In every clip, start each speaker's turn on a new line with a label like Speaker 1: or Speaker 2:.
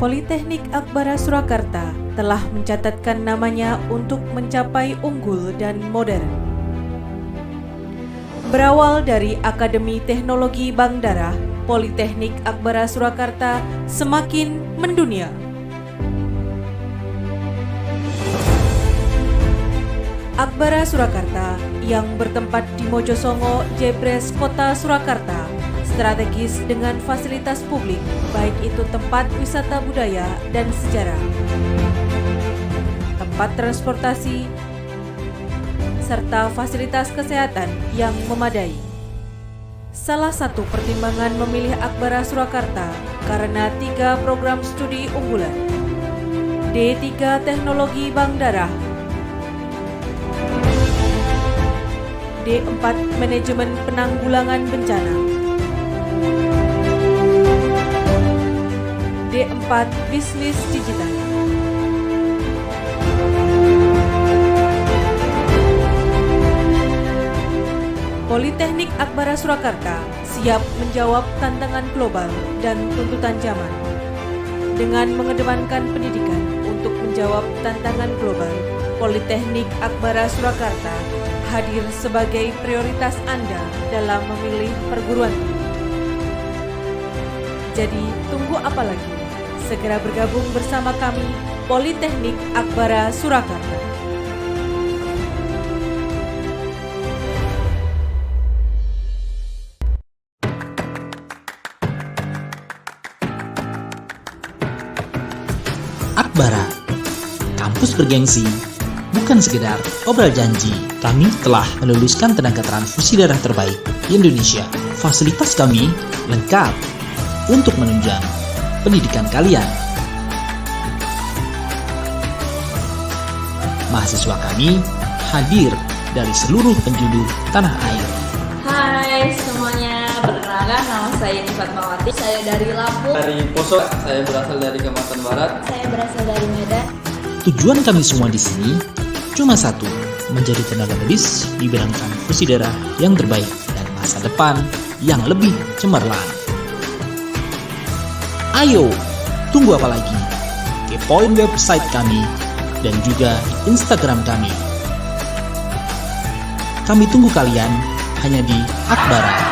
Speaker 1: Politeknik Akbara Surakarta telah mencatatkan namanya untuk mencapai unggul dan modern. Berawal dari Akademi Teknologi Bank Darah, Politeknik Akbara Surakarta semakin mendunia. Akbara Surakarta yang bertempat di Mojosongo, Jebres, Kota Surakarta, strategis dengan fasilitas publik, baik itu tempat wisata budaya dan sejarah, tempat transportasi, serta fasilitas kesehatan yang memadai. Salah satu pertimbangan memilih Akbara Surakarta karena 3 program studi unggulan: D3 Teknologi Bank Darah, D4 Manajemen Penanggulangan Bencana, D4 Bisnis Digital. Politeknik Akbara Surakarta siap menjawab tantangan global dan tuntutan zaman. Dengan mengedepankan pendidikan untuk menjawab tantangan global, Politeknik Akbara Surakarta hadir sebagai prioritas Anda dalam memilih perguruan tinggi. Jadi, tunggu apa lagi? Segera bergabung bersama kami, Politeknik Akbara Surakarta.
Speaker 2: Akbara, kampus bergengsi, bukan sekedar obrol janji. Kami telah meluluskan tenaga transfusi darah terbaik di Indonesia. Fasilitas kami lengkap untuk menunjang pendidikan kalian. Mahasiswa kami hadir dari seluruh penjuru tanah air.
Speaker 3: Hai semuanya, perkenalkan nama saya Fatmawati. Saya dari Lampung.
Speaker 4: Dari Poso, saya berasal dari Kalimantan Barat.
Speaker 3: Saya berasal dari Medan.
Speaker 2: Tujuan kami semua di sini cuma satu, menjadi tenaga medis di bidang transfusi darah yang terbaik dan masa depan yang lebih cemerlang. Ayo, tunggu apa lagi? Kepoin website kami dan juga Instagram kami. Kami tunggu kalian hanya di Akbara.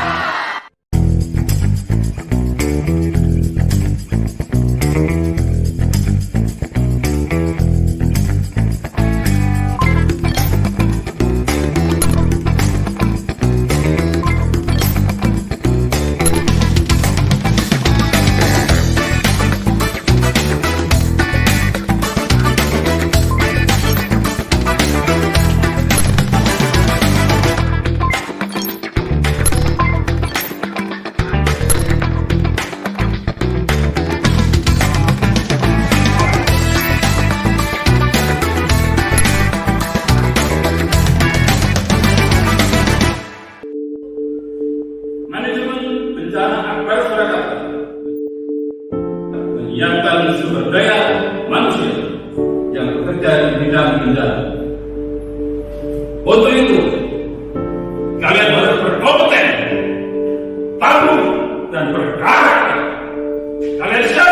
Speaker 5: Manajemen Bencana Akbara Surakarta menyiapkan sumber daya manusia yang bekerja di bidang bencana. Untuk itu, kalian harus berkompeten, tangguh, dan berkarakter. Kalian siap?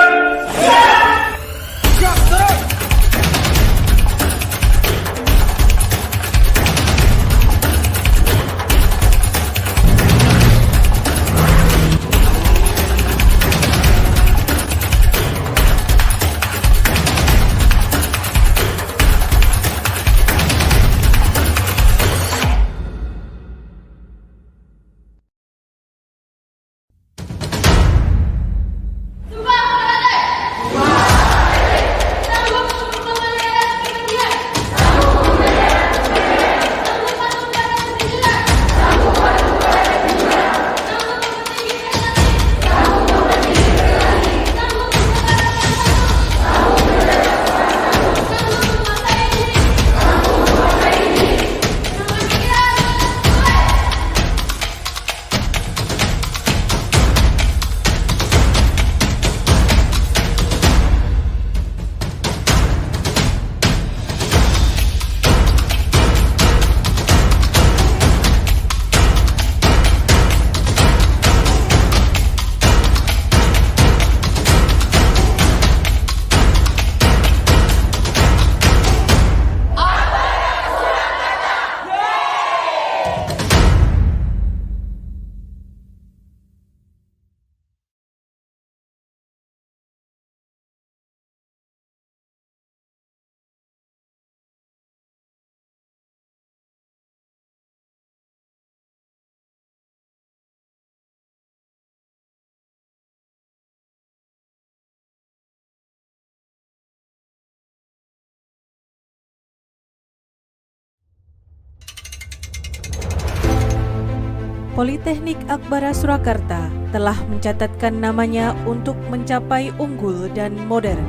Speaker 1: Politeknik Akbara Surakarta telah mencatatkan namanya untuk mencapai unggul dan modern.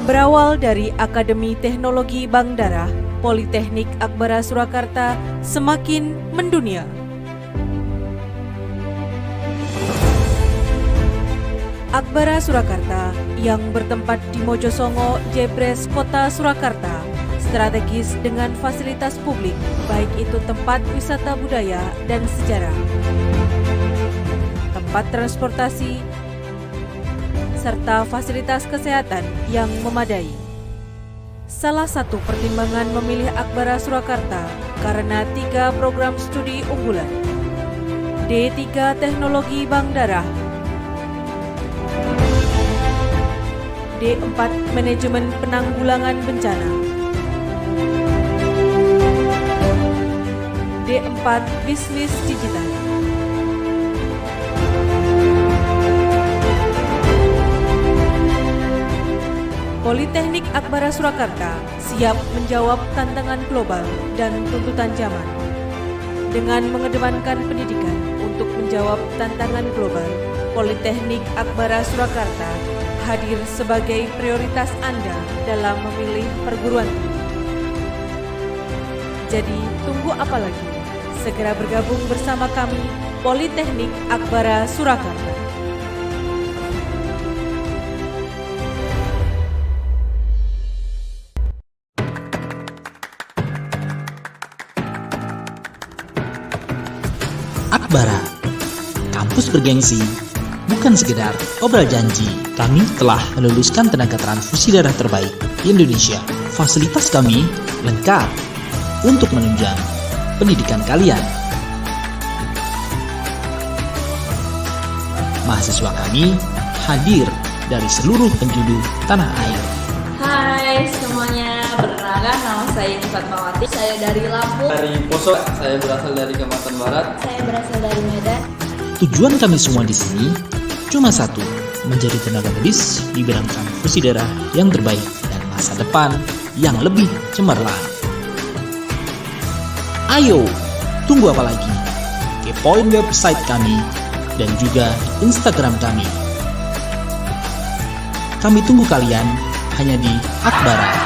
Speaker 1: Berawal dari Akademi Teknologi Bank Darah, Politeknik Akbara Surakarta semakin mendunia. Akbara Surakarta yang bertempat di Mojosongo, Jebres, Kota Surakarta, strategis dengan fasilitas publik, baik itu tempat wisata budaya dan sejarah, tempat transportasi, serta fasilitas kesehatan yang memadai. Salah satu pertimbangan memilih Akbara Surakarta karena 3 program studi unggulan. D3 Teknologi Bank Darah, D4 Manajemen Penanggulangan Bencana, D4 Bisnis Digital. Politeknik Akbara Surakarta siap menjawab tantangan global dan tuntutan zaman. Dengan mengedepankan pendidikan untuk menjawab tantangan global, Politeknik Akbara Surakarta hadir sebagai prioritas Anda dalam memilih perguruan tinggi. Jadi, tunggu apa lagi? Segera bergabung bersama kami, Politeknik Akbara Surakarta.
Speaker 2: Akbara, kampus bergengsi, bukan sekedar obral janji. Kami telah meluluskan tenaga transfusi darah terbaik di Indonesia. Fasilitas kami lengkap untuk menunjang pendidikan kalian. Mahasiswa kami hadir dari seluruh penjuru tanah air.
Speaker 3: Hai semuanya, perkenalkan nama saya Fatmawati. Saya dari Lampung.
Speaker 4: Dari Poso, saya berasal dari Kalimantan Barat.
Speaker 3: Saya berasal dari Medan.
Speaker 2: Tujuan kami semua di sini cuma satu, menjadi tenaga medis di bidang transfusi darah yang terbaik dan masa depan yang lebih cemerlang. Ayo, tunggu apa lagi? Kepoin website kami dan juga Instagram kami. Kami tunggu kalian hanya di Akbara.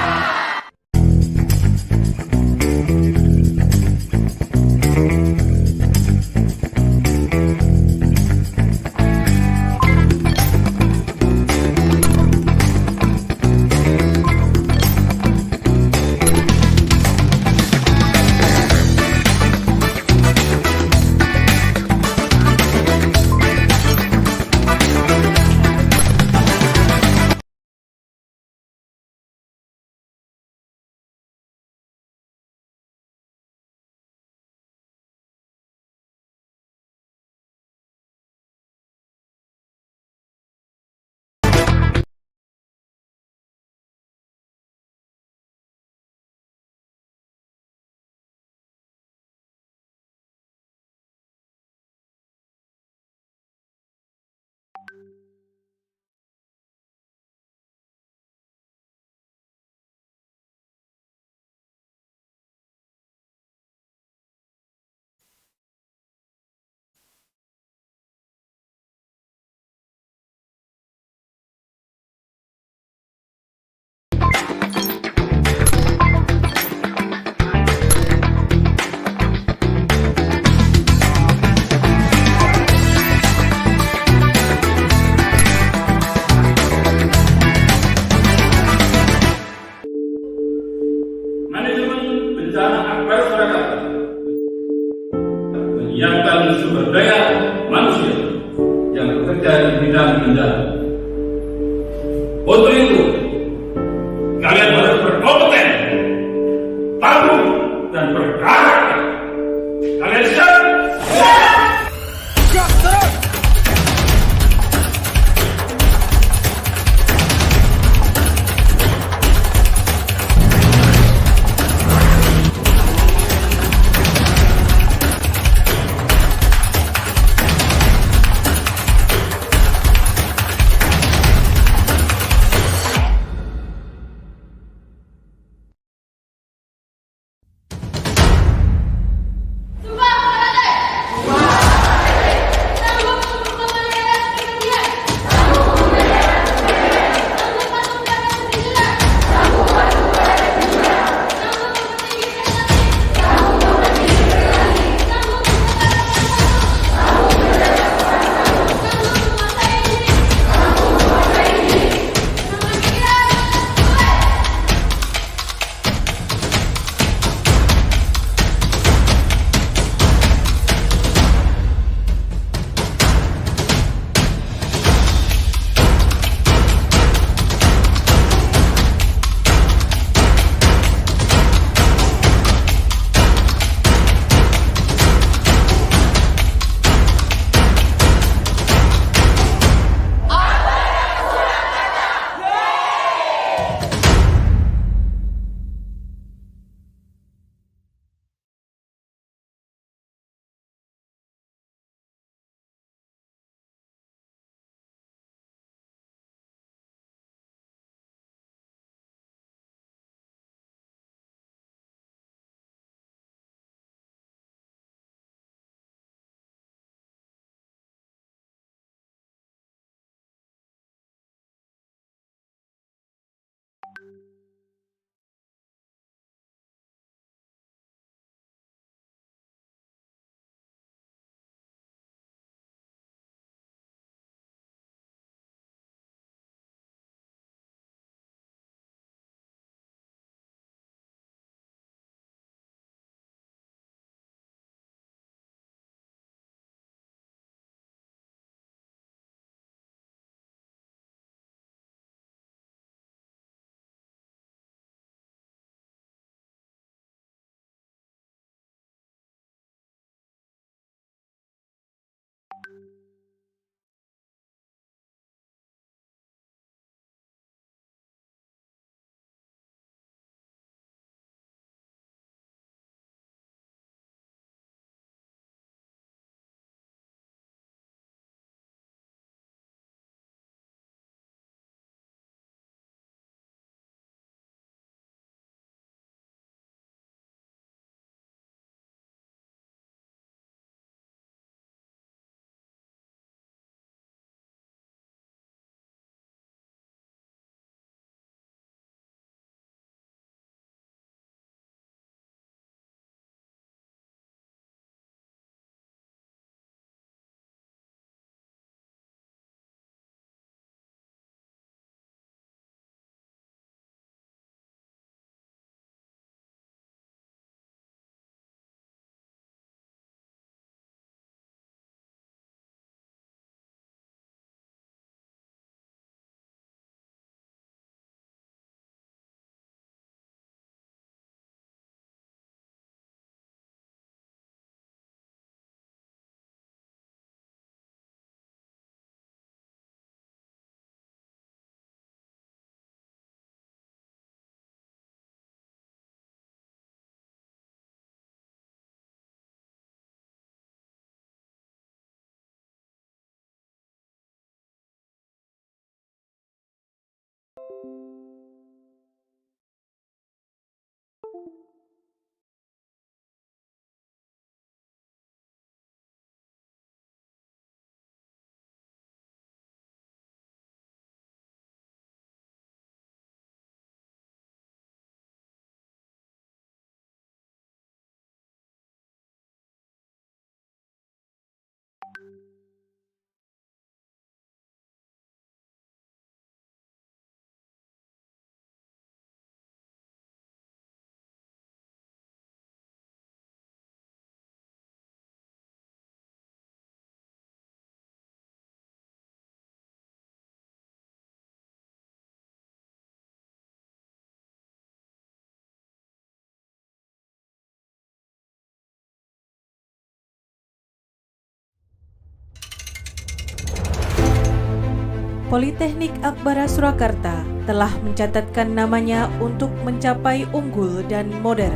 Speaker 1: Politeknik Akbara Surakarta telah mencatatkan namanya untuk mencapai unggul dan modern.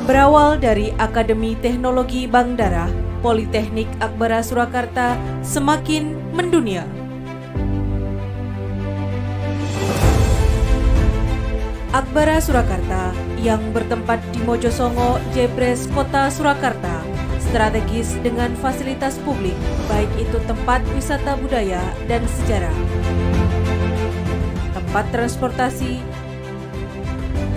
Speaker 1: Berawal dari Akademi Teknologi Bangdarah, Politeknik Akbara Surakarta semakin mendunia. Akbara Surakarta yang bertempat di Mojosongo, Jebres, Kota Surakarta, strategis dengan fasilitas publik, baik itu tempat wisata budaya dan sejarah, tempat transportasi,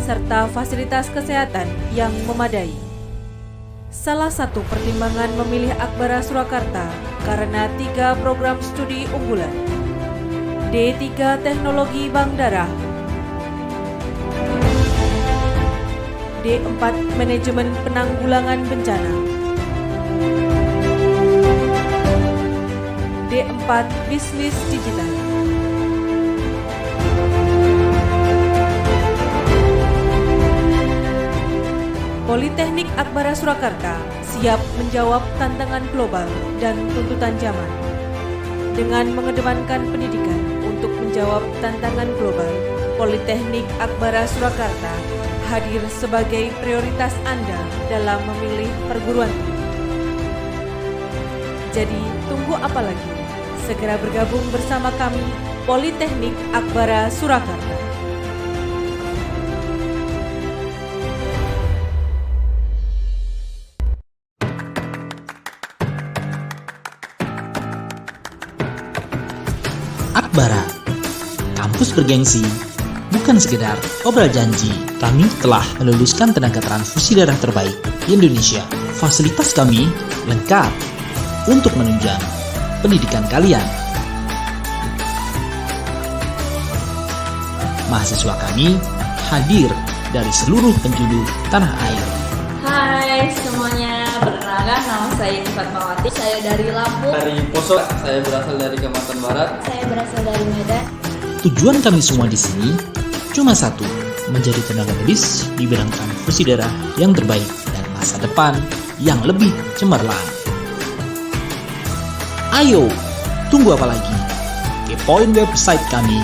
Speaker 1: serta fasilitas kesehatan yang memadai. Salah satu pertimbangan memilih Akbara Surakarta karena 3 program studi unggulan. D3 Teknologi Bangdarah, D4 Manajemen Penanggulangan Bencana, D4 Bisnis Digital. Politeknik Akbara Surakarta siap menjawab tantangan global dan tuntutan zaman. Dengan mengedepankan pendidikan untuk menjawab tantangan global, Politeknik Akbara Surakarta hadir sebagai prioritas Anda dalam memilih perguruan tinggi. Jadi, tunggu apa lagi? Segera bergabung bersama kami, Politeknik Akbara Surakarta.
Speaker 2: Akbara, kampus bergengsi, bukan sekedar obrol janji. Kami telah meluluskan tenaga transfusi darah terbaik di Indonesia. Fasilitas kami lengkap untuk menunjang pendidikan kalian. Mahasiswa kami hadir dari seluruh penjuru tanah air.
Speaker 3: Hai semuanya, perkenalkan nama saya Fatmawati. Saya dari Lampung.
Speaker 4: Dari Poso, saya berasal dari Kalimantan Barat.
Speaker 3: Saya berasal dari Medan.
Speaker 2: Tujuan kami semua di sini cuma satu, menjadi tenaga medis di bidang transfusi darah yang terbaik dan masa depan yang lebih cemerlang. Ayo, tunggu apa lagi? Kepoin website kami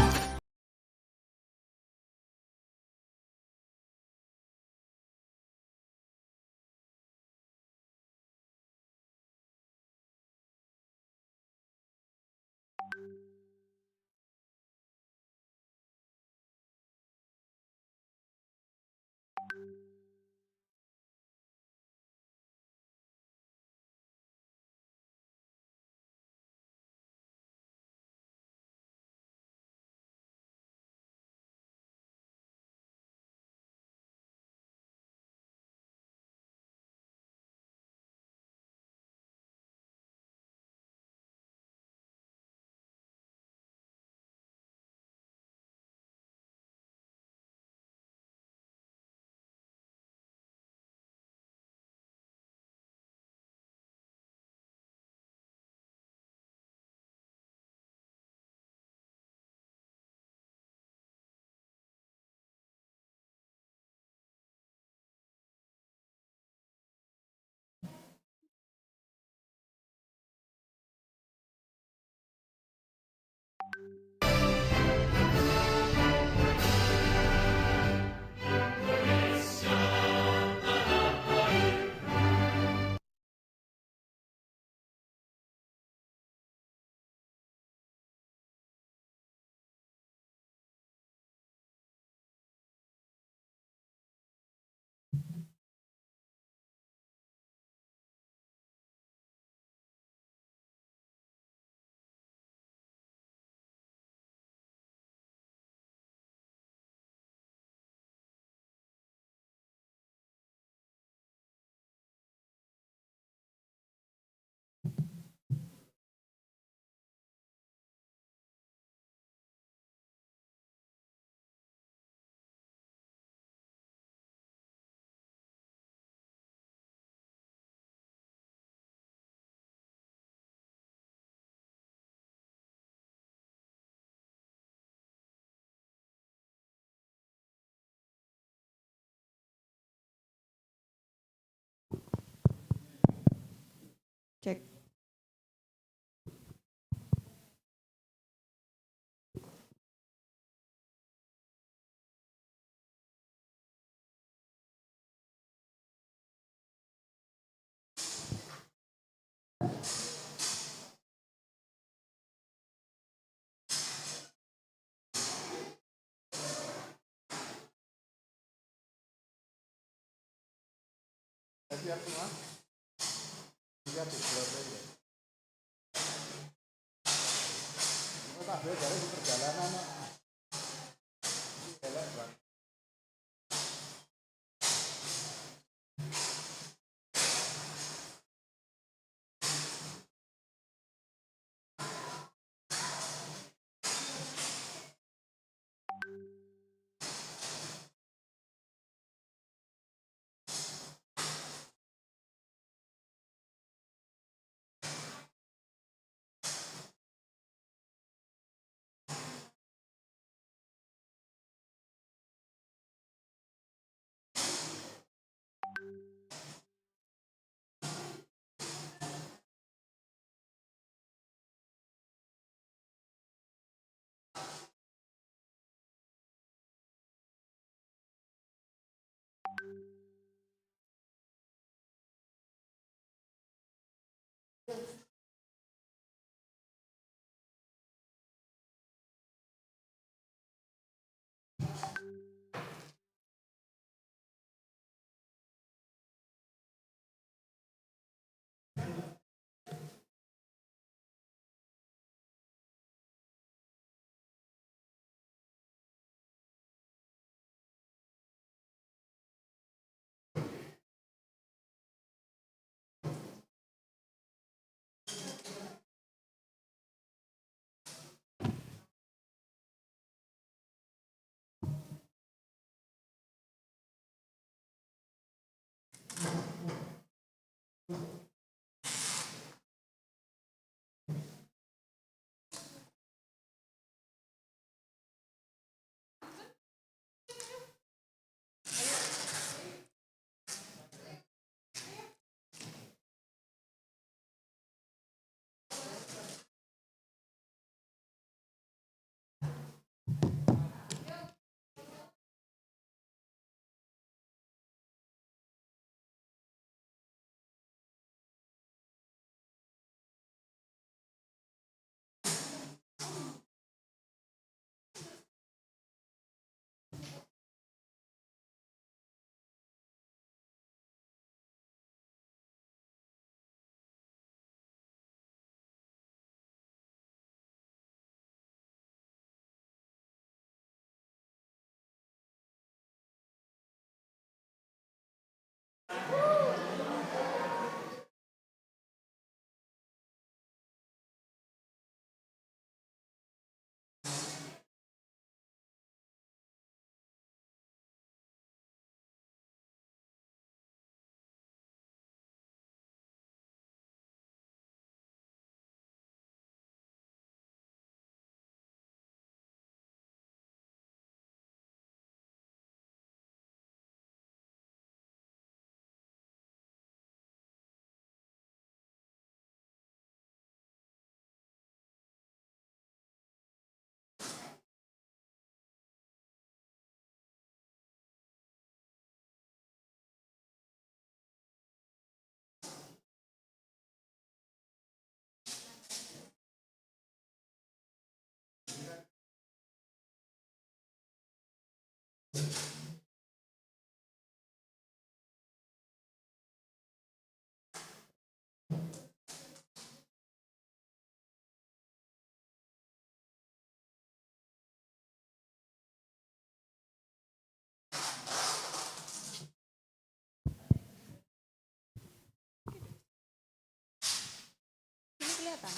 Speaker 1: Ini kelihatan.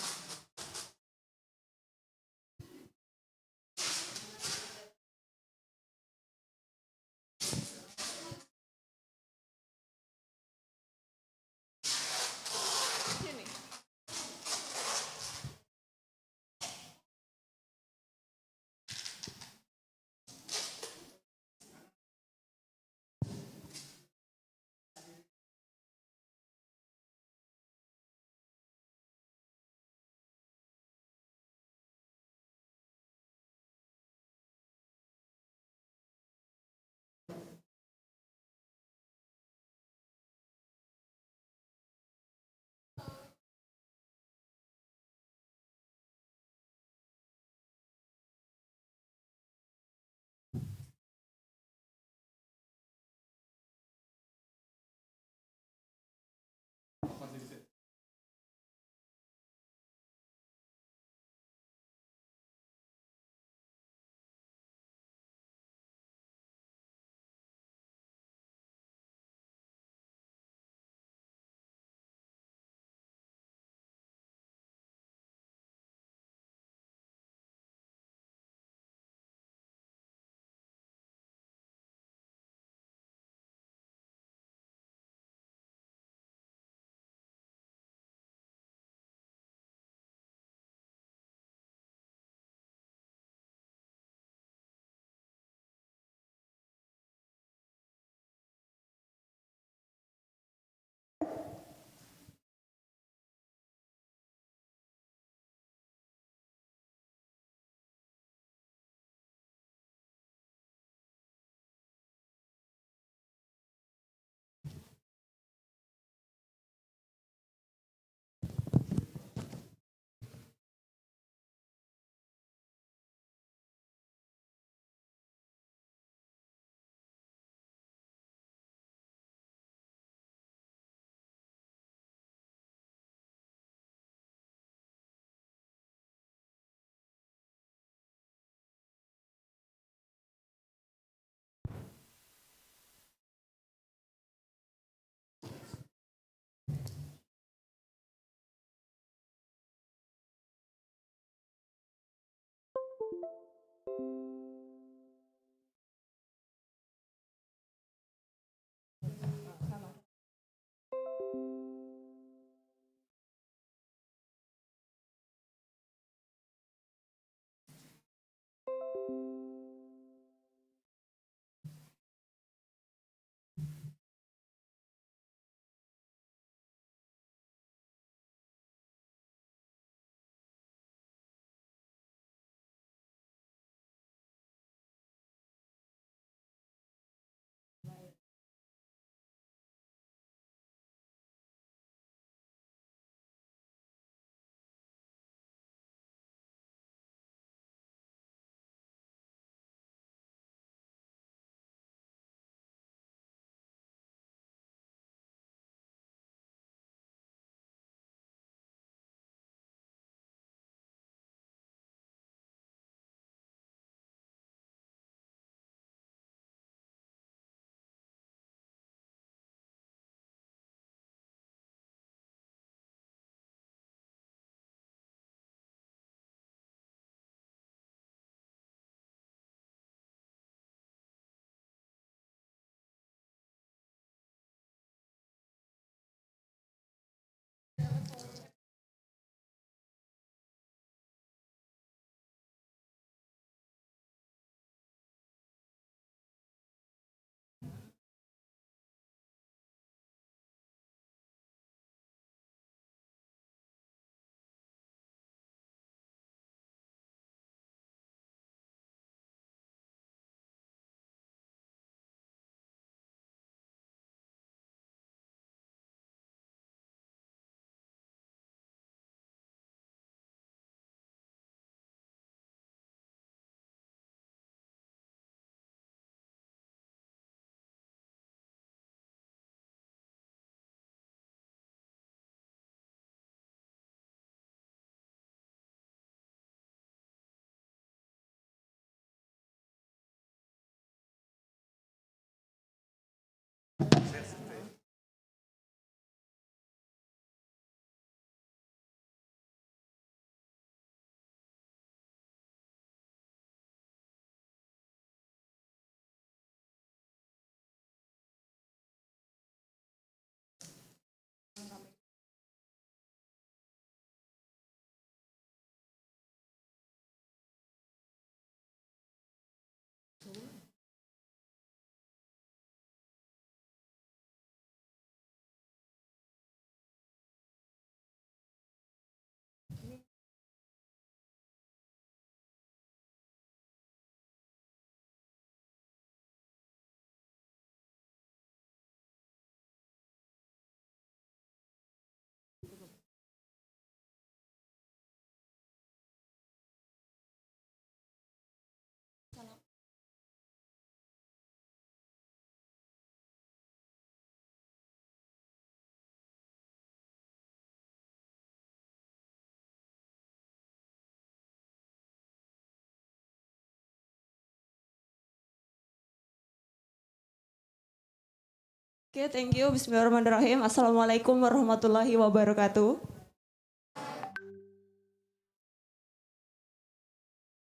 Speaker 6: Oke, thank you. Bismillahirrahmanirrahim. Assalamualaikum warahmatullahi wabarakatuh.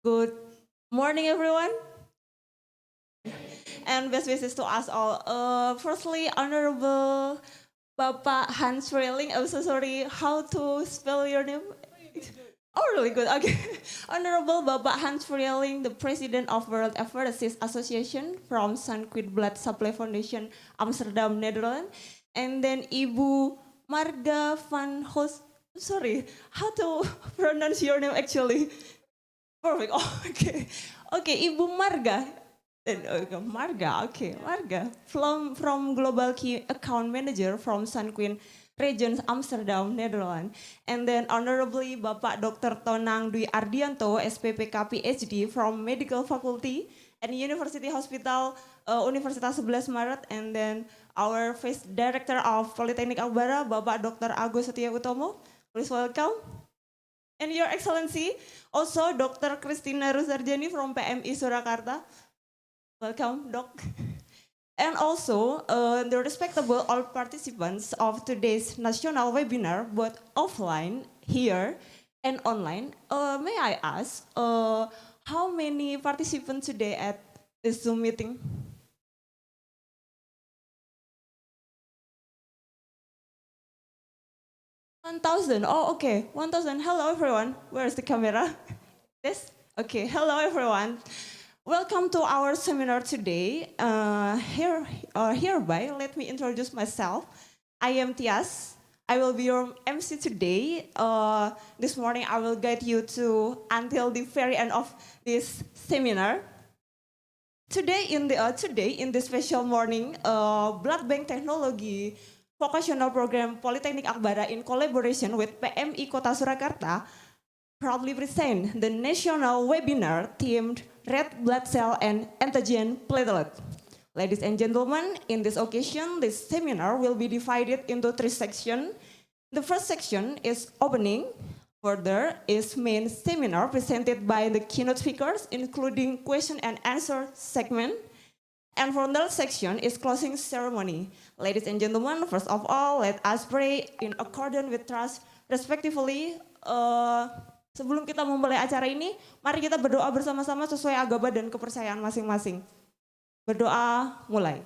Speaker 6: Good morning, everyone. And best wishes to us all. Firstly, Honorable Bapak Hans Railing. I'm so sorry how to spell your name. Oh, really good. Okay. Honorable Bapak Hans Railing, the President of World Apheresis Association from Sanquid Blood Supply Foundation, Amsterdam, Netherlands. And then Ibu Marga van Host. Sorry, how to pronounce your name actually? Perfect. Oh, okay. Okay, Ibu Marga. Marga, okay, Marga. From Global Key Account Manager from Sanquin Regions, Amsterdam, Netherlands. And then Honorably Bapak Dr. Tonang Dwi Ardianto, SPPK PhD from Medical Faculty and University Hospital, Universitas 11 Maret. And then our Vice Director of Polytechnic Akbara, Bapak Dr. Agus Setia Utomo. Please welcome. And Your Excellency, also Dr. Christina Rusarjani from PMI Surakarta. Welcome, Doc. And also, the respectable all participants of today's national webinar, both offline, here, and online. May I ask, how many participants today at this Zoom meeting? $1,000. Oh, okay. 1,000. Hello, everyone. Where's the camera? This? Okay. Hello, everyone. Welcome to our seminar today. Hereby, let me introduce myself. I am Tias. I will be your MC today. This morning, I will guide you to until the very end of this seminar. Today in this special morning, Blood Bank Technology Vocational Program Polytechnic Akbara in collaboration with PMI Kota Surakarta proudly present the national webinar themed Red Blood Cell and Antigen Platelet. Ladies and gentlemen, in this occasion, this seminar will be divided into 3 sections. The first section is opening. Further is main seminar presented by the keynote speakers, including question and answer segment. And for the section is closing ceremony. Ladies and gentlemen, first of all, let us pray in accordance with trust, respectively. Sebelum kita memulai acara ini, mari kita berdoa bersama-sama sesuai agama dan kepercayaan masing-masing. Berdoa mulai.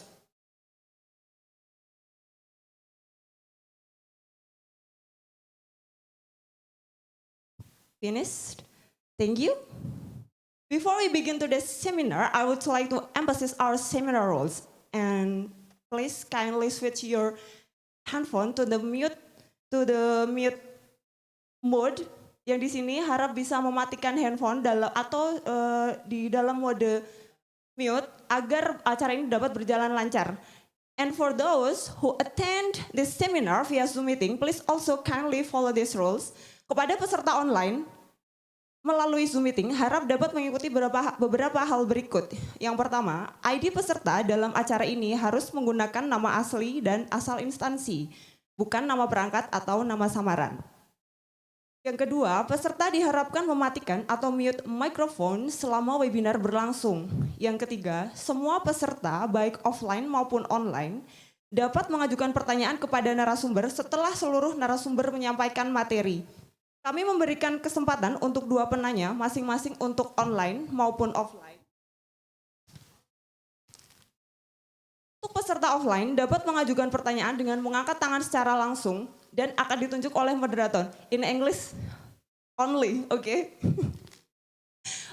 Speaker 6: Finished? Thank you. Before we begin today's seminar, I would like to emphasize our seminar rules. And please kindly switch your handphone to the mute mode. Yang di sini harap bisa mematikan handphone di dalam mode mute agar acara ini dapat berjalan lancar. And for those who attend this seminar via Zoom meeting, please also kindly follow these rules. Kepada peserta online, melalui Zoom meeting harap dapat mengikuti beberapa hal berikut. Yang pertama, ID peserta dalam acara ini harus menggunakan nama asli dan asal instansi, bukan nama perangkat atau nama samaran. Yang kedua, peserta diharapkan mematikan atau mute mikrofon selama webinar berlangsung. Yang ketiga, semua peserta baik offline maupun online dapat mengajukan pertanyaan kepada narasumber setelah seluruh narasumber menyampaikan materi. Kami memberikan kesempatan untuk 2 penanya, masing-masing untuk online maupun offline. Untuk peserta offline dapat mengajukan pertanyaan dengan mengangkat tangan secara langsung dan akan ditunjuk oleh moderator. In English only, oke? Okay?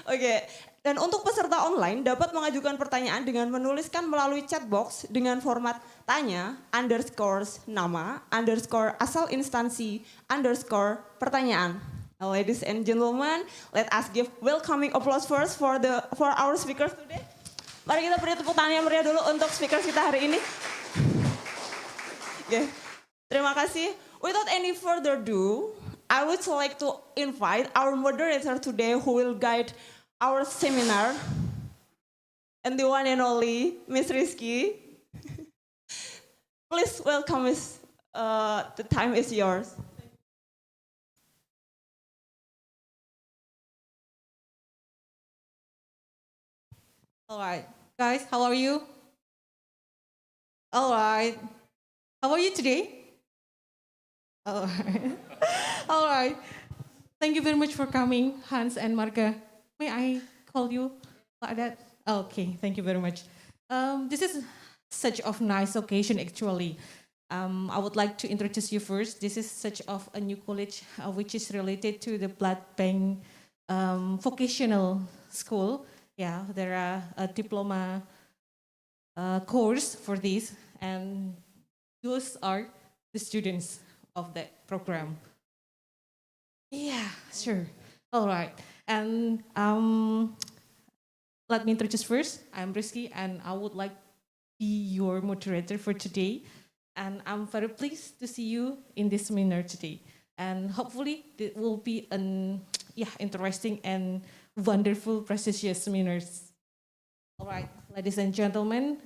Speaker 6: Oke. Dan untuk peserta online dapat mengajukan pertanyaan dengan menuliskan melalui chat box dengan format tanya, _nama, _asal instansi, _pertanyaan. Now, ladies and gentlemen, let us give welcoming applause first for our speakers today. Mari kita beri tepuk tangan yang meriah dulu untuk speaker kita hari ini. Okay. Terima kasih. Without any further ado, I would like to invite our moderator today who will guide our seminar, and the one and only Miss Rizky. Please welcome Miss. The time is yours.
Speaker 7: All right, guys, how are you? All right, how are you today? All right, all right. Thank you very much for coming, Hans and Marga. May I call you like that? Okay, thank you very much. This is such a nice occasion actually. I would like to introduce you first. This is such of a new college which is related to the blood bank vocational school. Yeah, there are a diploma course for this, and those are the students of that program. Yeah, sure. All right. And let me introduce first. I'm Rizky, and I would like to be your moderator for today. And I'm very pleased to see you in this seminar today. And hopefully, it will be an interesting and wonderful, prestigious seminars. All right, ladies and gentlemen,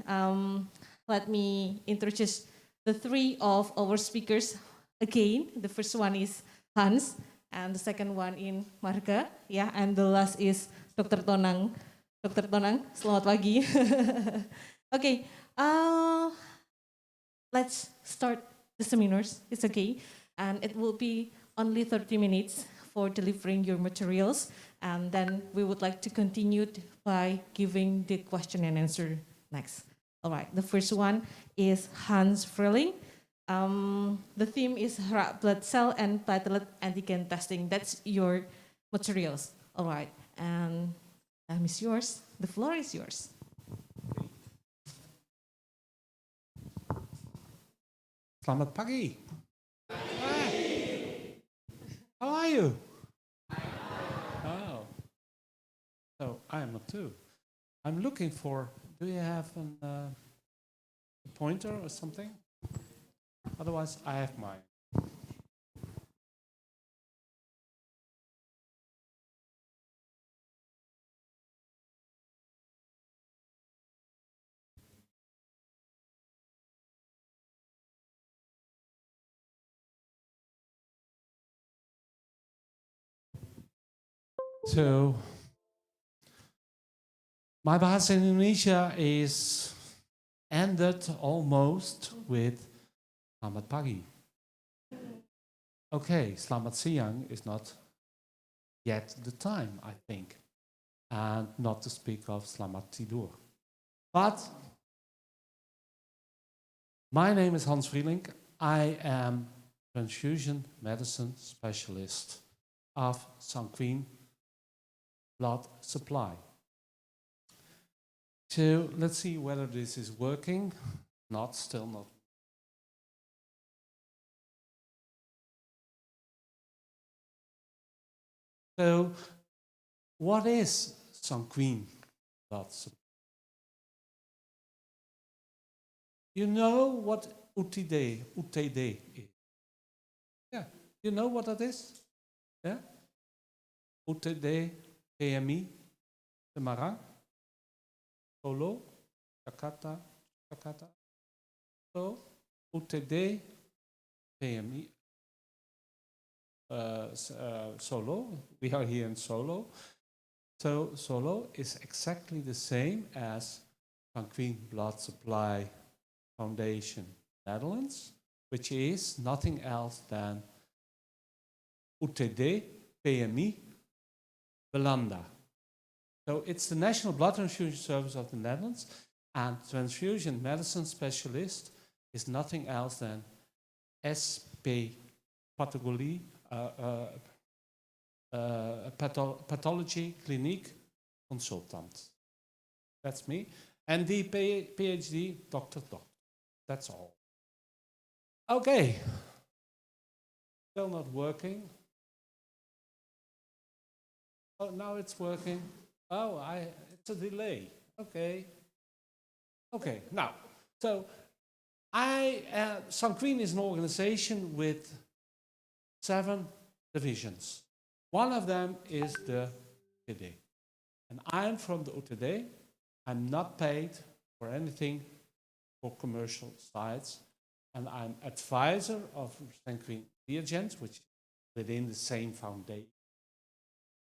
Speaker 7: let me introduce the 3 of our speakers again. The first one is Hans. And the second one in Marga, yeah, and the last is Dr. Tonang. Dr. Tonang, selamat pagi. Okay, let's start the seminars. It's okay, and it will be only 30 minutes for delivering your materials. And then we would like to continue by giving the question and answer next. All right, the first one is Hans Frilling. The theme is red blood cell and platelet antigen testing. That's your materials. All right, and time is yours. The floor is yours.
Speaker 8: Selamat pagi. Hi. How are you? Oh, so I am not too. I'm looking for. Do you have a pointer or something? Otherwise, I have mine. So, my bahasa Indonesia is ended almost with selamat pagi. Okay, selamat siang is not yet the time, I think, and not to speak of selamat tidur. But my name is Hans Vrieling. I am transfusion medicine specialist of sanguine blood supply. So let's see whether this is working. Not, still not. So what is sanguine blood supply? You know what UTD is? Yeah, you know what that is? Yeah? UTD, PMI, Semarang, Solo, Jakarta. So, UTD, PMI, Solo. We are here in Solo. So, Solo is exactly the same as Sanguine Blood Supply Foundation Netherlands, which is nothing else than UTD, PMI, Belanda. So it's the National Blood Transfusion Service of the Netherlands, and transfusion medicine specialist is nothing else than SP pathology, pathology clinic consultant. That's me. And the PhD, doctor. That's all. Okay. Still not working. Oh, now it's working. Oh, it's a delay. Okay. Okay, now, so Sanquin is an organization with 7 divisions. One of them is the UTD. And I'm from the UTD. I'm not paid for anything for commercial sites. And I'm advisor of Sanquin reagents, which is within the same foundation,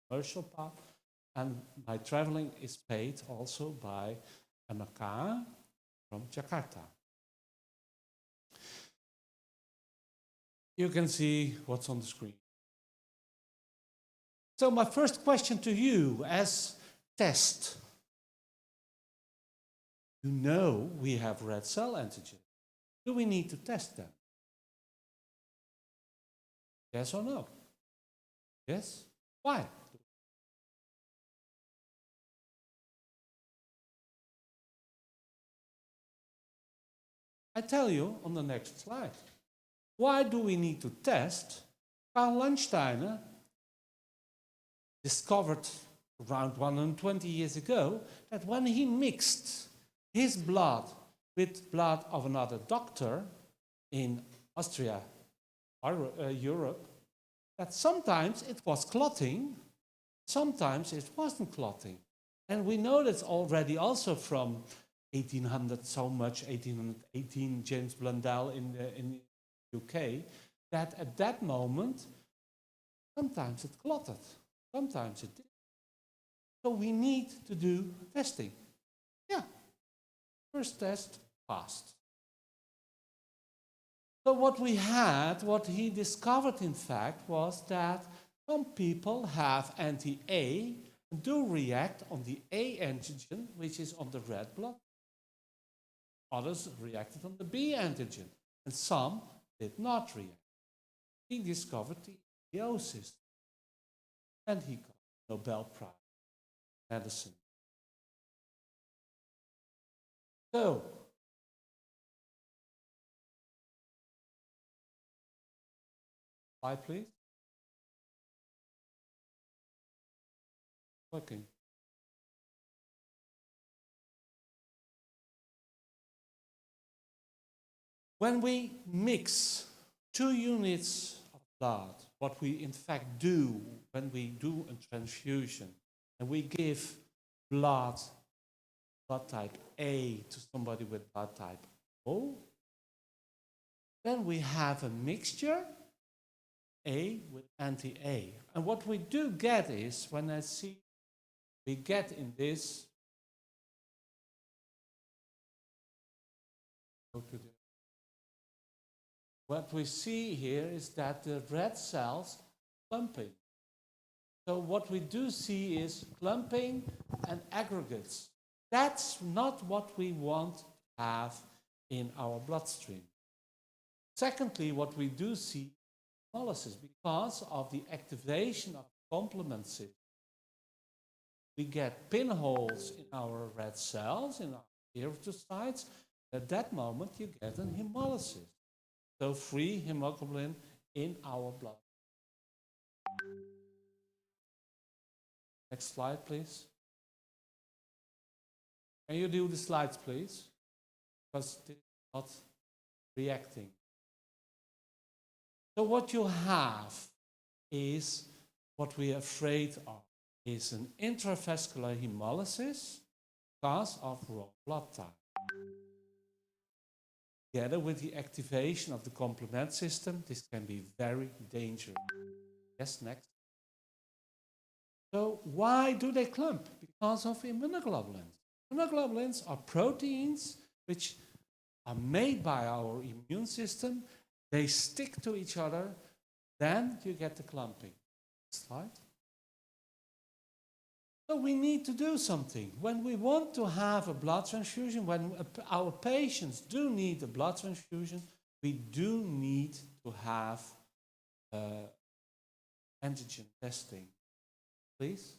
Speaker 8: commercial part. And my traveling is paid also by MK from Jakarta. You can see what's on the screen. So my first question to you as test. You know we have red cell antigen. Do we need to test them? Yes or no? Yes? Why? I tell you on the next slide. Why do we need to test? Karl Landsteiner discovered around 120 years ago that when he mixed his blood with blood of another doctor in Austria, Europe, that sometimes it was clotting, sometimes it wasn't clotting. And we know that's already also from 1800 so much, 1818, James Blundell in the UK, that at that moment, sometimes it clotted, sometimes it did. So we need to do testing. Yeah, first test passed. So what we had, what he discovered in fact, was that Some people have anti-A and do react on the A antigen, which is on the red blood. Others reacted on the B antigen, and some did not react. He discovered the EPO system, and he got the Nobel Prize in medicine. So, slide please. Working. When we mix 2 units of blood, what we in fact do when we do a transfusion, and we give blood type A to somebody with blood type O, then we have a mixture A with anti-A. And what we do get is, when I see, we get in this, go to the, what we see here is that the red cells are clumping. So what we do see is clumping and aggregates. That's not what we want to have in our bloodstream. Secondly, what we do see is hemolysis because of the activation of the complement system. We get pinholes in our red cells, in our erythrocytes. At that moment, you get an hemolysis. So free hemoglobin in our blood. Next slide, please. Can you do the slides, please? Because it's not reacting. So what you have is what we are afraid of, is an intravascular hemolysis because of raw blood type. Together with the activation of the complement system, this can be very dangerous. Yes, next. So why do they clump? Because of immunoglobulins. Immunoglobulins are proteins which are made by our immune system. They stick to each other, then you get the clumping. Slide. So we need to do something. When we want to have a blood transfusion, when our patients do need a blood transfusion, we do need to have antigen testing. Please.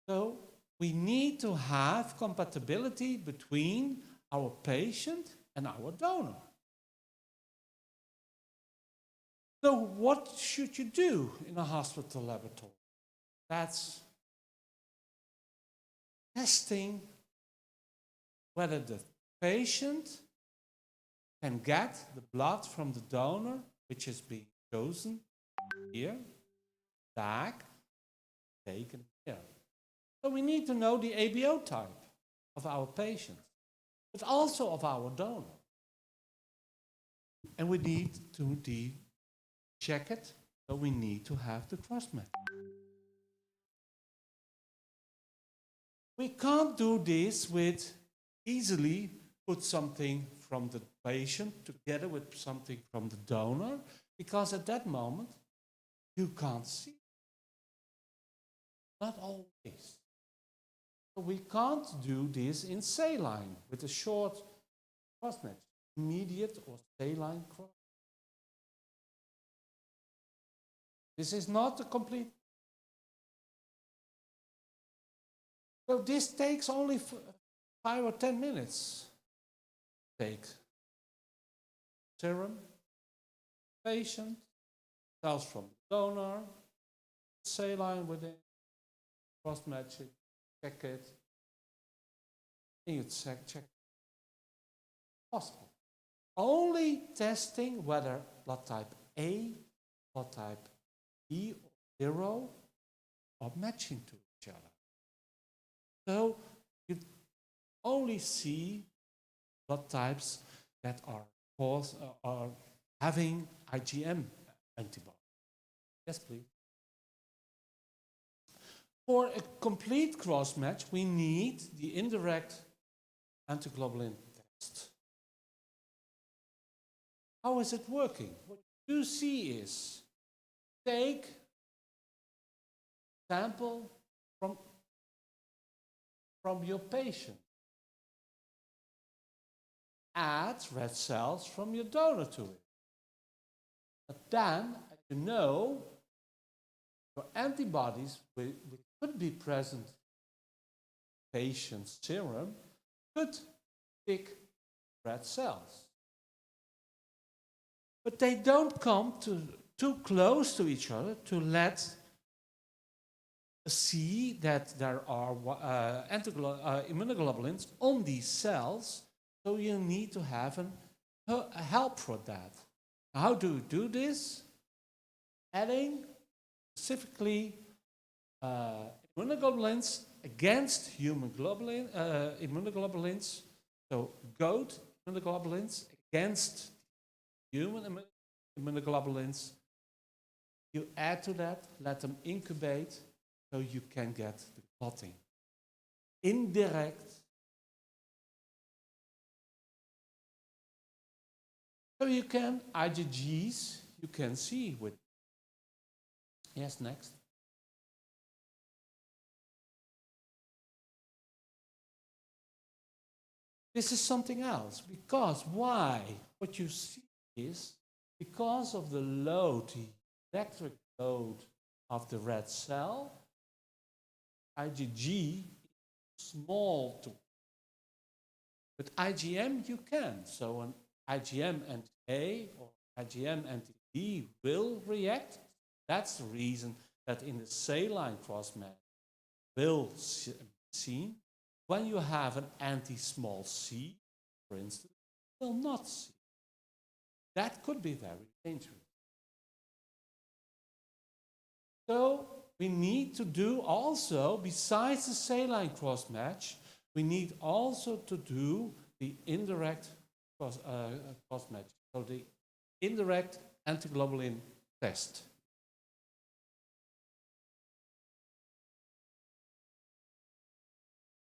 Speaker 8: So we need to have compatibility between our patient and our donor. So what should you do in a hospital laboratory? That's testing whether the patient can get the blood from the donor, which is being chosen here, back, taken here. So we need to know the ABO type of our patient, but also of our donor. And we need to check it, so we need to have the cross-match. We can't do this with easily put something from the patient together with something from the donor, because at that moment you can't see. Not always. So we can't do this in saline with a short cross-match, immediate or saline cross. This is not a complete. So this takes only 5 or 10 minutes. Take serum, patient, cells from the donor, saline within, cross-match it, check it, and you check. Possible. Only testing whether blood type A, blood type B or 0 are matching to each other. So you only see blood types that are having IgM antibody. Yes, please. For a complete cross-match, we need the indirect antiglobulin test. How is it working? What you see is take sample from your patient. Add red cells from your donor to it. But then, as you know, your antibodies, which could be present in the patient's serum, could pick red cells. But they don't come too close to each other to let see that there are immunoglobulins on these cells, so you need to have a help for that. How do you do this? Adding specifically immunoglobulins against human immunoglobulins, so goat immunoglobulins against human immunoglobulins. You add to that, let them incubate, so you can get the clotting. Indirect. So you can, IgGs, you can see with. Yes, next. This is something else, because why? What you see is, because of the load, the electric load of the red cell, IgG is small to, but IgM you can. So an IgM anti-A or IgM anti-B will react. That's the reason that in the saline cross-match will be seen. When you have an anti-small c, for instance, will not see. That could be very dangerous. So we need to do also, besides the saline cross-match, we need also to do the indirect cross-match, so the indirect antiglobulin test.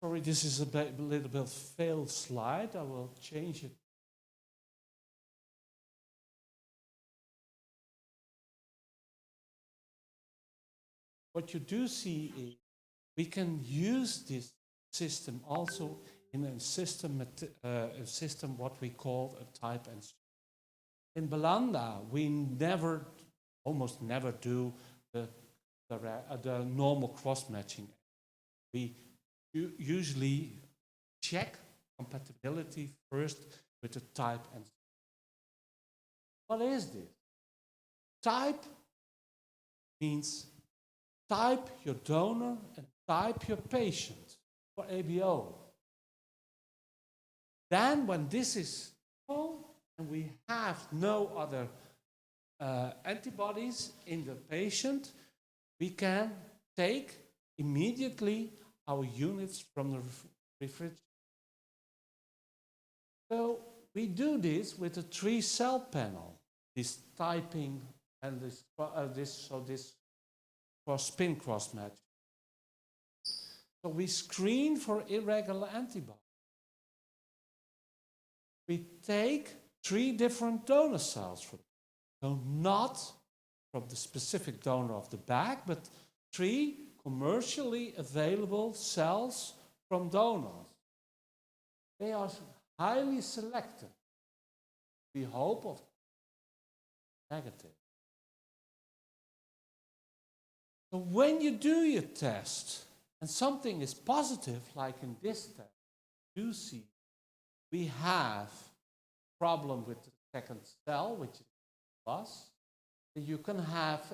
Speaker 8: Sorry, this is a little bit failed slide. I will change it. What you do see is we can use this system also in a system what we call a type and stream. In Belanda, we almost never do the normal cross-matching. We usually check compatibility first with the type and stream. What is this? Type means type your donor and type your patient for ABO. Then when this is full and we have no other antibodies in the patient, we can take immediately our units from the refrigerator. So we do this with a 3-cell panel, this typing and this spin cross-match. So we screen for irregular antibodies. We take 3 different donor cells from, so not from the specific donor of the bag, but 3 commercially available cells from donors. They are highly selected. We hope of negative. So when you do your test and something is positive, like in this test, you see we have a problem with the second cell, which is plus. You can have,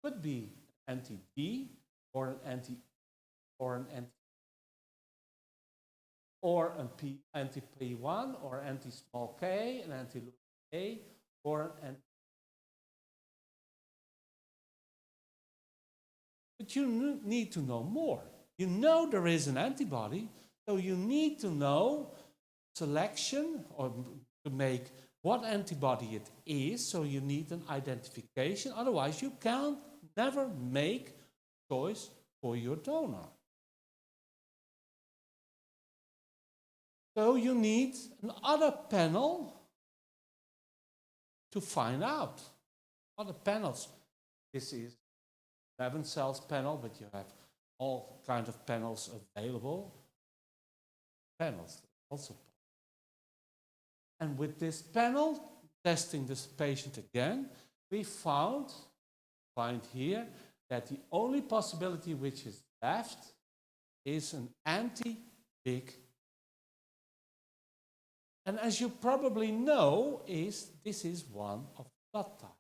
Speaker 8: could be anti-D or an anti anti-P1 or anti-small k, an anti-A, or an But you need to know more. You know there is an antibody, so you need to know selection or to make what antibody it is, so you need an identification. Otherwise, you can never make choice for your donor. So you need another panel to find out. Other panels. This is 11 cells panel, but you have all kinds of panels available. Panels also. And with this panel, testing this patient again, we find here that the only possibility which is left is an anti-big. And as you probably know, this is one of blood type.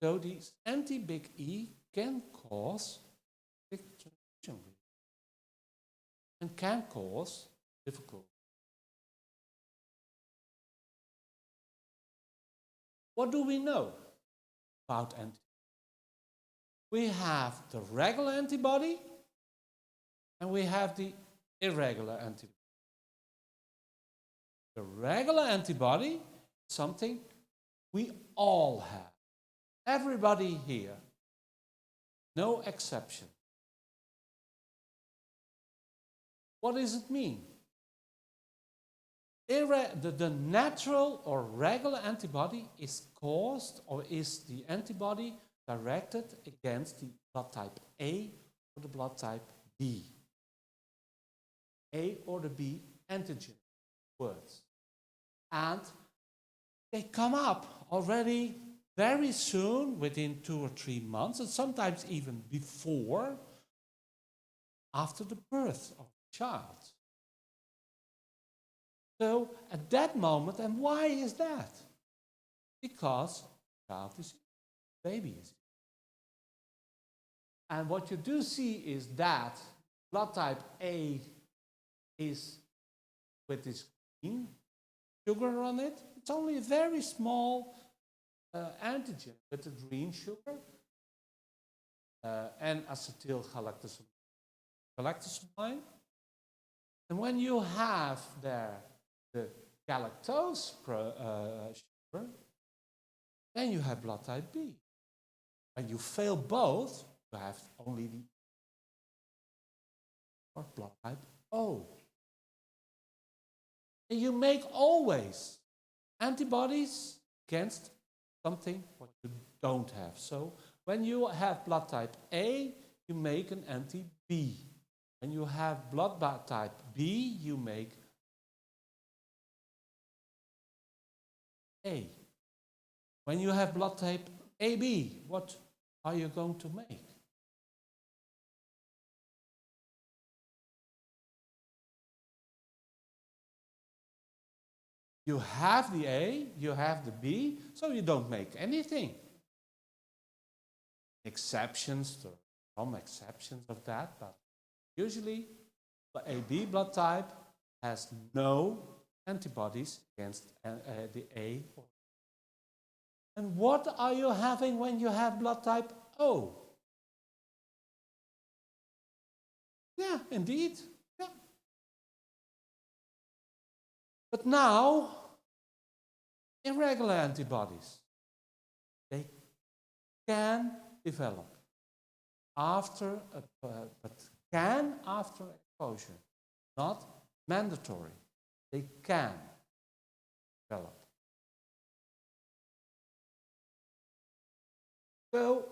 Speaker 8: So this anti-big E can cause big transfusion and can cause difficulty. What do we know about antibody? We have the regular antibody and we have the irregular antibody. The regular antibody is something we all have. Everybody here. No exception. What does it mean? The natural or regular antibody is caused, or is the antibody directed against the blood type A or the blood type B. A or the B antigen words. And they come up already very soon, within 2 or 3 months, and sometimes even before, after the birth of the child. So at that moment, and why is that? Because the child is ill, the baby is ill. And what you do see is that blood type A is with this green sugar on it. It's only a very small antigen with the green sugar and acetylgalactosamine. And when you have there the galactose sugar, then you have blood type B. When you fail both, you have only the or blood type O. And you make always antibodies against something what you don't have. So when you have blood type A, you make an anti-B. When you have blood type B, you make A. When you have blood type AB, what are you going to make? You have the A, you have the B, so you don't make anything. Exceptions, there are some exceptions of that, but usually the AB blood type has no antibodies against the A. And what are you having when you have blood type O? Yeah, indeed. Yeah. But now, irregular antibodies, they can develop after after exposure, not mandatory. They can develop. So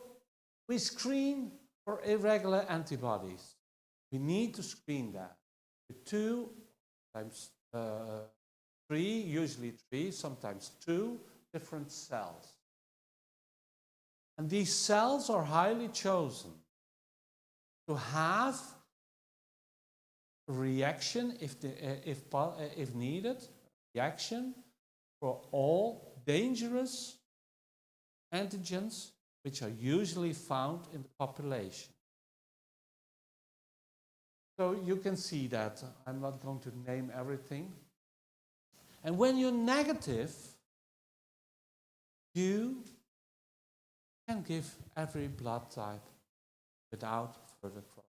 Speaker 8: we screen for irregular antibodies. We need to screen that with 2 times 3, usually 3, sometimes 2 different cells. And these cells are highly chosen to have reaction if needed, reaction for all dangerous antigens which are usually found in the population. So you can see that. I'm not going to name everything. And when you're negative, you can give every blood type without further cross.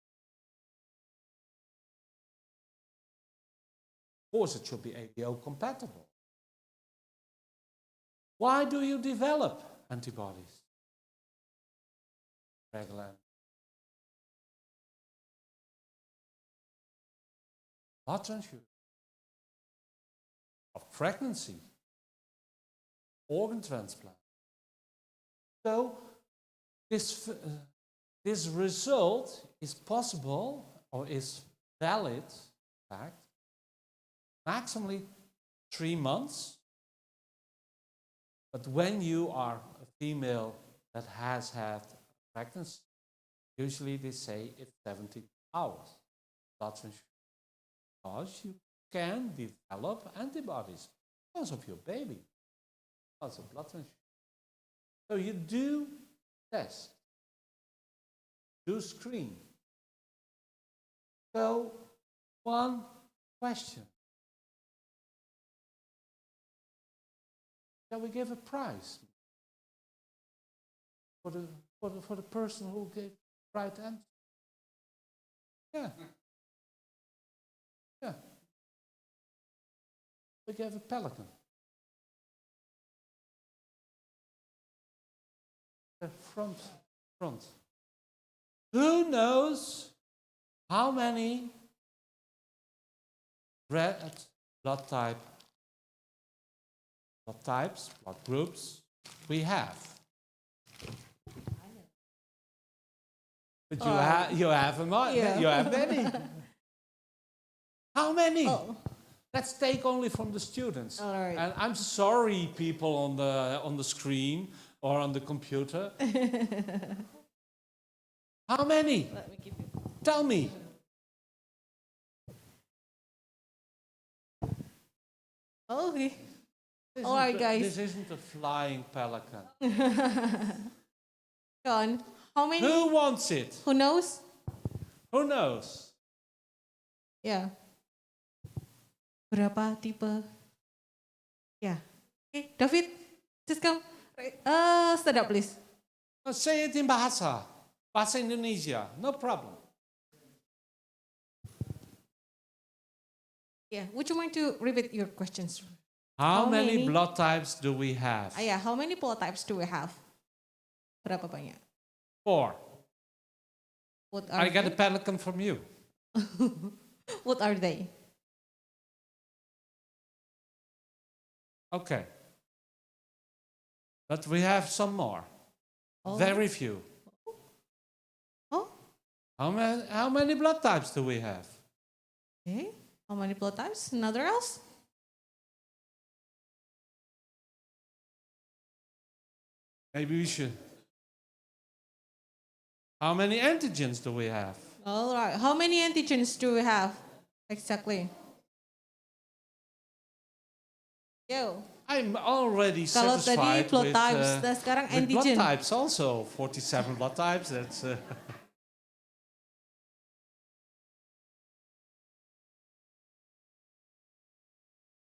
Speaker 8: Of course, it should be ABO compatible. Why do you develop antibodies? Regular. Blood transfusion. Of pregnancy. Organ transplant. So, This result is possible or is valid, in fact, maximally 3 months. But when you are a female that has had pregnancy, usually they say it's 70 hours. Blood transfusion. Because you can develop antibodies because of your baby, because of blood transfusion. So you do test, do screen. So one question. Shall we give a prize for the person who gave the right answer? Yeah. Yeah. We gave a pelican. The front. Who knows how many red blood types, blood groups we have? But you have you have many. How many?
Speaker 7: Oh.
Speaker 8: Let's take only from the students.
Speaker 7: All right.
Speaker 8: And I'm sorry, people on the screen or on the computer. How many?
Speaker 7: Let me give you.
Speaker 8: Tell me.
Speaker 7: Okay. All right, guys.
Speaker 8: This isn't a flying pelican.
Speaker 7: John, how many?
Speaker 8: Who wants it?
Speaker 7: Who knows?
Speaker 8: Who knows?
Speaker 7: Yeah. Berapa tipe? Yeah. Okay, David, just come. Stand up, please.
Speaker 8: Say it in bahasa Indonesia. No problem.
Speaker 7: Yeah. Would you mind to repeat your questions?
Speaker 8: How
Speaker 7: How
Speaker 8: many
Speaker 7: many?
Speaker 8: blood types do we have?
Speaker 7: Yeah. How many blood types do we have? Berapa banyak?
Speaker 8: 4.
Speaker 7: What are
Speaker 8: I get a
Speaker 7: they?
Speaker 8: pelican from you.
Speaker 7: What are they?
Speaker 8: Okay. But we have some more.
Speaker 7: Oh.
Speaker 8: Very few.
Speaker 7: Oh.
Speaker 8: How many blood types do we have?
Speaker 7: Okay. How many blood types? Another else?
Speaker 8: Maybe we should. How many antigens do we have?
Speaker 7: All right. How many antigens do we have? Exactly. Yo.
Speaker 8: I'm already
Speaker 7: Kalau tadi
Speaker 8: satisfied
Speaker 7: blood
Speaker 8: with,
Speaker 7: types, dan sekarang
Speaker 8: with blood
Speaker 7: antigen.
Speaker 8: types also. 47 blood types. That's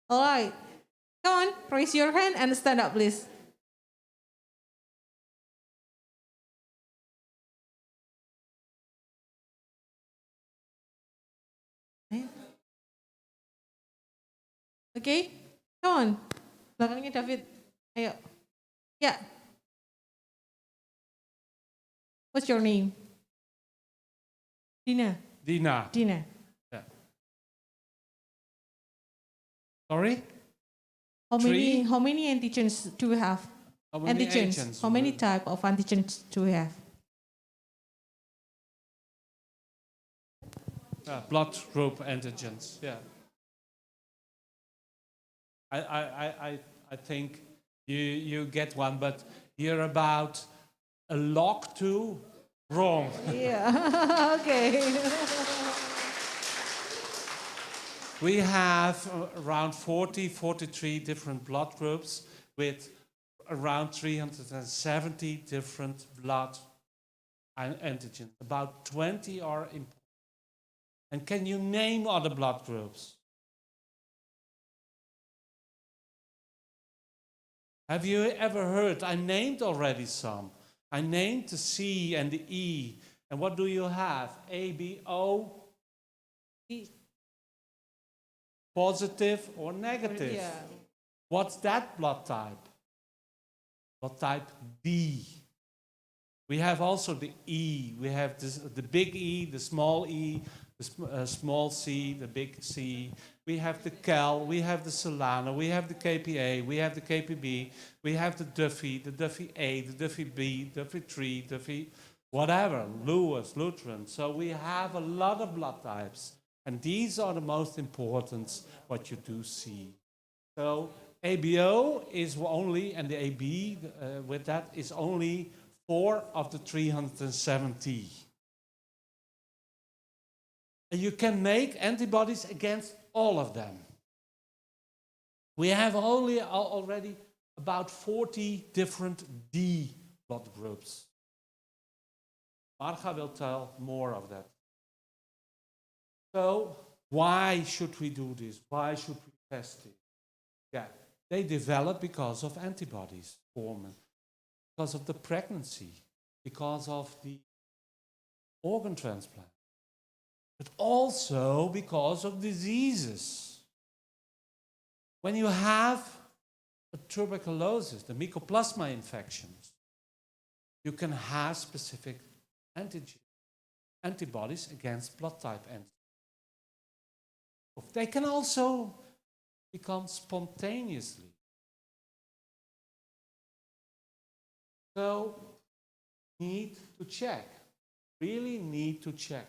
Speaker 7: All right. Come on, raise your hand and stand up, please. Okay, come on. Belakangnya David. Ayo. Yeah. What's your name? Dina.
Speaker 8: Dina.
Speaker 7: Dina.
Speaker 8: Yeah. Sorry?
Speaker 7: How many antigens do we have?
Speaker 8: How many
Speaker 7: Antigens.
Speaker 8: agents?
Speaker 7: How many type of antigens do we have?
Speaker 8: Blood group antigens. Yeah. I think you get one, but you're about a log 2 wrong.
Speaker 7: Yeah. Okay.
Speaker 8: We have around 43 different blood groups with around 370 different blood antigens. About 20 are important. And can you name other blood groups? Have you ever heard? I named already some. I named the C and the E. And what do you have? A, B, O? Positive or negative?
Speaker 7: Yeah.
Speaker 8: What's that blood type? Blood type B. We have also the E. We have the big E, the small e, small c, the big C. We have the Cal, we have the Solana, we have the KPA, we have the KPB, we have the Duffy A, the Duffy B, Duffy 3, Duffy whatever, Lewis, Lutheran. So we have a lot of blood types. And these are the most important, what you do see. So ABO is only, and the AB with that is only 4 of the 370. And you can make antibodies against all of them. We have only already about 40 different D blood groups. Marga will tell more of that. So why should we do this? Why should we test it? Yeah, they develop because of antibodies forming, because of the pregnancy, because of the organ transplant, but also because of diseases. When you have a tuberculosis, the mycoplasma infections, you can have specific antibodies against blood type antigens. They can also become spontaneously. So, need to check. Really need to check.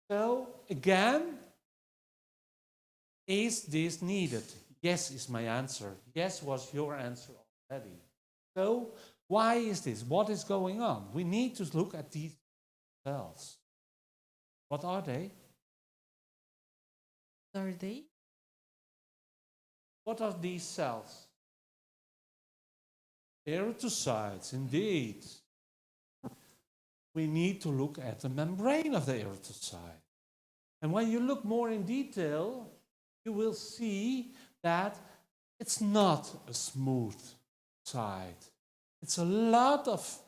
Speaker 8: So, again, is this needed? Yes is my answer. Yes was your answer already. So, why is this? What is going on? We need to look at these cells. What are they?
Speaker 7: Are they?
Speaker 8: What are these cells? Erythrocytes, indeed. We need to look at the membrane of the erythrocyte. And when you look more in detail, you will see that it's not a smooth side. It's a lot of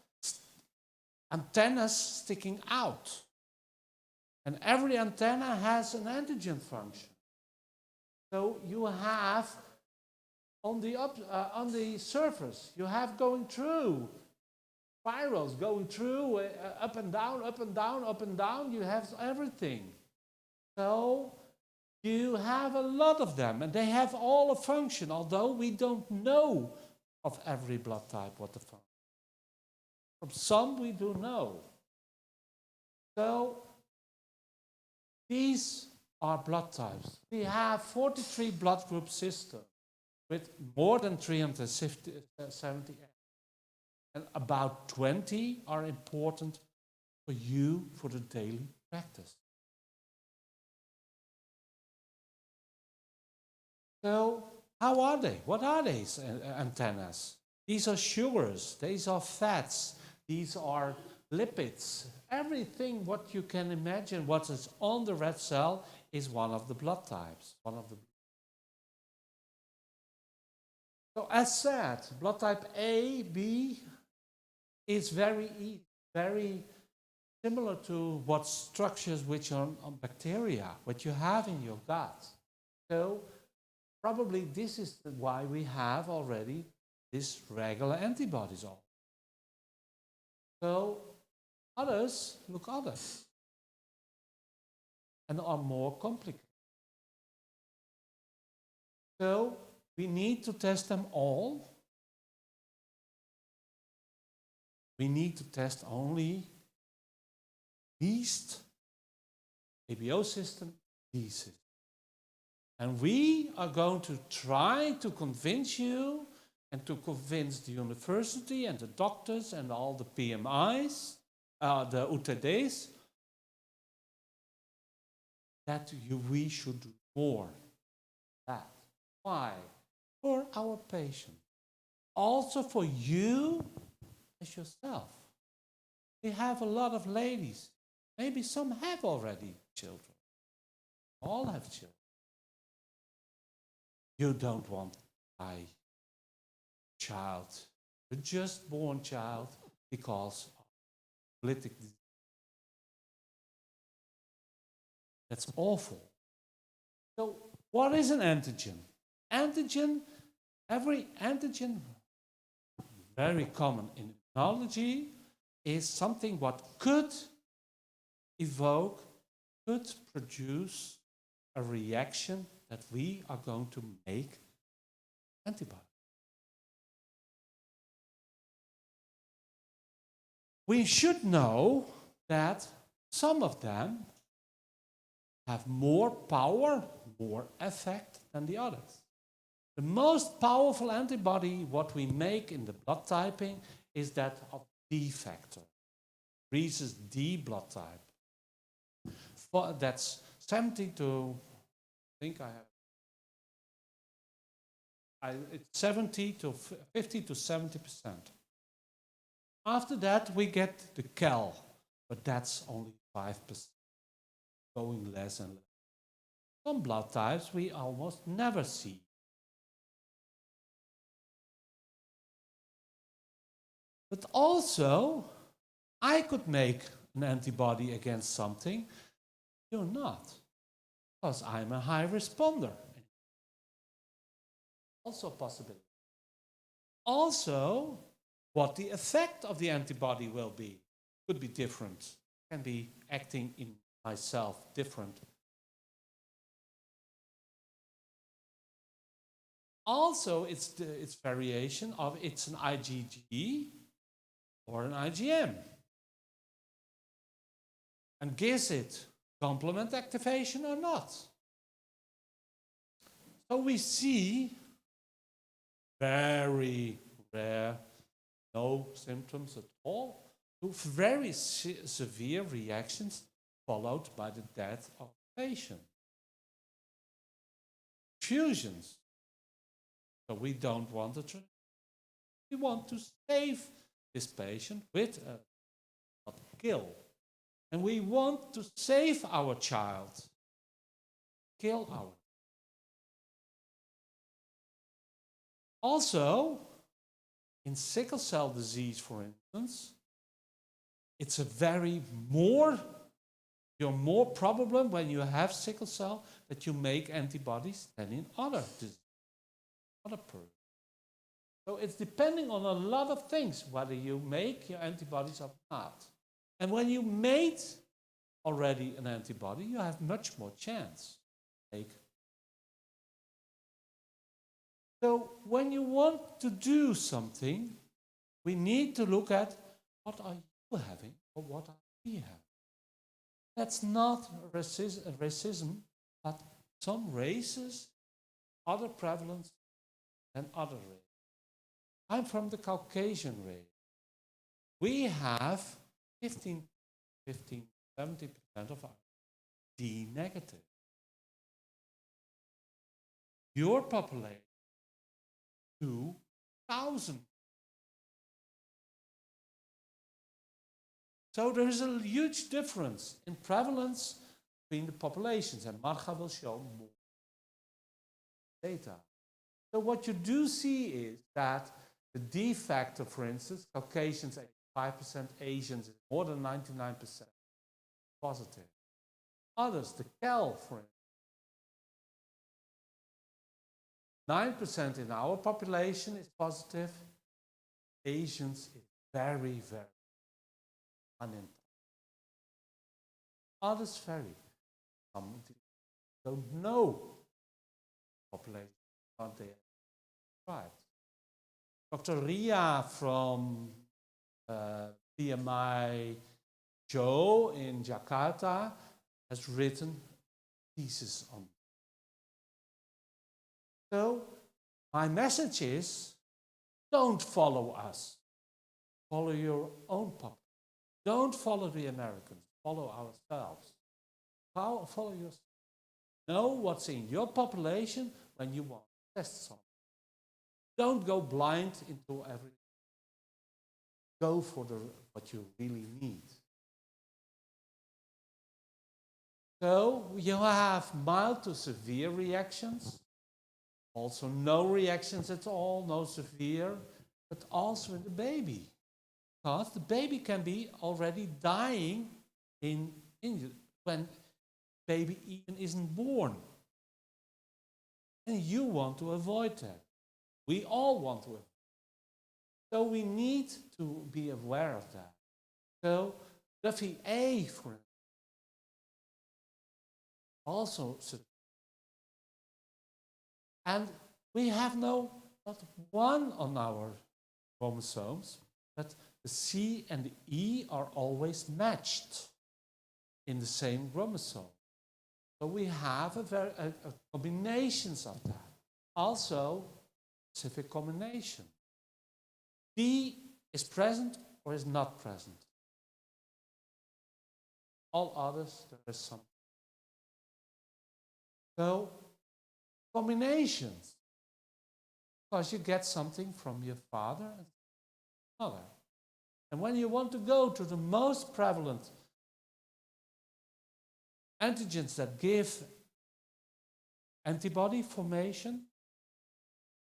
Speaker 8: antennas sticking out. And every antenna has an antigen function. So you have on the surface, you have going through spirals, going through up and down, up and down, up and down. You have everything. So you have a lot of them, and they have all a function, although we don't know of every blood type what the function. From some we do know. So these are blood types. We have 43 blood group systems with more than 370. And about 20 are important for you for the daily practice. So, how are they? What are these antennas? These are sugars, these are fats, these are lipids. Everything what you can imagine, what is on the red cell, is one of the blood types. So, as said, blood type A, B is very similar to what structures which are on bacteria, what you have in your gut. So, probably this is why we have already these regular antibodies on. So, others look others and are more complicated. So, we need to test them all. We need to test only least ABO system, D system. And we are going to try to convince you and to convince the university and the doctors and all the PMIs, the UTDs, that we should do more. That. Why? For our patients. Also for you as yourself. We have a lot of ladies. Maybe some have already children. All have children. You don't want a child, a just born child, because of political disease. That's awful. So, what is an antigen? Antigen, every antigen, very common in immunology, is something what could evoke, could produce a reaction that we are going to make antibodies. We should know that some of them have more power, more effect than the others. The most powerful antibody, what we make in the blood typing, is that of D factor, Rhesus D blood type. That's 70 to, I think it's 70 to 50 to 70%. After that, we get the Cal, but that's only 5%, going less and less. Some blood types we almost never see. But also, I could make an antibody against something. You're not, because I'm a high responder. Also a possibility. Also, what the effect of the antibody will be could be different. Can be acting in myself different. Also, it's variation of it's an IgG or an IgM. And gives it complement activation or not. So we see very rare, no symptoms at all, to very severe reactions followed by the death of the patient. Fusions. So we don't want to treat. We want to save this patient with not kill. And we want to save our child. Kill our. Also, in sickle cell disease, for instance, it's a you're more probable when you have sickle cell that you make antibodies than in other diseases, other persons. So it's depending on a lot of things, whether you make your antibodies or not. And when you made already an antibody, you have much more chance to make. So when you want to do something, we need to look at what are you having or what are we having. That's not racism, but some races, other prevalence than other races. I'm from the Caucasian race. We have 70% of our D negative. Your population, 2,000. So there is a huge difference in prevalence between the populations, and Marga will show more data. So what you do see is that the D factor, for instance, Caucasians 85%, Asians more than 99% positive. Others, the Cal, for instance, 9% in our population is positive. Asians is very, very unimpacted. Others vary. Some don't know population, aren't they? Right. Dr. Ria from PMI Joe in Jakarta has written a thesis on it. So my message is, don't follow us. Follow your own population. Don't follow the Americans. Follow ourselves. Follow yourself. Know what's in your population when you want to test something. Don't go blind into everything. Go for what you really need. So you have mild to severe reactions. Also no reactions at all, no severe, but also in the baby. Because the baby can be already dying when baby even isn't born. And you want to avoid that. We all want to avoid that. So we need to be aware of that. So Duffy A, for instance, also. And we have no not one on our chromosomes, but the C and the E are always matched in the same chromosome. So we have a combinations of that. Also, specific combination. D is present or is not present. All others, there is some. So, combinations. Because you get something from your father and mother. And when you want to go to the most prevalent antigens that give antibody formation,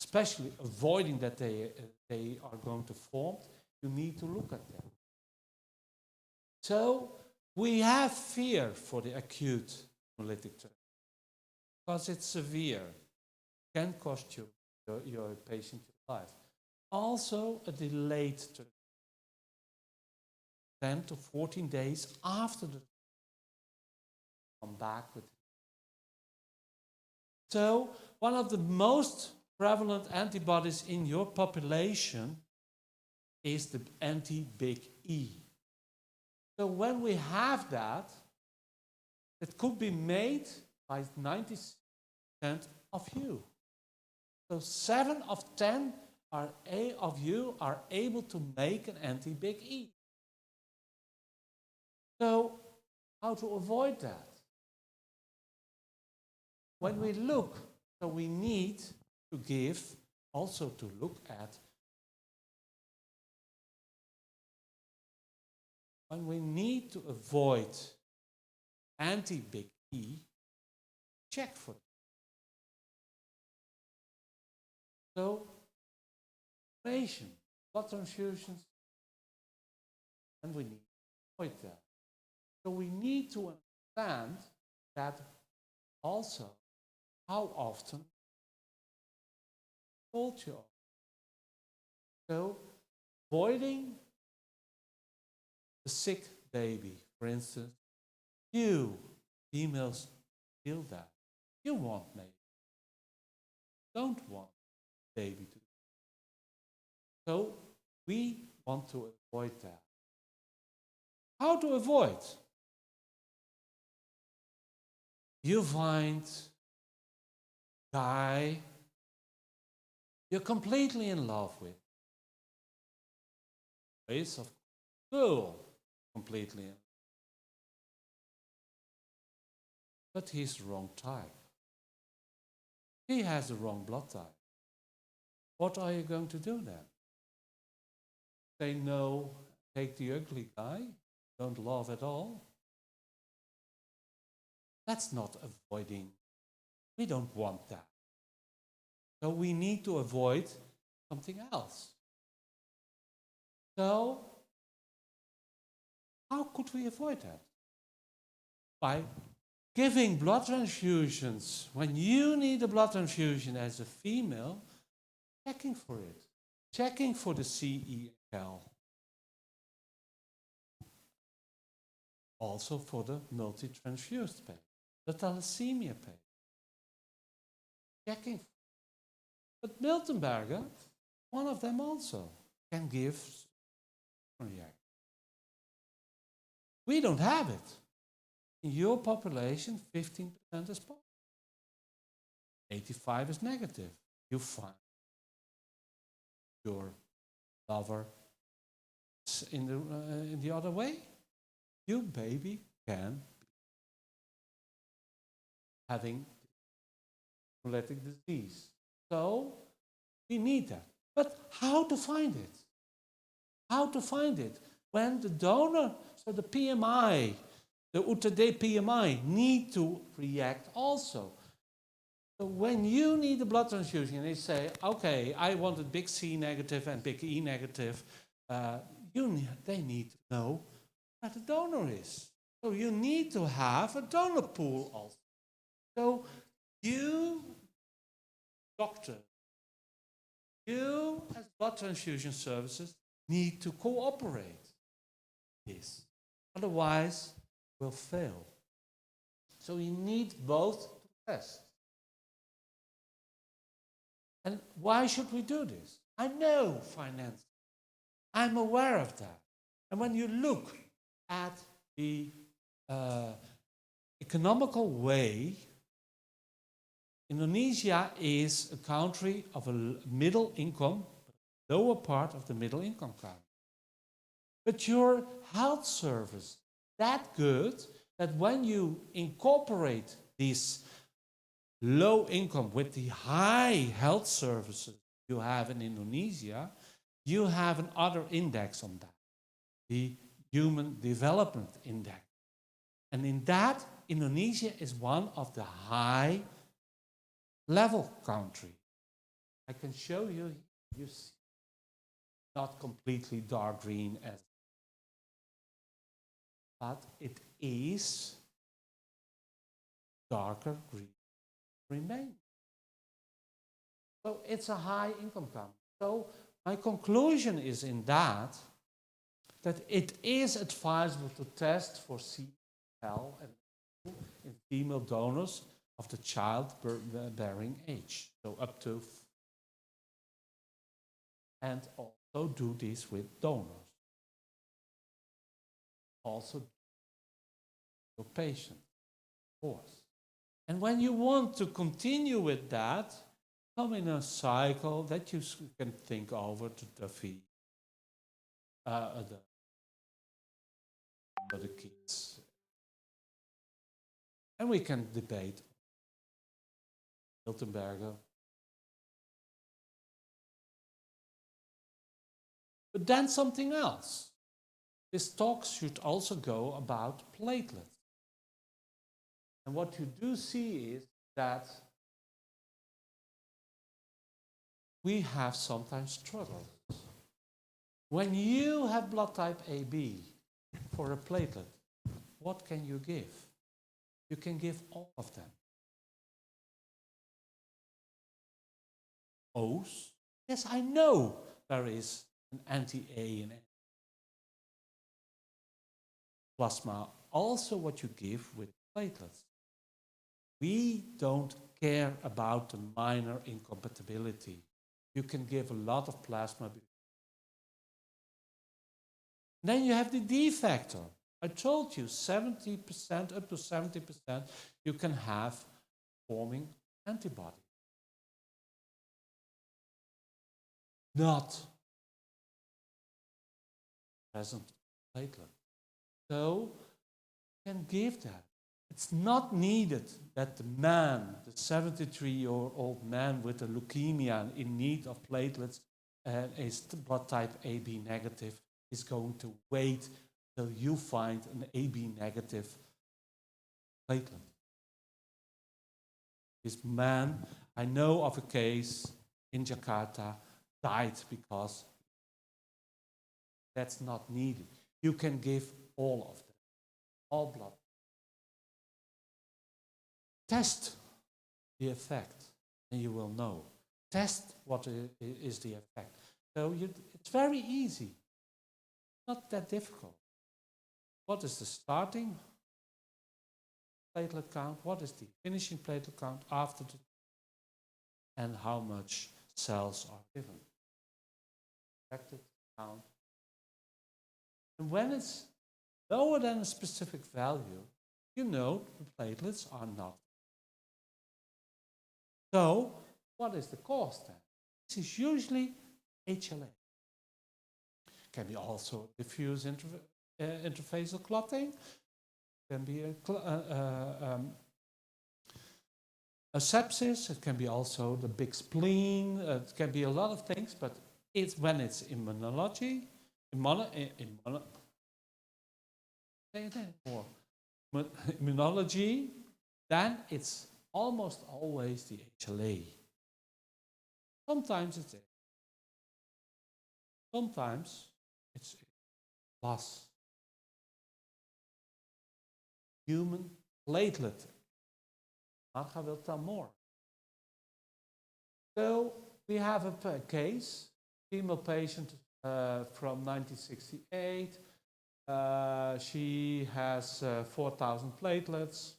Speaker 8: especially avoiding that they are going to form, you need to look at them. So we have fear for the acute hemolytic transplant because it's severe, can cost you your patient your life. Also a delayed 10 to 14 days after the come back with it. So one of the most prevalent antibodies in your population is the anti-big E. So when we have that, it could be made by 90% of you. So 7 of 10 of you are able to make an anti-big E. So how to avoid that? When we look, so we need to give, also to look at, when we need to avoid anti-big E, check for it. So, information, blood transfusions, and we need to avoid that. So we need to understand that also how often culture. So avoiding the sick baby, for instance, you females feel that. You want maybe. Don't want baby to. So we want to avoid that. How to avoid? You find guy you're completely in love with. Is of girl completely in. But he's the wrong type. He has the wrong blood type. What are you going to do then? Say no, take the ugly guy, don't love at all? That's not avoiding. We don't want that. So we need to avoid something else. So, how could we avoid that? By giving blood transfusions. When you need a blood transfusion as a female, checking for it. Checking for the CEL. Also for the multi-transfused patient, the thalassemia patient. Checking. But Miltenberger, one of them also, can give reaction. We don't have it. In your population, 15% is positive. 85 is negative. You find your lover in the other way. Your baby can be having hemolytic disease. So we need that. But how to find it? How to find it? When the donor, so the PMI, the UTD PMI, need to react also. So when you need a blood transfusion, they say, okay, I want a big C negative and big E negative, they need to know where the donor is. So you need to have a donor pool also. So you, doctor, you as blood transfusion services need to cooperate this. Otherwise, we'll fail. So you need both to test. And why should we do this? I know finance. I'm aware of that. And when you look at the economical way, Indonesia is a country of a middle income, lower part of the middle income country. But your health service that good that when you incorporate this low income with the high health services you have in Indonesia, you have another index on that, the Human Development Index. And in that, Indonesia is one of the high level countries. I can show you, you see, not completely dark green as, but it is darker green remain. So it's a high income country. So my conclusion is in that it is advisable to test for CL and in female donors of the childbearing age, so up to, and also do this with donors. Also, your patient, of course. And when you want to continue with that, come in a cycle that you can think over to the fee, for the kids. And we can debate Miltenberger. But then something else. This talk should also go about platelets. And what you do see is that we have sometimes struggles. When you have blood type AB for a platelet, what can you give? You can give all of them. O's? Yes, I know there is an anti-A and plasma. Also what you give with platelets. We don't care about the minor incompatibility. You can give a lot of plasma. Then you have the D factor. I told you 70%, up to 70%, you can have forming antibody. Not present platelet. So you can give that. It's not needed that the man, the 73-year-old man with a leukemia in need of platelets and is blood type AB negative, is going to wait till you find an AB negative platelet. This man, I know of a case in Jakarta, died because that's not needed. You can give all of them, all blood. Test the effect, and you will know. Test what is the effect. So it's very easy, not that difficult. What is the starting platelet count? What is the finishing platelet count after the, and how much cells are given? Expected count. And when it's lower than a specific value, you know the platelets are not. So, what is the cause then? This is usually HLA. Can be also diffuse interfacial clotting. Can be a sepsis. It can be also the big spleen. It can be a lot of things, but it's when it's immunology, immunology, then it's almost always the HLA. Sometimes it's sometimes it's plus human platelet. Marga will tell more. So we have a case, female patient from 1968. She has 4,000 platelets.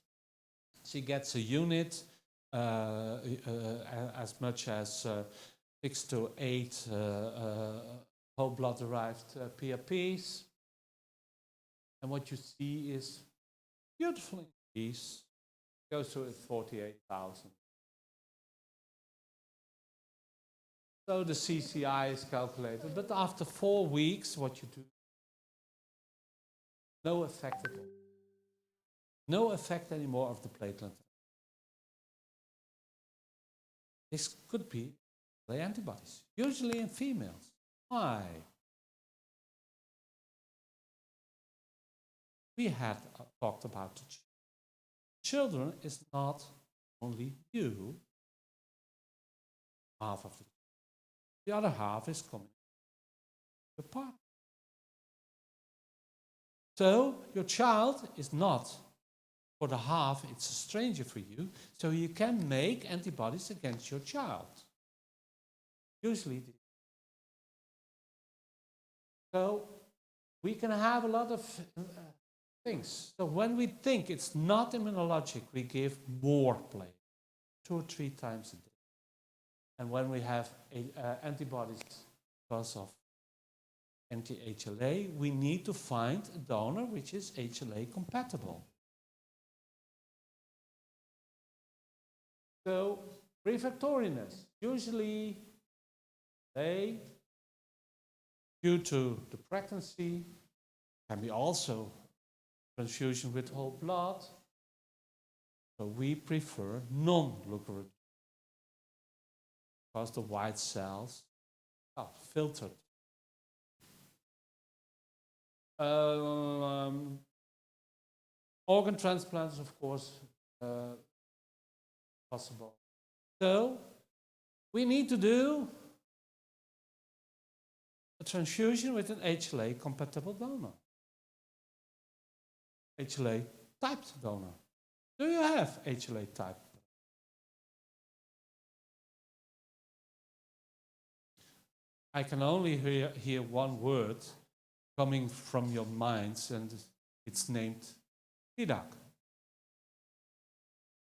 Speaker 8: She gets a unit as much as 6 to 8 whole blood-derived PRPs. And what you see is beautiful increase, goes to 48,000. So the CCI is calculated, but after 4 weeks, what you do, no effect at all. No effect anymore of the platelet. This could be the antibodies, usually in females. Why? We had talked about the children is not only you, half of the other half is coming from the partner. So your child is not, for the half, it's a stranger for you, so you can make antibodies against your child. Usually. So we can have a lot of things. So when we think it's not immunologic, we give more play, 2 or 3 times a day. And when we have antibodies because of anti-HLA, we need to find a donor which is HLA compatible. So refractoriness, usually due to the pregnancy, can be also transfusion with whole blood. So we prefer non-leukemia because the white cells are filtered. Organ transplants, of course, possible. So we need to do a transfusion with an HLA compatible donor. HLA typed donor. Do you have HLA type? I can only hear one word coming from your minds, and it's named PDAC.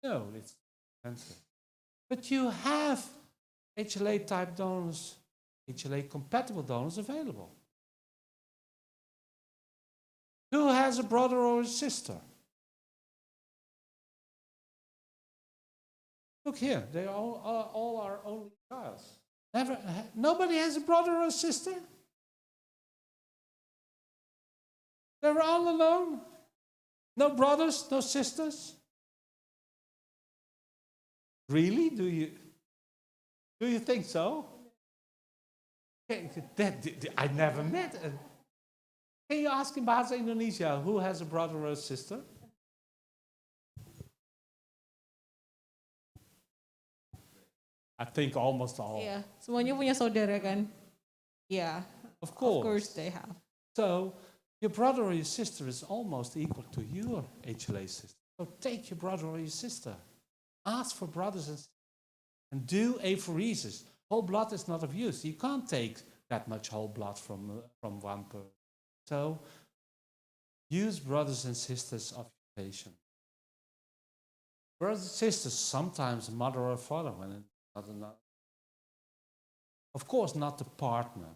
Speaker 8: No, it's cancer. But you have HLA type donors, HLA compatible donors available. Who has a brother or a sister? Look here, they all are only childs. Nobody has a brother or a sister? They're all alone? No brothers, no sisters? Really? Do you think so? I never met. Can you ask in Bahasa Indonesia who has a brother or a sister? I think almost all.
Speaker 7: Yeah, semuanya punya saudara kan? Yeah,
Speaker 8: Of course
Speaker 7: they have.
Speaker 8: So your brother or your sister is almost equal to your HLA sister. So take your brother or your sister. Ask for brothers and do apheresis. Whole blood is not of use. You can't take that much whole blood from one person. So use brothers and sisters of your patient. Brothers and sisters, sometimes a mother or a father when it's not enough. Of course, not the partner.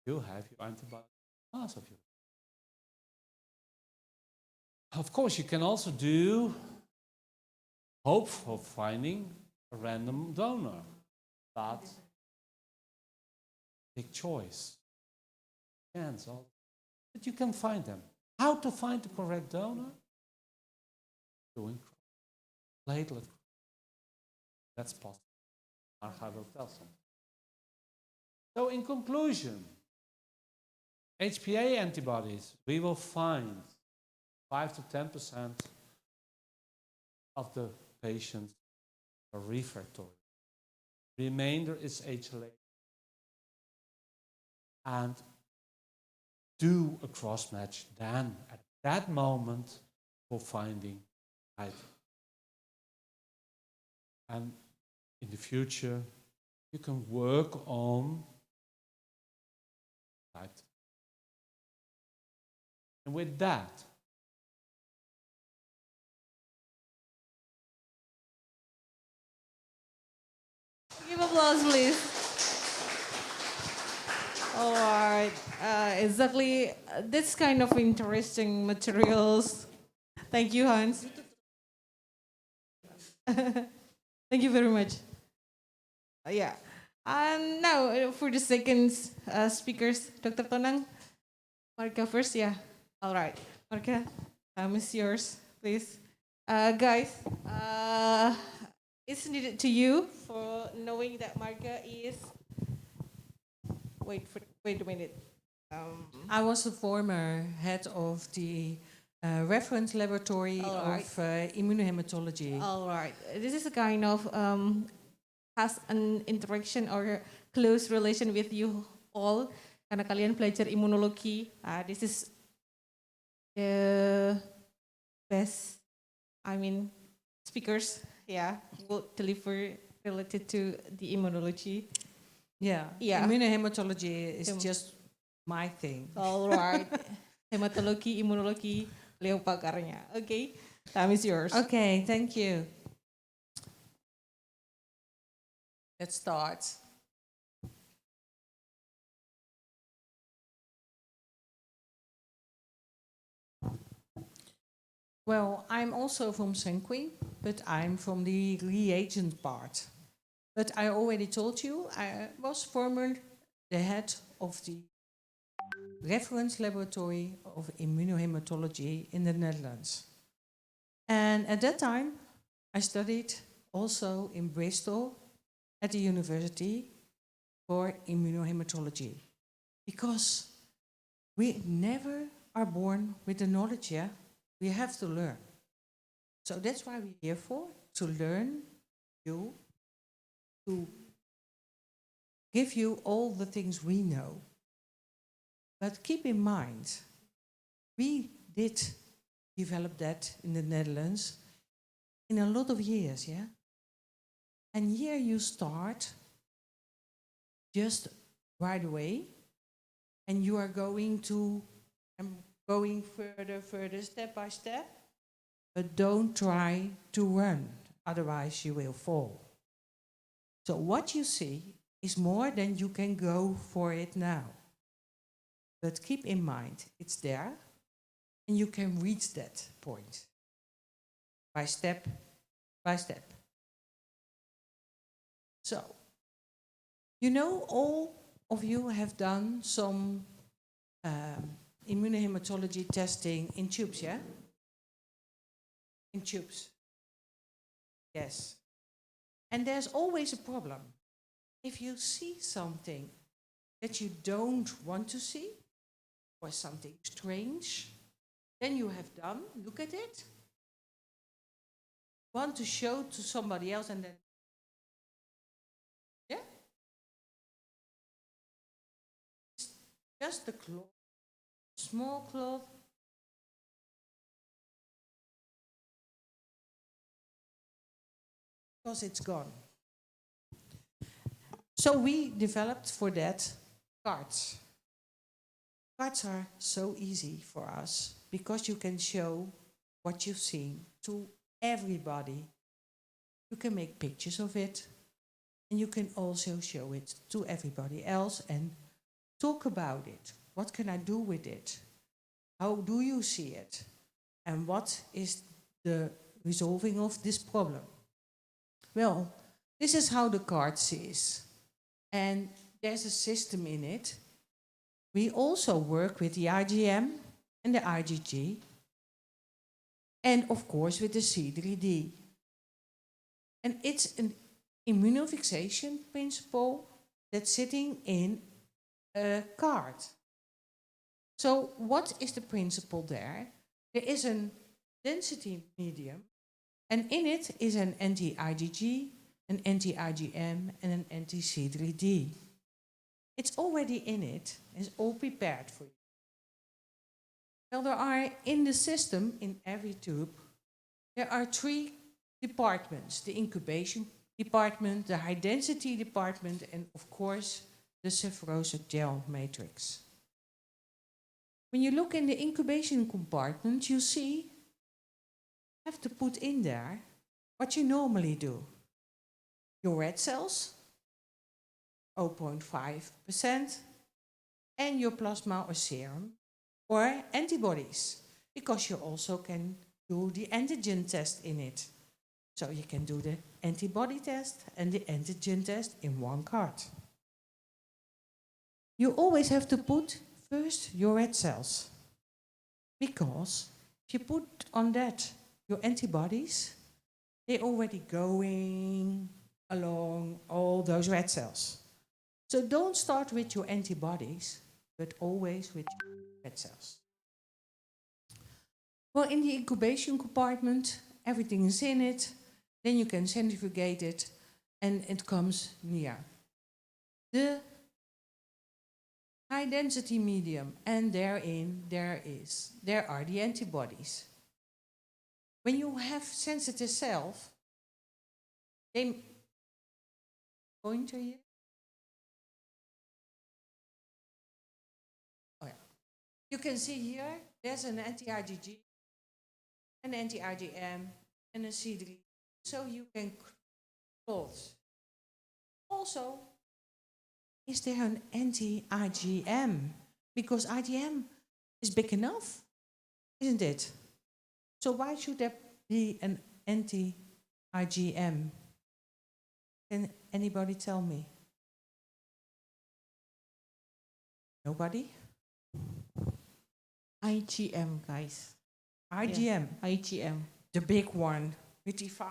Speaker 8: You have your antibody class of you. Of course, you can also hope for finding a random donor. But big choice. But you can find them. How to find the correct donor? Doing platelet. That's possible. I will tell some. So in conclusion, HPA antibodies, we will find 5 to 10% of the patients are refractory. The remainder is HLA. And do a cross-match then at that moment for finding type. And in the future, you can work on type. And with that,
Speaker 7: applause, please. All right. Exactly. This kind of interesting materials. Thank you, Hans. Thank you very much. Yeah. And now for the second speakers, Dr. Tonang. Marka first, yeah. All right. Marka, is yours, please. Guys, it's needed to you for knowing that Marka is. Wait a minute.
Speaker 9: I was the former head of the reference laboratory
Speaker 7: All
Speaker 9: of immunohematology.
Speaker 7: All right. This is a kind of has an interaction or close relation with you all karena kalian belajar imunologi. This is the best, speakers, yeah, will deliver related to the immunology.
Speaker 9: Yeah, immunohematology is just my thing.
Speaker 7: All right. Hematologi, imunologi, beliau pakarnya. Okay, time is yours.
Speaker 9: Okay, thank you. Let's start. Well, I'm also from Senqui, but I'm from the reagent part. But I already told you, I was former the head of the reference laboratory of immunohematology in the Netherlands. And at that time, I studied also in Bristol at the university for immunohematology. Because we never are born with the knowledge, yeah? We have to learn. So that's why we're here for, to learn you, to give you all the things we know. But keep in mind, we did develop that in the Netherlands in a lot of years, yeah? And here you start just right away, and you are going further, step by step, but don't try to run, otherwise you will fall. So what you see is more than you can go for it now. But keep in mind, it's there, and you can reach that point by step by step. So, you know, all of you have done some immunohematology testing in tubes, yeah? In tubes. Yes. And there's always a problem. If you see something that you don't want to see, or something strange, then you have done, look at it, want to show to somebody else, and then, yeah? It's just the cloth, small cloth. Because it's gone. So we developed for that cards. Cards are so easy for us because you can show what you've seen to everybody. You can make pictures of it, and you can also show it to everybody else and talk about it. What can I do with it? How do you see it? And what is the resolving of this problem? Well, this is how the card sees. And there's a system in it. We also work with the IgM and the IgG. And of course with the C3D. And it's an immunofixation principle that's sitting in a card. So what is the principle there? There is a density medium, and in it is an anti-IgG, an anti-IgM, and an anti-C3D. It's already in it, it's all prepared for you. Well, there are in the system, in every tube, there are 3 departments: the incubation department, the high density department, and of course, the cephalosid gel matrix. When you look in the incubation compartment, you see you have to put in there what you normally do. Your red cells, 0.5%, and your plasma or serum, or antibodies, because you also can do the antigen test in it. So you can do the antibody test and the antigen test in one card. You always have to put first your red cells, because if you put on that your antibodies, they're already going along all those red cells. So don't start with your antibodies, but always with your red cells. Well, in the incubation compartment, everything is in it. Then you can centrifugate it, and it comes near the high density medium, and therein there are the antibodies. When you have sensitive cells, they pointer here. Oh yeah. You can see here there's an anti-IgG, an anti-IgM, and a C3. So you can close. Also, is there an anti-IgM? Because IgM is big enough, isn't it? So why should there be an anti-IgM? Can anybody tell me? Nobody?
Speaker 7: IgM, guys.
Speaker 9: IgM,
Speaker 7: IgM.
Speaker 9: the big one with the 5.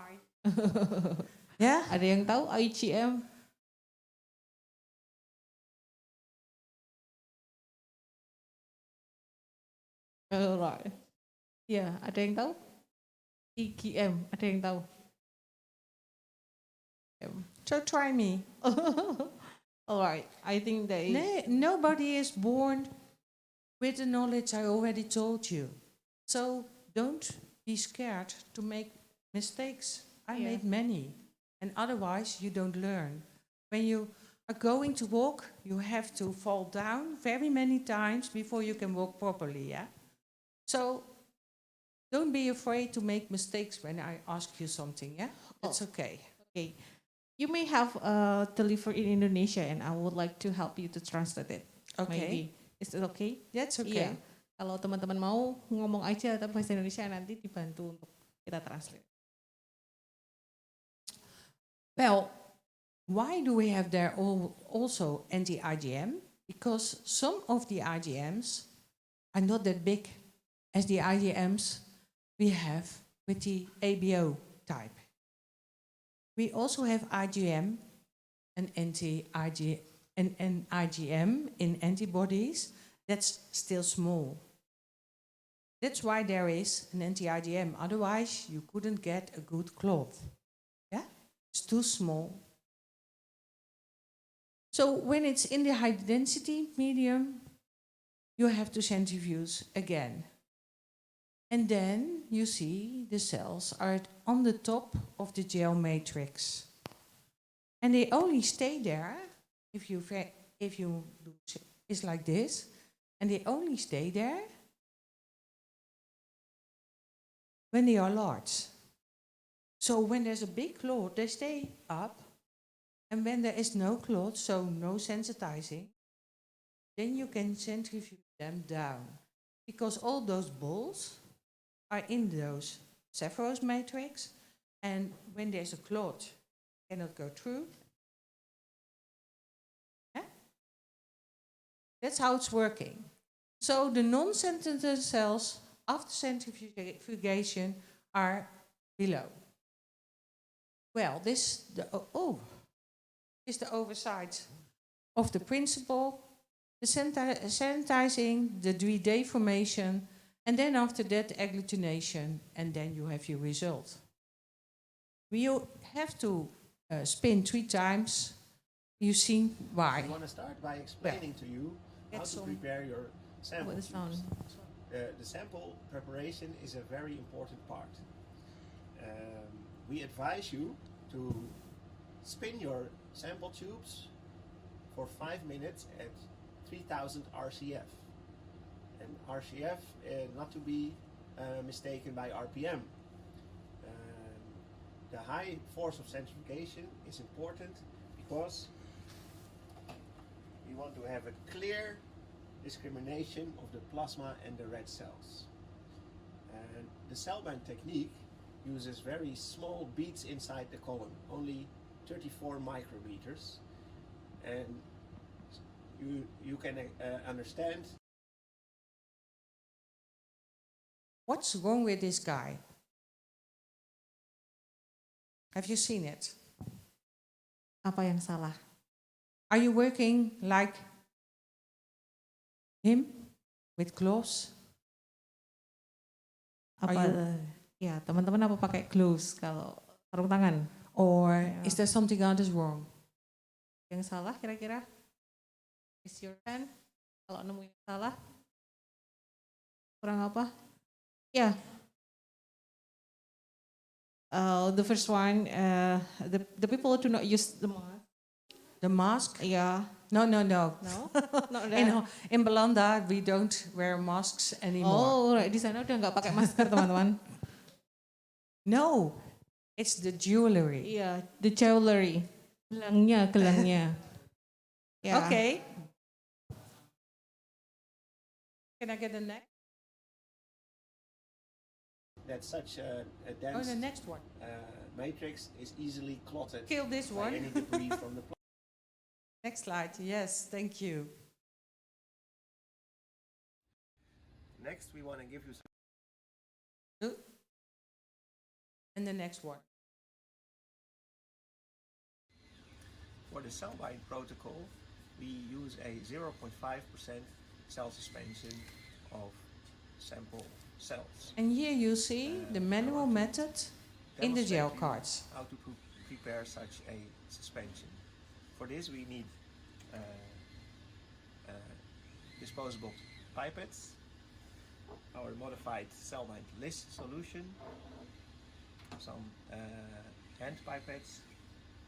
Speaker 9: Yeah?
Speaker 7: Ada yang tahu IgM? Alright. Ya, ada yang tahu? IgM, ada yang tahu?
Speaker 9: So try me.
Speaker 7: Alright, I think that is...
Speaker 9: Nobody is born with the knowledge I already told you. So don't be scared to make mistakes. I made many. And otherwise you don't learn. When you are going to walk, you have to fall down very many times before you can walk properly, yeah? So don't be afraid to make mistakes when I ask you something, yeah? It's okay.
Speaker 7: Okay. You may have delivered in Indonesia and I would like to help you to translate it.
Speaker 9: Okay.
Speaker 7: Maybe. Is it okay?
Speaker 9: That's okay.
Speaker 7: Iya. Kalau teman-teman mau ngomong aja tapi bahasa Indonesia nanti dibantu untuk kita translate.
Speaker 9: Well, why do we have there also anti-IgM? Because some of the IgMs are not that big as the IgMs we have with the ABO type. We also have IgM and IgM in antibodies that's still small. That's why there is an anti-IgM. Otherwise, you couldn't get a good cloth. Yeah, it's too small. So when it's in the high density medium, you have to centrifuge again. And then you see the cells are on the top of the gel matrix. And they only stay there if you do it's like this, and they only stay there when they are large. So when there's a big clot, they stay up, and when there is no clot, so no sensitizing, then you can centrifuge them down, because all those balls are in those Cephros matrix, and when there's a clot, cannot go through. Yeah? That's how it's working. So the non-sensitive cells after centrifugation are below. Well, this is the oversight of the principle, the sanitizing, the 3-day formation, and then after that agglutination, and then you have your result. We have to spin 3 times. You've seen why.
Speaker 10: I want to start by explaining to you how to prepare your sample tubes. The sample preparation is a very important part. We advise you to spin your sample tubes for 5 minutes at 3000 RCF. And RCF, not to be mistaken by RPM. The high force of centrifugation is important because we want to have a clear discrimination of the plasma and the red cells. And the cell bind technique uses very small beads inside the column, only 34 micrometers, and you can understand.
Speaker 9: What's wrong with this guy? Have you seen it?
Speaker 7: Apa yang salah?
Speaker 9: Are you working like him with gloves?
Speaker 7: Apa ya, teman-teman apa pakai gloves kalau sarung tangan?
Speaker 9: Or is there something else wrong?
Speaker 7: Yang salah kira-kira? Is your hand? Kalau nemuin yang salah? Kurang apa? Yeah. The first one, the people do not use the mask.
Speaker 9: The mask?
Speaker 7: Yeah.
Speaker 9: No.
Speaker 7: No? Not that.
Speaker 9: In Belanda, we don't wear masks anymore.
Speaker 7: Oh, right. Di sana udah nggak pakai masker, teman-teman.
Speaker 9: No, it's the jewelry.
Speaker 7: Iya, the jewelry. Gelangnya. Yeah.
Speaker 9: Okay. Can I get the next?
Speaker 10: That such a
Speaker 9: Oh,
Speaker 10: dense
Speaker 9: the next one.
Speaker 10: matrix is easily clotted
Speaker 9: Kill this
Speaker 10: by
Speaker 9: one.
Speaker 10: any debris from the
Speaker 9: Next slide. Yes, thank you.
Speaker 10: Next, we want to give you some.
Speaker 9: And the next one.
Speaker 10: For the cell bind protocol, we use a 0.5% cell suspension of sample cells.
Speaker 9: And here you see the manual method in the gel
Speaker 10: Demonstrate
Speaker 9: cards.
Speaker 10: how to prepare such a suspension. For this, we need disposable pipettes, our modified cell bind list solution, some hand pipettes,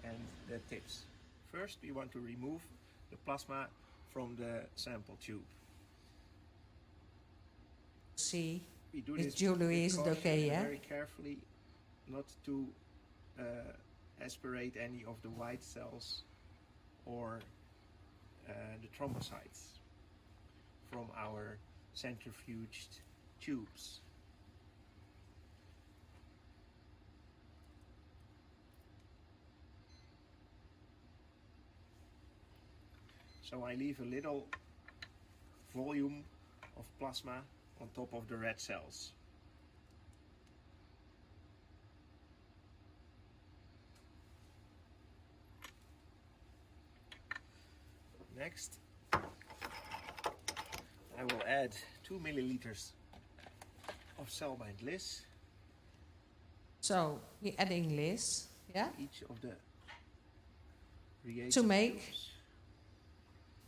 Speaker 10: and the tips. First, we want to remove the plasma from the sample tube.
Speaker 9: See,
Speaker 10: We do
Speaker 9: this
Speaker 10: this
Speaker 9: jewelry
Speaker 10: with
Speaker 9: is
Speaker 10: caution
Speaker 9: okay,
Speaker 10: and
Speaker 9: yeah?
Speaker 10: very carefully, not to aspirate any of the white cells or the thrombocytes from our centrifuged tubes. So I leave a little volume of plasma on top of the red cells. Next, I will add 2 milliliters of cell bind Liss.
Speaker 9: So we're adding Liss, yeah,
Speaker 10: Each of the reagent
Speaker 9: to make
Speaker 10: tubes.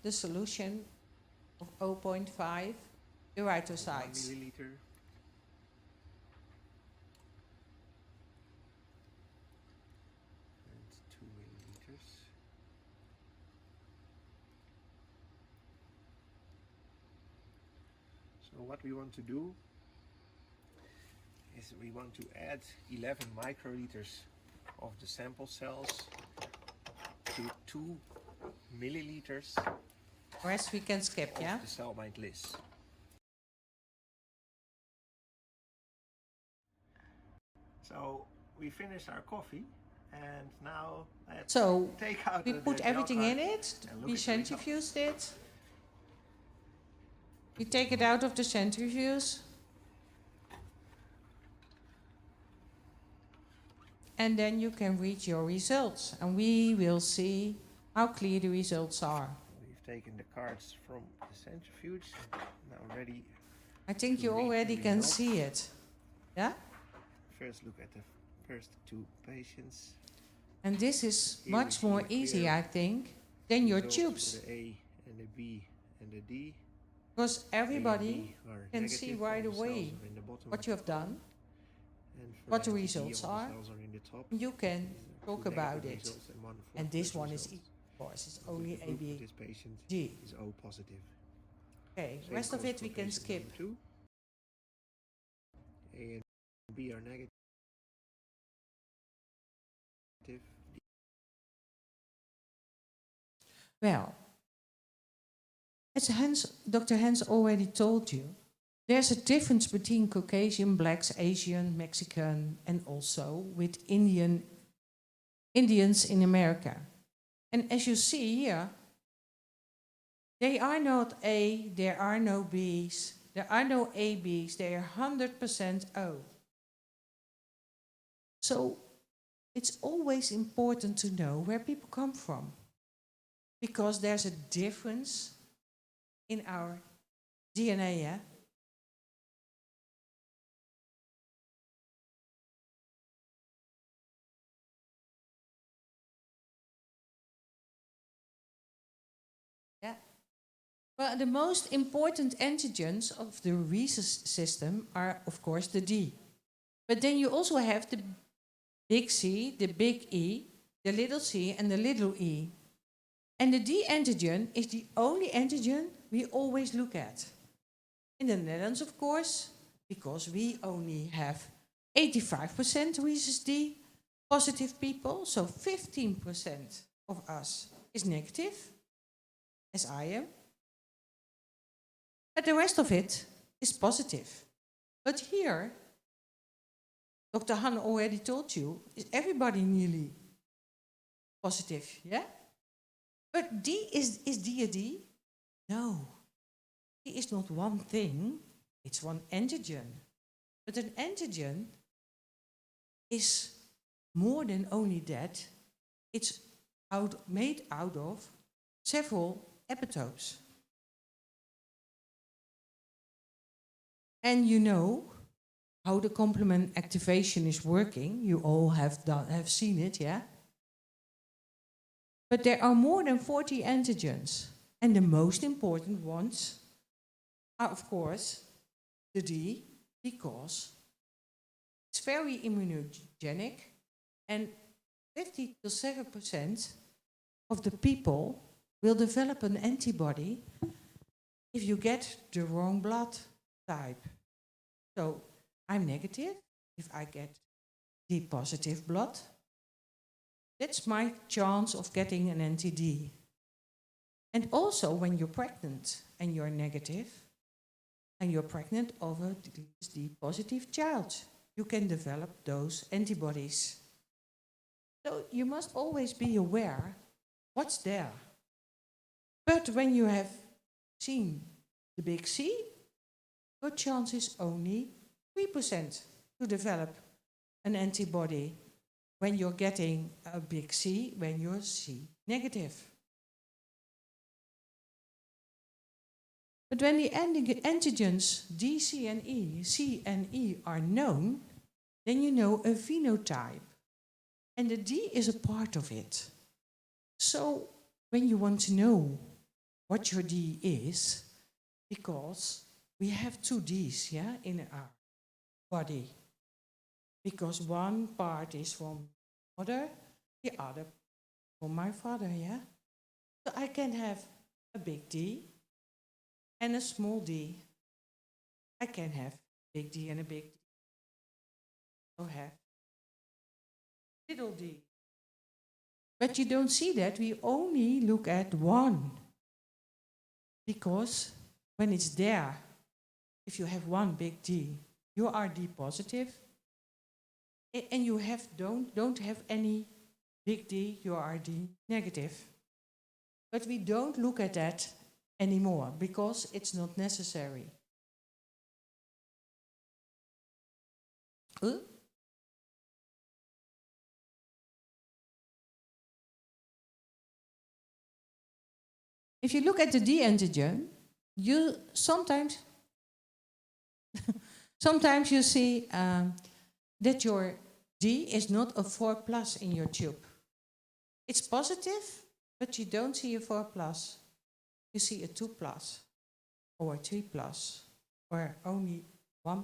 Speaker 9: the solution of 0.5
Speaker 10: 1
Speaker 9: erythrocytes.
Speaker 10: milliliter. And 2 milliliters. So what we want to do is we want to add 11 microliters of the sample cells to 2 milliliters
Speaker 9: The rest we can skip,
Speaker 10: of
Speaker 9: yeah?
Speaker 10: the cell bind Liss. So we finished our coffee, and now let's
Speaker 9: So
Speaker 10: take out
Speaker 9: we
Speaker 10: the
Speaker 9: put
Speaker 10: gel
Speaker 9: everything in
Speaker 10: card
Speaker 9: it,
Speaker 10: and look
Speaker 9: we
Speaker 10: at the results.
Speaker 9: centrifuged it. We take it out of the centrifuge. And then you can read your results, and we will see how clear the results are.
Speaker 10: We've taken the cards from the centrifuge, now ready.
Speaker 9: I think
Speaker 10: To
Speaker 9: you
Speaker 10: read the
Speaker 9: already can
Speaker 10: results.
Speaker 9: see it. Yeah?
Speaker 10: First look at the first 2 patients.
Speaker 9: And this is
Speaker 10: Here we
Speaker 9: much
Speaker 10: see
Speaker 9: more
Speaker 10: a
Speaker 9: easy,
Speaker 10: clear
Speaker 9: I think, than your
Speaker 10: Results for
Speaker 9: tubes.
Speaker 10: the A and the B and the D.
Speaker 9: Because
Speaker 10: A and
Speaker 9: everybody
Speaker 10: B are
Speaker 9: can see
Speaker 10: negative,
Speaker 9: right
Speaker 10: all the cells
Speaker 9: away
Speaker 10: are in the bottom,
Speaker 9: what you have done.
Speaker 10: and for
Speaker 9: what the
Speaker 10: NTG,
Speaker 9: results
Speaker 10: all the
Speaker 9: are.
Speaker 10: cells in the top.
Speaker 9: You can
Speaker 10: Two
Speaker 9: talk
Speaker 10: negative
Speaker 9: about it.
Speaker 10: results and 1
Speaker 9: And this
Speaker 10: positive
Speaker 9: one is,
Speaker 10: result.
Speaker 9: of course, it's
Speaker 10: So
Speaker 9: only
Speaker 10: the group of
Speaker 9: AB.
Speaker 10: This patient
Speaker 9: G.
Speaker 10: is O positive.
Speaker 9: Okay,
Speaker 10: Same
Speaker 9: rest of
Speaker 10: goes
Speaker 9: it
Speaker 10: for
Speaker 9: we can
Speaker 10: patient
Speaker 9: skip.
Speaker 10: number 2. A and B are negative.
Speaker 9: Well, as Dr. Hans already told you, there's a difference between Caucasian, blacks, Asian, Mexican, and also with Indians in America. And as you see here, they are not A, there are no Bs, there are no ABs, they are 100% O. So it's always important to know where people come from, because there's a difference in our DNA, yeah? Yeah. Well, the most important antigens of the rhesus system are, of course, the D. But then you also have the big C, the big E, the little c, and the little e. And the D antigen is the only antigen we always look at. In the Netherlands, of course, because we only have 85% rhesus D positive people, so 15% of us is negative, as I am. But the rest of it is positive. But here, Dr. Han already told you, is everybody nearly positive, yeah? But D, is D a D? No. D is not one thing, it's one antigen. But an antigen is more than only that. It's made out of several epitopes. And you know how the complement activation is working. You all have seen it, yeah? But there are more than 40 antigens. And the most important ones are, of course, the D, because it's very immunogenic, and 50 to 7% of the people will develop an antibody if you get the wrong blood type. So I'm negative. If I get D positive blood, that's my chance of getting an anti-D. And also when you're pregnant and you're negative, and you're pregnant of a D positive child, you can develop those antibodies. So you must always be aware what's there. But when you have seen the big C, your chance is only 3% to develop an antibody when you're getting a big C, when you're C negative. But when the antigens D, C, and E are known, then you know a phenotype. And the D is a part of it. So when you want to know what your D is, because we have two Ds, yeah, in our body. Because one part is from mother, the other from my father, yeah? So I can have a big D and a small d. I can have big D and a big D. Or have little d. But you don't see that. We only look at one. Because when it's there, if you have one big D, you are D positive. And you don't have any big D, you are D negative. But we don't look at that anymore because it's not necessary. If you look at the D antigen, you sometimes you see that your D is not a 4+ in your tube. It's positive, but you don't see a 4+. You see a 2+ or a 3+ or only 1+.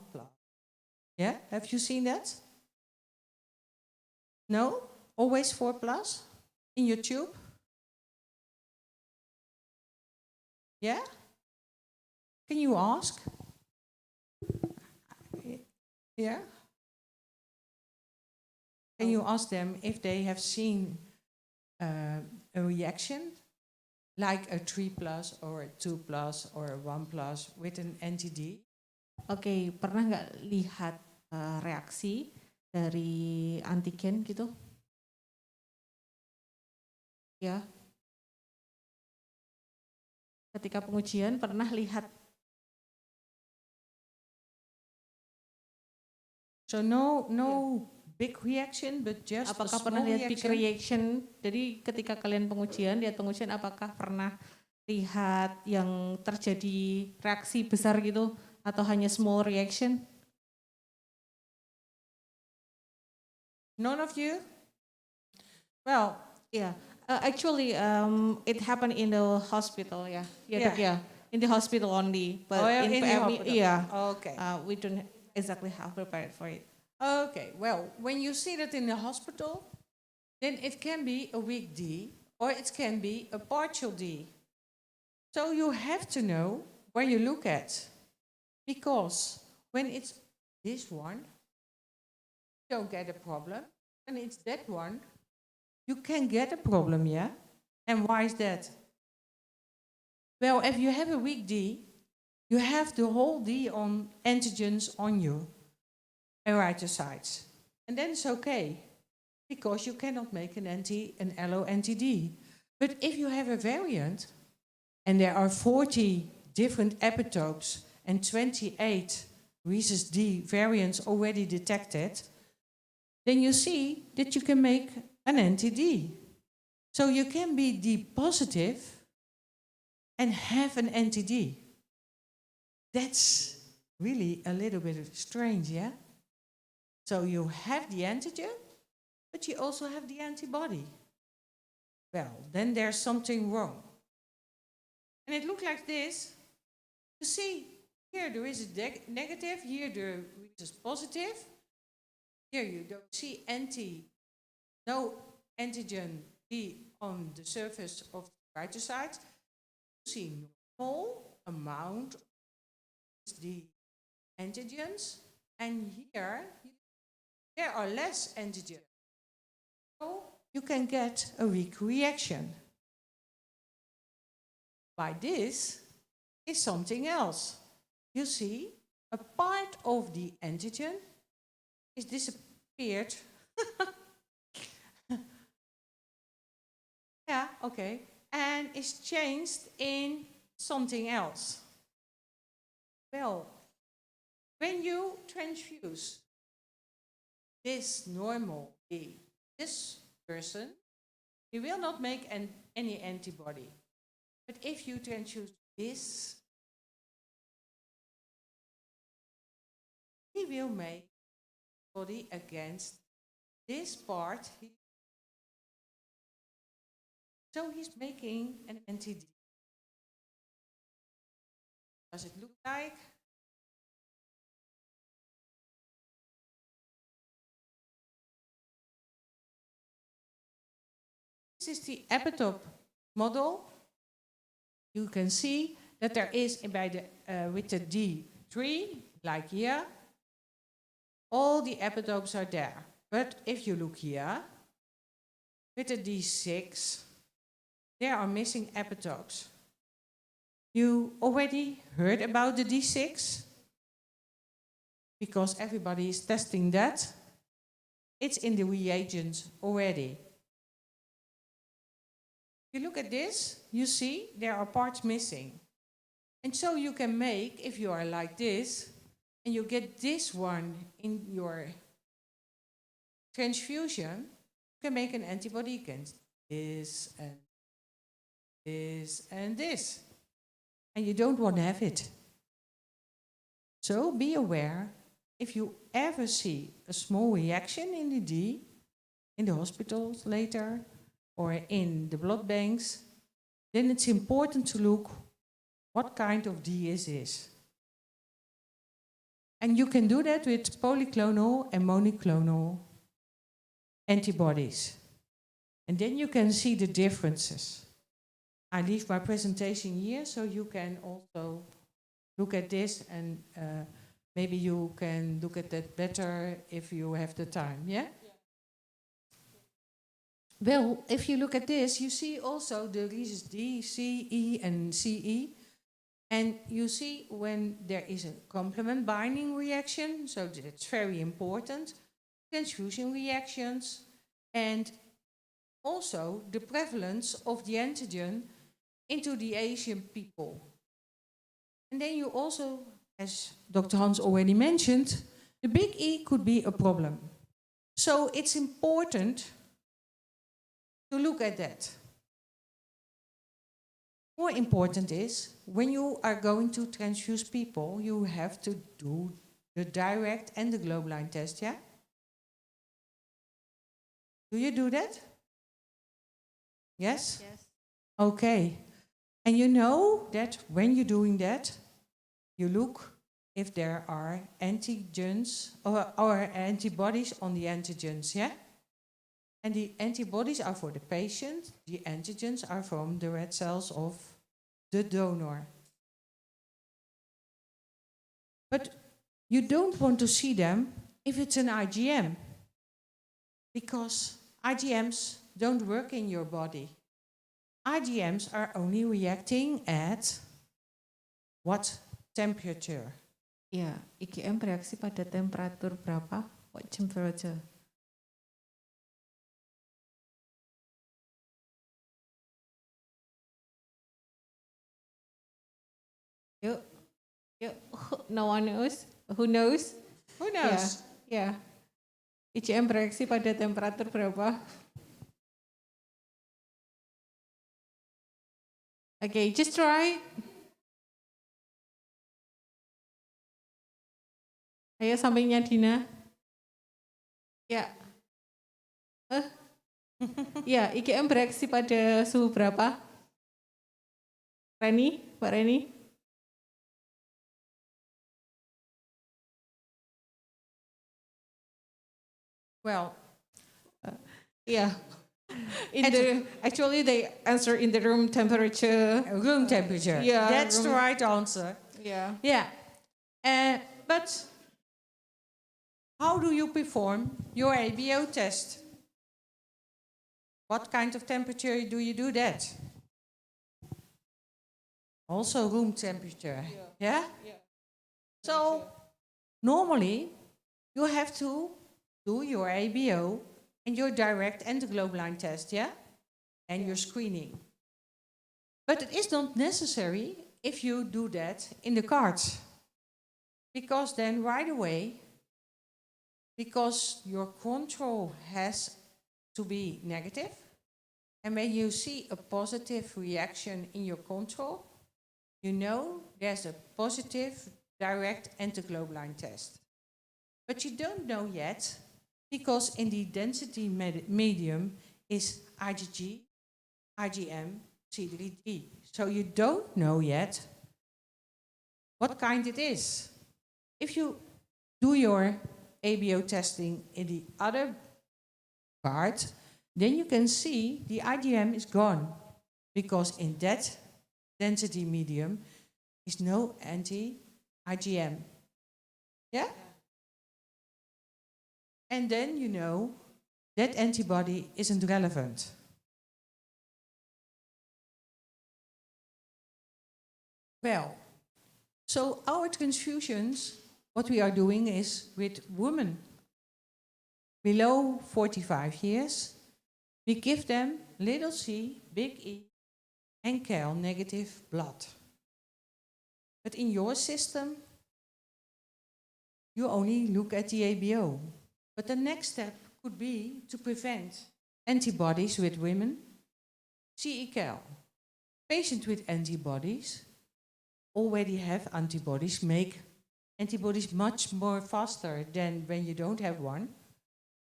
Speaker 9: Yeah, have you seen that? No? Always 4+ in your tube? Yeah? Can you ask? Yeah? Can you ask them if they have seen a reaction like a 3 plus or a 2 plus or a 1 plus with an anti-D?
Speaker 7: Oke, pernah nggak lihat reaksi dari antigen gitu? Ya. Ketika pengujian pernah lihat.
Speaker 9: So no big reaction, but just
Speaker 7: Apakah
Speaker 9: a
Speaker 7: pernah
Speaker 9: small
Speaker 7: lihat big reaction? Jadi ketika kalian lihat pengujian, apakah pernah lihat yang terjadi reaksi besar gitu atau hanya small reaction?
Speaker 9: None of you? Well,
Speaker 7: yeah. Actually, it happened in the hospital, yeah.
Speaker 9: Yeah.
Speaker 7: Yeah. In the hospital only, but
Speaker 9: in the hospital.
Speaker 7: yeah.
Speaker 9: Okay.
Speaker 7: We don't exactly have prepared for it.
Speaker 9: Okay, well, when you see that in the hospital, then it can be a weak D or it can be a partial D. So you have to know where you look at. Because when it's this one, you don't get a problem. When it's that one, you can get a problem, yeah? And why is that? Well, if you have a weak D, you have the whole D on antigens on you, erythrocytes. And then it's okay, because you cannot make an allo anti-D. But if you have a variant, and there are 40 different epitopes and 28 rhesus D variants already detected, then you see that you can make an anti-D. So you can be D positive and have an anti-D. That's really a little bit strange, yeah? So you have the antigen, but you also have the antibody. Well, then there's something wrong. And it looks like this. You see, here there is a negative, here there is positive. Here you don't see no antigen D on the surface of the erythrocyte. You see normal amount of the antigens, and here there are less antigens. So you can get a weak reaction. By this is something else. You see, a part of the antigen is disappeared. Yeah, okay. And is changed in something else. Well, when you transfuse this normal D, this person, he will not make any antibody. But if you transfuse this, he will make body against this part. So he's making an anti-D. Does it look like? This is the epitope model. You can see that there is with the D3, like here, all the epitopes are there. But if you look here, with the D6, there are missing epitopes. You already heard about the D6? Because everybody is testing that. It's in the reagents already. If you look at this, you see there are parts missing. And so you can make, if you are like this, and you get this one in your transfusion, you can make an antibody against this and this and this. And you don't want to have it. So be aware, if you ever see a small reaction in the D, in the hospitals later, or in the blood banks, then it's important to look what kind of D is this. And you can do that with polyclonal and monoclonal antibodies. And then you can see the differences. I leave my presentation here so you can also look at this, and maybe you can look at that better if you have the time, yeah? Well, if you look at this, you see also the rhesus D, C, E, and CE. And you see when there is a complement binding reaction, so that's very important, transfusion reactions, and also the prevalence of the antigen into the Asian people. And then you also, as Dr. Hans already mentioned, the big E could be a problem. So it's important to look at that. More important is, when you are going to transfuse people, you have to do the direct and the globulin test, yeah? Do you do that? Yes?
Speaker 6: Yes.
Speaker 9: Okay. And you know that when you're doing that, you look if there are antigens or antibodies on the antigens, yeah? And the antibodies are for the patient, the antigens are from the red cells of the donor. But you don't want to see them if it's an IgM, because IgMs don't work in your body. IgMs are only reacting at what temperature?
Speaker 7: Ya, IgM bereaksi pada temperatur berapa? What temperature? Yuk, no one knows. Who knows?
Speaker 9: Who knows?
Speaker 7: Ya, IgM bereaksi pada temperatur berapa? Okay, just try. Ayo sampingnya Dina. Ya. Ya, IgM bereaksi pada suhu berapa? Reni, Pak Reni.
Speaker 9: Well,
Speaker 7: Yeah. Actually, they answer in the room temperature.
Speaker 9: room temperature.
Speaker 7: Yeah,
Speaker 9: That's the
Speaker 7: room-
Speaker 9: right answer.
Speaker 7: Yeah.
Speaker 9: Yeah. But how do you perform your ABO test? What kind of temperature do you do that? Also room temperature. Yeah? So normally you have to do your ABO and your direct and the globulin test, yeah? And your screening. But it is not necessary if you do that in the cards. Because then right away, because your control has to be negative, and when you see a positive reaction in your control, you know there's a positive direct antiglobulin test. But you don't know yet, because in the density medium is IgG, IgM, C3G. So you don't know yet what kind it is. If you do your ABO testing in the other part, then you can see the IgM is gone, because in that density medium is no anti-IgM. Yeah? And then you know that antibody isn't relevant. Well, so our transfusions, what we are doing is with women below 45 years, we give them little c, big E, and Cal negative blood. But in your system, you only look at the ABO. But the next step could be to prevent antibodies with women, CE Cal. Patients with antibodies already have antibodies, make antibodies much more faster than when you don't have one.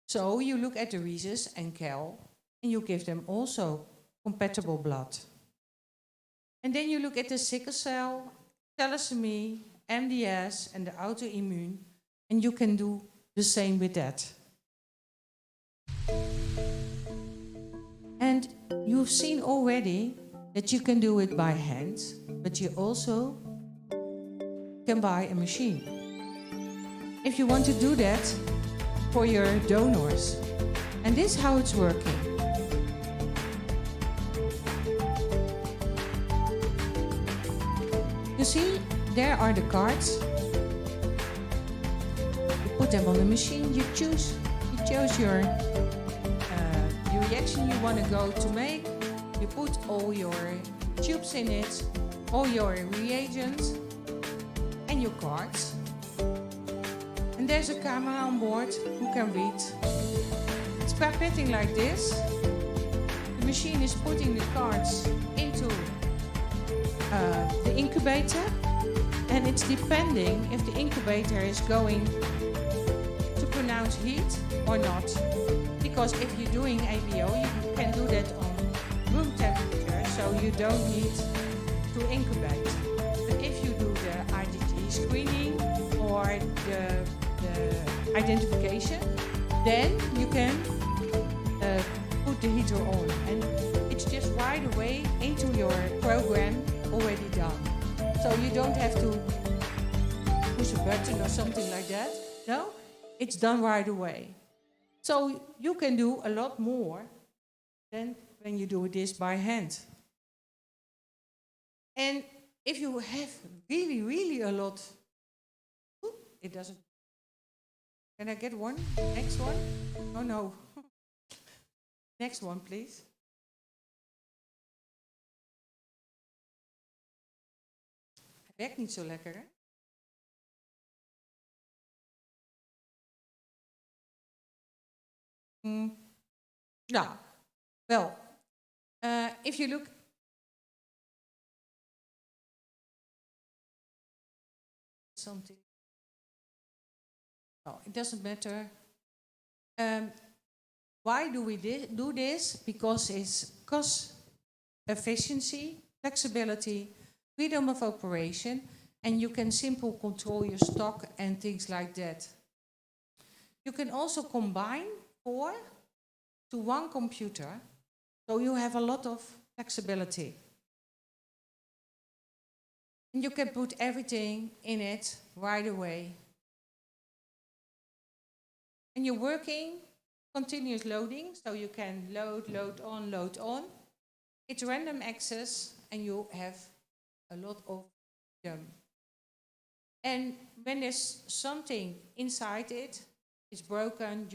Speaker 9: So you look at the rhesus and Cal, and you give them also compatible blood. And then you look at the sickle cell, thalassemia, MDS, and the autoimmune, and you can do the same with that. And you've seen already that you can do it by hand, but you also can buy a machine. If you want to do that for your donors. And this is how it's working. You see, there are the cards. You put them on the machine. You choose your the reaction you want to go to make. You put all your tubes in it, all your reagents, and your cards. And there's a camera on board who can read. It's pipetting like this. The machine is putting the cards into the incubator, and it's depending if the incubator is going to pronounce heat or not. Because if you're doing ABO, you can do that on room temperature, so you don't need to incubate. But if you do the IgG screening or the identification, then you can put the heater on, and it's just right away into your program already done. So you don't have to push a button or something like that. No, it's done right away. So you can do a lot more than when you do this by hand. And if you have really, really a lot, it doesn't. Can I get one? Next one? Oh no. Next one, please. Het werkt niet zo lekker, hè? No. Well, if you look, something. No, it doesn't matter. Why do we do this? Because it's cost efficiency, flexibility, freedom of operation, and you can simply control your stock and things like that. You can also combine 4 to 1 computer, so you have a lot of flexibility. And you can put everything in it right away. And you're working continuous loading, so you can load on. It's random access, and you have a lot of them. And when there's something inside it, it's broken,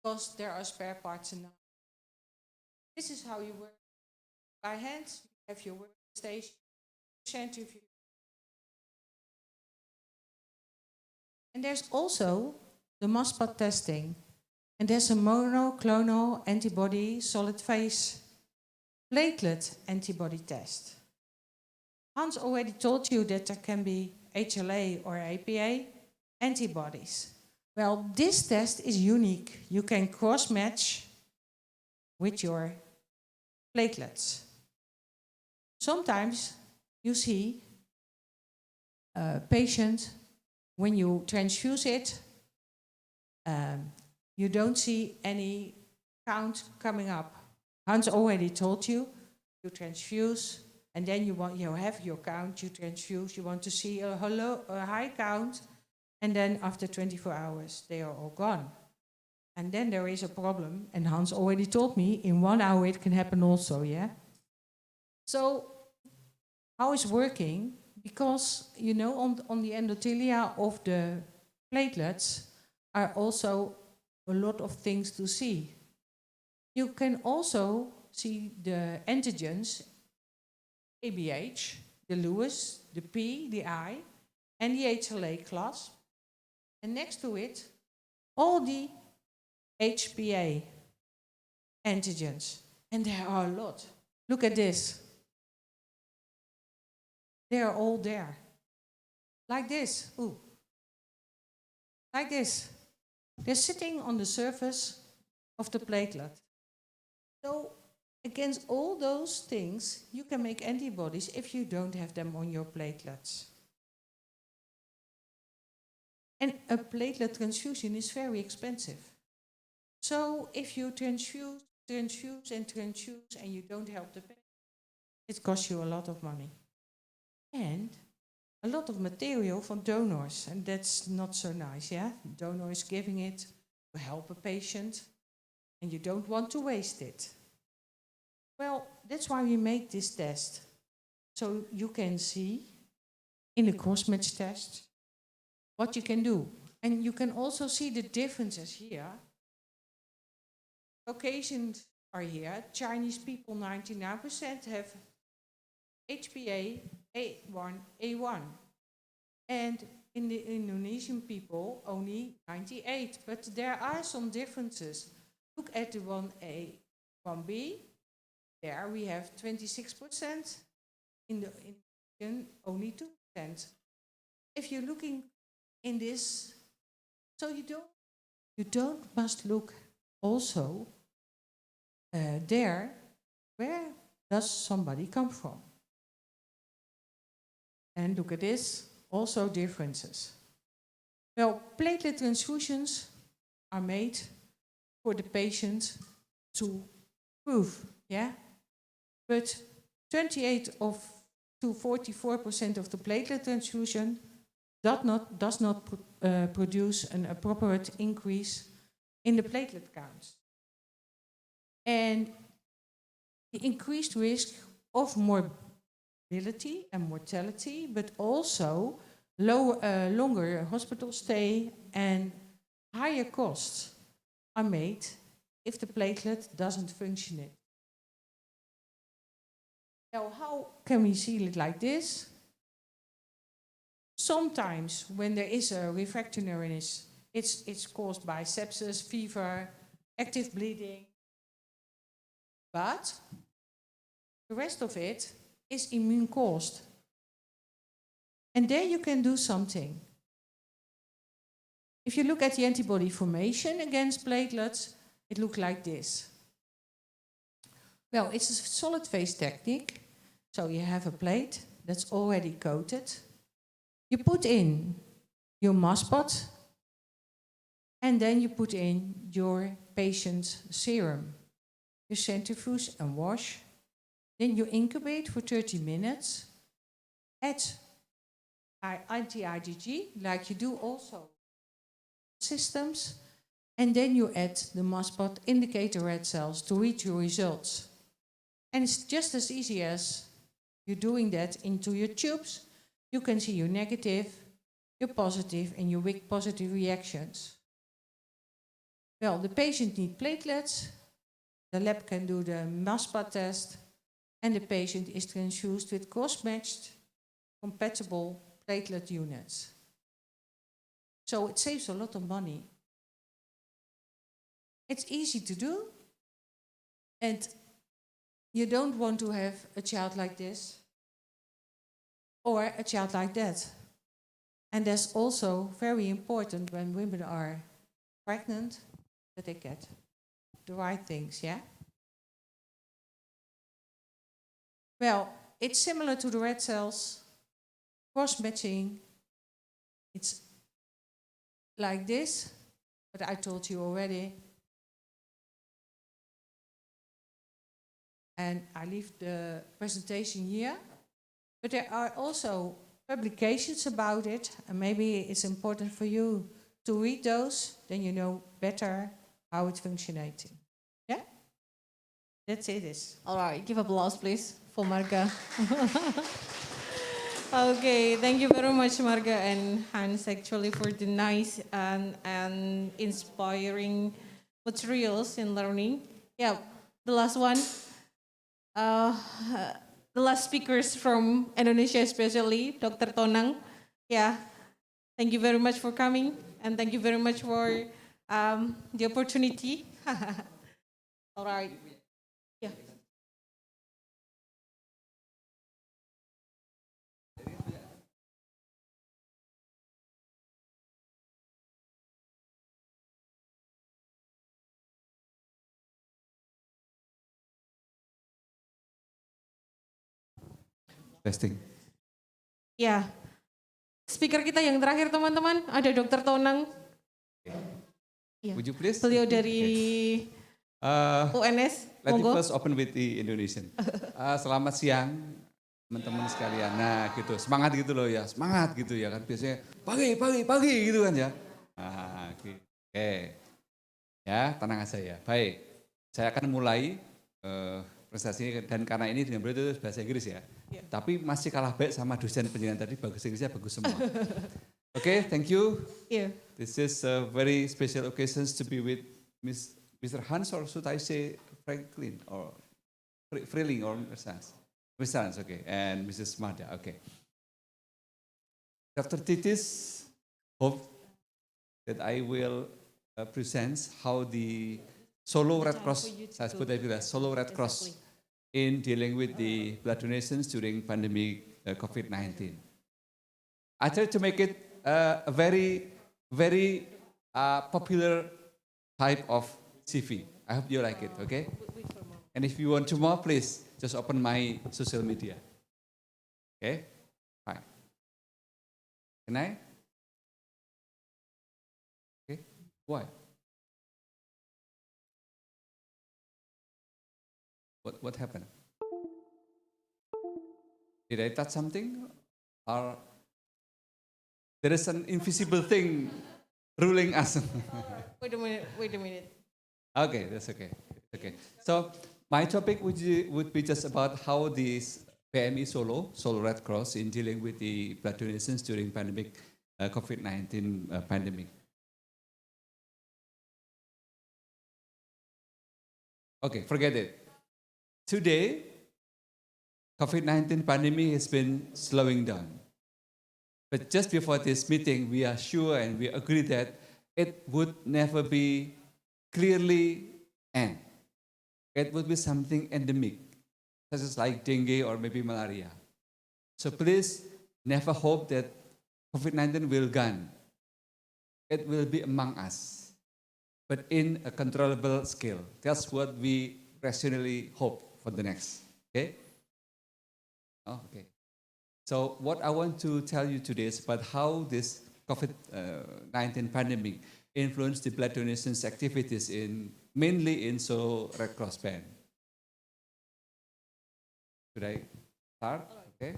Speaker 9: because there are spare parts enough. This is how you work by hand. You have your workstation, centrifuge. And there's also the mass spot testing. And there's a monoclonal antibody solid phase platelet antibody test. Hans already told you that there can be HLA or APA antibodies. Well, this test is unique. You can cross-match with your platelets. Sometimes you see a patient, when you transfuse it, you don't see any count coming up. Hans already told you, you transfuse, and then you have your count, you transfuse, you want to see a high count, and then after 24 hours, they are all gone. And then there is a problem, and Hans already told me, in 1 hour it can happen also, yeah? So, how is working? Because, you know, on the endothelia of the platelets are also a lot of things to see. You can also see the antigens, ABH, the Lewis, the P, the I, and the HLA class. And next to it, all the HPA antigens. And there are a lot. Look at this. They are all there. Like this. Ooh. Like this. They're sitting on the surface of the platelet. So, against all those things, you can make antibodies if you don't have them on your platelets. And a platelet transfusion is very expensive. So, if you transfuse, and you don't help the patient, it costs you a lot of money. And a lot of material from donors, and that's not so nice, yeah? Donor is giving it to help a patient, and you don't want to waste it. Well, that's why we make this test. So you can see in the cross-match test what you can do. And you can also see the differences here. Caucasians are here. Chinese people, 99% have HbA A1, A1. And in the Indonesian people, only 98. But there are some differences. Look at the 1A, 1B. There we have 26%. In the Indian, only 2%. If you're looking in this, so you don't must look also there. Where does somebody come from? And look at this, also differences. Well, platelet transfusions are made for the patient to prove, yeah? But 28 to 44% of the platelet transfusion does not produce an appropriate increase in the platelet counts. And the increased risk of morbidity and mortality, but also longer hospital stay and higher costs are made if the platelet doesn't function. Now, how can we see it like this? Sometimes when there is a refractoriness, it's caused by sepsis, fever, active bleeding. But the rest of it is immune caused. And there you can do something. If you look at the antibody formation against platelets, it looks like this. Well, it's a solid phase technique. So you have a plate that's already coated. You put in your masspot, and then you put in your patient's serum. You centrifuge and wash. Then you incubate for 30 minutes. Add anti-IgG, like you do also systems. And then you add the masspot indicator red cells to read your results. And it's just as easy as you're doing that into your tubes. You can see your negative, your positive, and your weak positive reactions. Well, the patient needs platelets. The lab can do the masspot test. And the patient is transfused with cross-matched, compatible platelet units. So it saves a lot of money. It's easy to do. And you don't want to have a child like this or a child like that. And that's also very important when women are pregnant, that they get the right things, yeah? Well, it's similar to the red cells, cross-matching. It's like this, but I told you already. And I leave the presentation here. But there are also publications about it, and maybe it's important for you to read those, then you know better how it's functioning. Yeah? That's it.
Speaker 7: All right, give applause, please, for Marga. Okay, thank you very much, Marga and Hans, actually, for the nice and inspiring materials in learning. Yeah, the last one. The last speakers from Indonesia, especially Dr. Tonang. Yeah, thank you very much for coming, and thank you very much for the opportunity. All right. Yeah.
Speaker 11: Testing.
Speaker 7: Ya, speaker kita yang terakhir teman-teman ada Dr. Tonang. Ya.
Speaker 11: Would you please?
Speaker 7: Beliau dari UNS.
Speaker 11: Let me
Speaker 7: Monggo.
Speaker 11: first open with the Indonesian. Selamat siang teman-teman sekalian. Nah gitu, semangat gitu loh ya, semangat gitu ya kan. Biasanya pagi gitu kan ya. Nah, oke. Ya, tenang aja ya. Baik, saya akan mulai prestasinya, dan karena ini dengan beliau itu bahasa Inggris ya.
Speaker 7: Yeah.
Speaker 11: Tapi masih kalah baik sama dosen penjelasan tadi, bagus Inggrisnya bagus semua. Oke, thank you.
Speaker 7: Yeah.
Speaker 11: This is a very special occasion to be with Mr. Hans, or should I say Franklin or Freeling or Mr. Hans, okay, and Mrs. Mada, okay. Dr. Titis hope that I will present how the Solo Red Cross, saya sebut tadi Solo Red Cross in dealing with the blood donations during pandemic COVID-19. I try to make it a very, very popular type of CV. I hope you like it, okay? And if you want to more, please just open my social media. Okay? Fine. Can I? Okay. Why? What happened? Did I touch something? Or there is an invisible thing ruling us?
Speaker 7: Wait a minute.
Speaker 11: Okay, that's okay. Okay. So my topic would be just about how this PMI Solo Red Cross in dealing with the blood donations during pandemic, COVID-19 pandemic. Okay, forget it. Today, COVID-19 pandemic has been slowing down. But just before this meeting, we are sure and we agree that it would never be clearly end. It would be something endemic, such as like dengue or maybe malaria. So please never hope that COVID-19 will gone. It will be among us, but in a controllable scale. That's what we rationally hope for the next. Okay? Oh, okay. So what I want to tell you today is about how this COVID-19 pandemic influenced the blood donations activities mainly in Solo Red Cross Band. Should I start? Okay.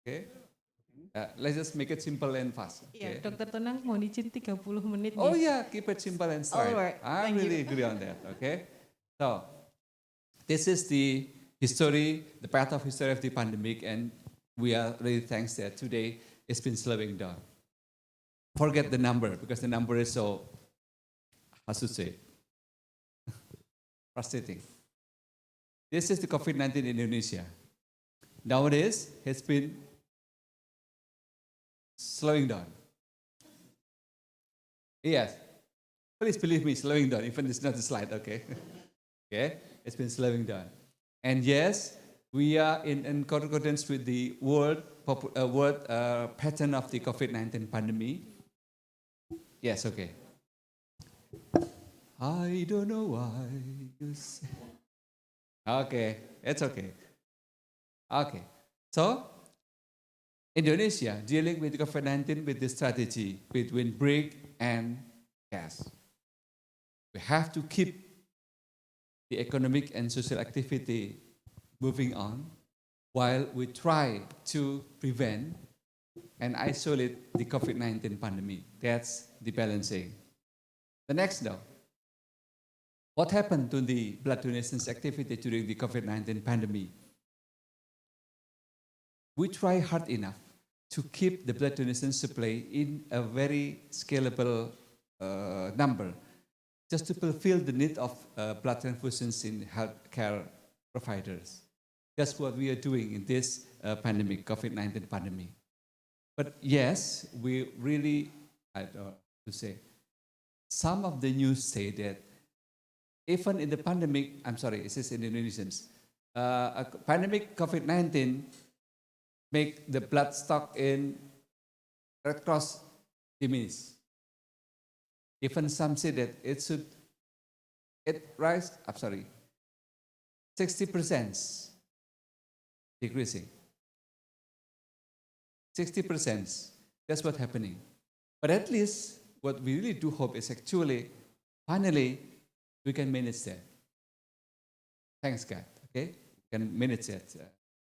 Speaker 11: Okay. Let's just make it simple and fast.
Speaker 7: Yeah,
Speaker 11: Okay.
Speaker 7: Dokter Tenang mau dicin 30 menit nih.
Speaker 11: Oh yeah, keep it simple and straight.
Speaker 7: Alright,
Speaker 11: I
Speaker 7: thank
Speaker 11: really
Speaker 7: you.
Speaker 11: agree on that. Okay. So this is the history, the path of history of the pandemic, and we are really thanks that today it's been slowing down. Forget the number because the number is so, how to say, frustrating. This is the COVID-19 in Indonesia. Nowadays, it's been slowing down. Yes, please believe me, slowing down, even it's not a slide, okay? Okay, it's been slowing down. And yes, we are in accordance with the world pattern of the COVID-19 pandemic. Yes, okay. I don't know why you say. Okay, it's okay. Okay, so Indonesia dealing with COVID-19 with the strategy between break and gas. We have to keep the economic and social activity moving on while we try to prevent and isolate the COVID-19 pandemic. That's the balancing. The next now, what happened to the blood donations activity during the COVID-19 pandemic? We try hard enough to keep the blood donation supply in a very scalable number, just to fulfill the need of blood transfusions in healthcare providers. That's what we are doing in this pandemic, COVID-19 pandemic. But yes, we really, I don't know to say, some of the news say that even in the pandemic, I'm sorry, it says in Indonesians, a pandemic COVID-19 make the blood stock in Red Cross diminish. Even some say that it rise, I'm sorry, 60% decreasing. 60%, that's what's happening. But at least what we really do hope is actually, finally, we can manage that. Thanks God, okay? We can manage that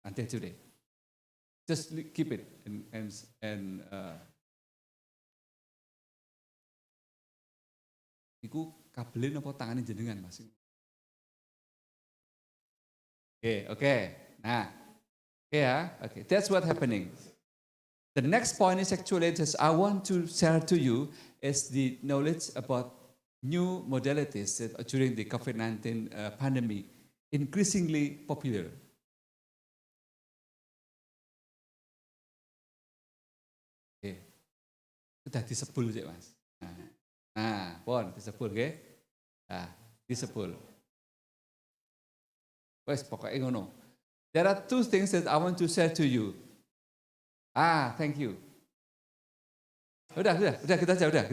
Speaker 11: until today. Just keep it and Iku kabelin apa tanganin jenengan Mas? Oke. Nah, okay. That's what happening. The next point is actually just I want to share to you is the knowledge about new modalities that during the COVID-19 pandemic increasingly popular. Oke. Sudah disebul sih Mas. Nah, pon disebul nggih. Nah, disebul. Wes pokoknya ngono. There are two things that I want to share to you. Thank you. Udah, kita aja, udah.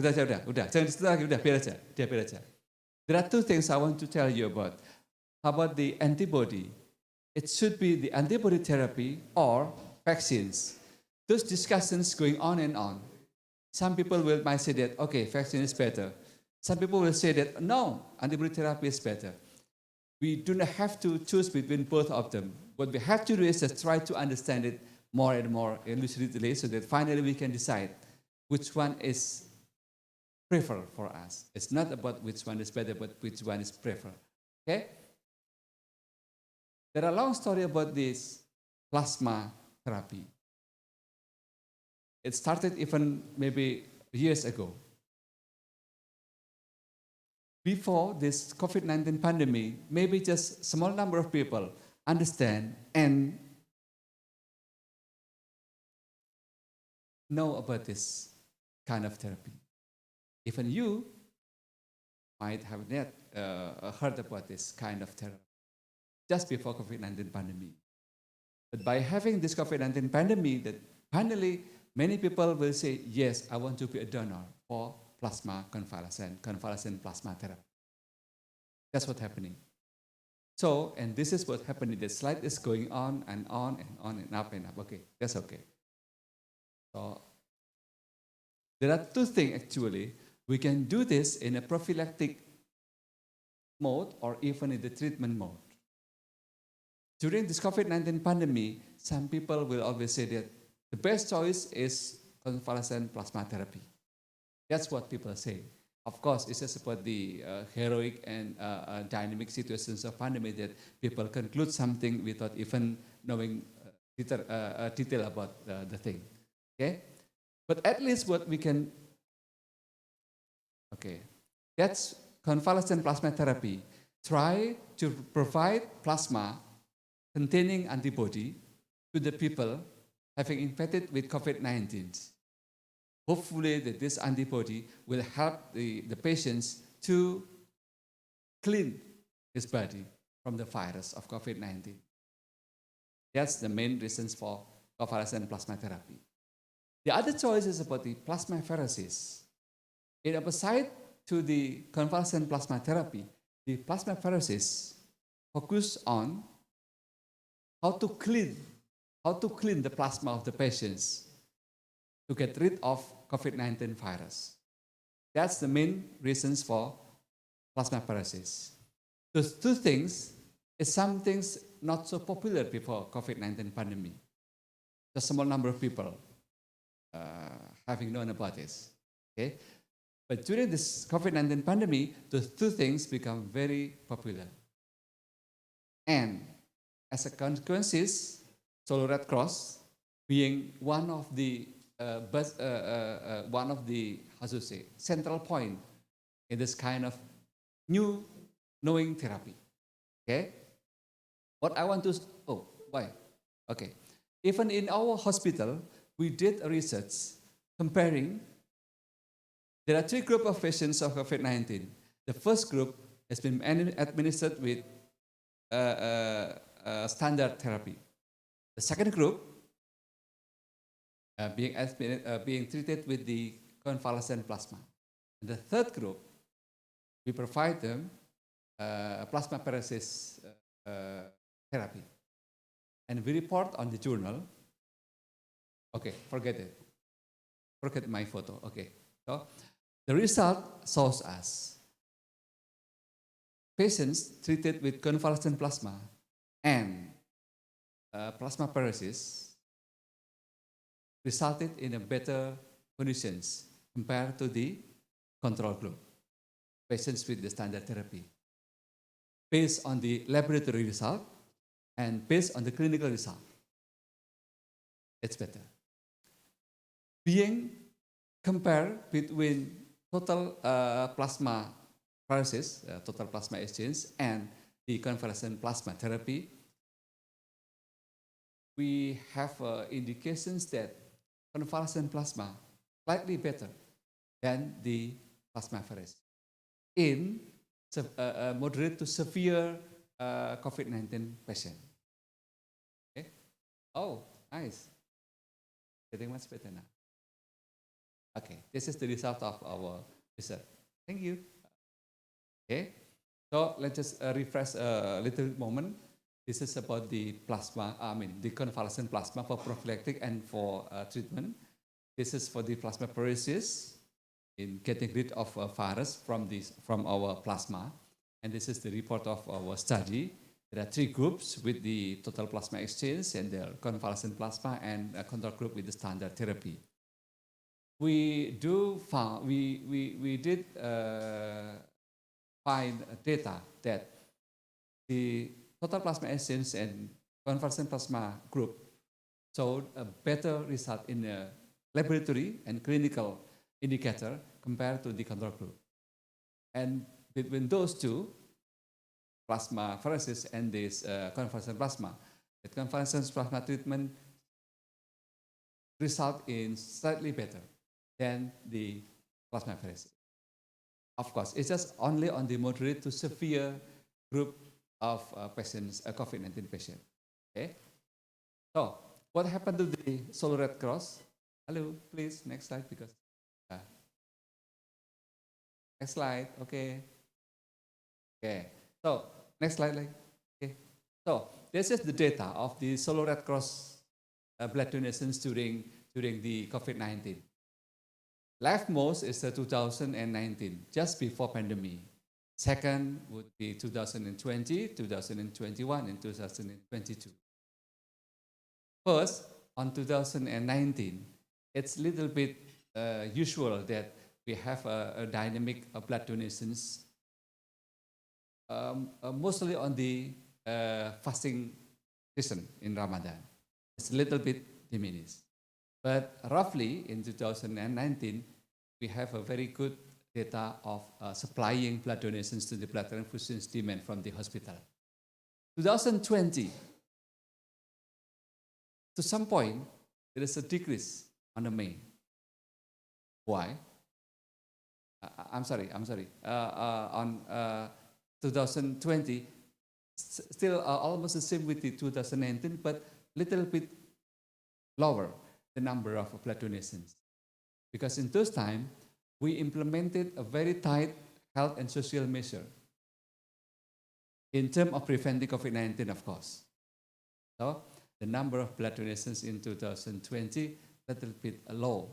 Speaker 11: Jangan di situ lagi, udah, biar aja. There are two things I want to tell you about. How about the antibody? It should be the antibody therapy or vaccines. Those discussions going on and on. Some people might say that, okay, vaccine is better. Some people will say that, no, antibody therapy is better. We do not have to choose between both of them. What we have to do is just try to understand it more and more elucidely so that finally we can decide which one is preferred for us. It's not about which one is better, but which one is preferred. Okay? There are a long story about this plasma therapy. It started even maybe years ago. Before this COVID-19 pandemic, maybe just small number of people understand and know about this kind of therapy. Even you might have not heard about this kind of therapy just before COVID-19 pandemic. But by having this COVID-19 pandemic, that finally many people will say, yes, I want to be a donor for plasma convalescent plasma therapy. That's what's happening. So, and this is what's happening. The slide is going on and on and on and up and up. Okay, that's okay. So, there are two things actually. We can do this in a prophylactic mode or even in the treatment mode. During this COVID-19 pandemic, some people will always say that the best choice is convalescent plasma therapy. That's what people say. Of course, it's just about the heroic and dynamic situations of pandemic that people conclude something without even knowing detail about the thing. Okay? But at least what we can, that's convalescent plasma therapy. Try to provide plasma containing antibody to the people having infected with COVID-19. Hopefully that this antibody will help the patients to clean his body from the virus of COVID-19. That's the main reasons for convalescent plasma therapy. The other choice is about the plasmapheresis. In opposite to the convalescent plasma therapy, the plasmapheresis focus on how to clean the plasma of the patients to get rid of COVID-19 virus. That's the main reasons for plasmapheresis. Those two things is some things not so popular before COVID-19 pandemic. Just a small number of people having known about this. Okay? But during this COVID-19 pandemic, those two things become very popular. And as a consequence, Solo Red Cross, being one of the central point in this kind of new knowing therapy. Okay? What I want to, why? Okay. Even in our hospital, we did a research comparing, there are three groups of patients of COVID-19. The first group has been administered with standard therapy. The second group being treated with the convalescent plasma. And the third group, we provide them plasmapheresis therapy. And we report on the journal. Okay, forget it. Forget my photo. Okay. So the result shows us patients treated with convalescent plasma and plasmapheresis resulted in a better conditions compared to the control group. patients with the standard therapy. Based on the laboratory result and based on the clinical result, it's better. Being compared between total plasma pheresis, total plasma exchange, and the convalescent plasma therapy, we have indications that convalescent plasma slightly better than the plasma pheresis in moderate to severe COVID-19 patient. Okay. Oh, nice. Getting much better now. Okay, this is the result of our research. Thank you. Okay, so let's just refresh a little moment. This is about the plasma, the convalescent plasma for prophylactic and for treatment. This is for the plasmapheresis, in getting rid of a virus from our plasma. And this is the report of our study. There are 3 groups with the total plasma exchange and the convalescent plasma, and a control group with the standard therapy. We did find data that the total plasma exchange and convalescent plasma group showed a better result in a laboratory and clinical indicator compared to the control group. And between those two, plasma pheresis and this convalescent plasma, the convalescent plasma treatment result in slightly better than the plasma pheresis. Of course, it's just only on the moderate to severe group of patients, COVID-19 patients. Okay. So, what happened to the Solar Red Cross? Hello, please, next slide, because next slide. Okay. Okay. So, next slide. Okay. So, this is the data of the Solar Red Cross blood donations during the COVID-19. Leftmost is 2019, just before pandemic. Second would be 2020, 2021, and 2022. First, on 2019, it's a little bit usual that we have a dynamic of blood donations, mostly on the fasting season in Ramadan. It's a little bit diminished. But roughly in 2019, we have a very good data of supplying blood donations to the blood transfusions demand from the hospital. 2020, to some point, there is a decrease on the May. Why? I'm sorry. On 2020, still almost the same with the 2019, but little bit lower the number of blood donations. Because in those time, we implemented a very tight health and social measure in terms of preventing COVID-19, of course. So the number of blood donations in 2020 a little bit low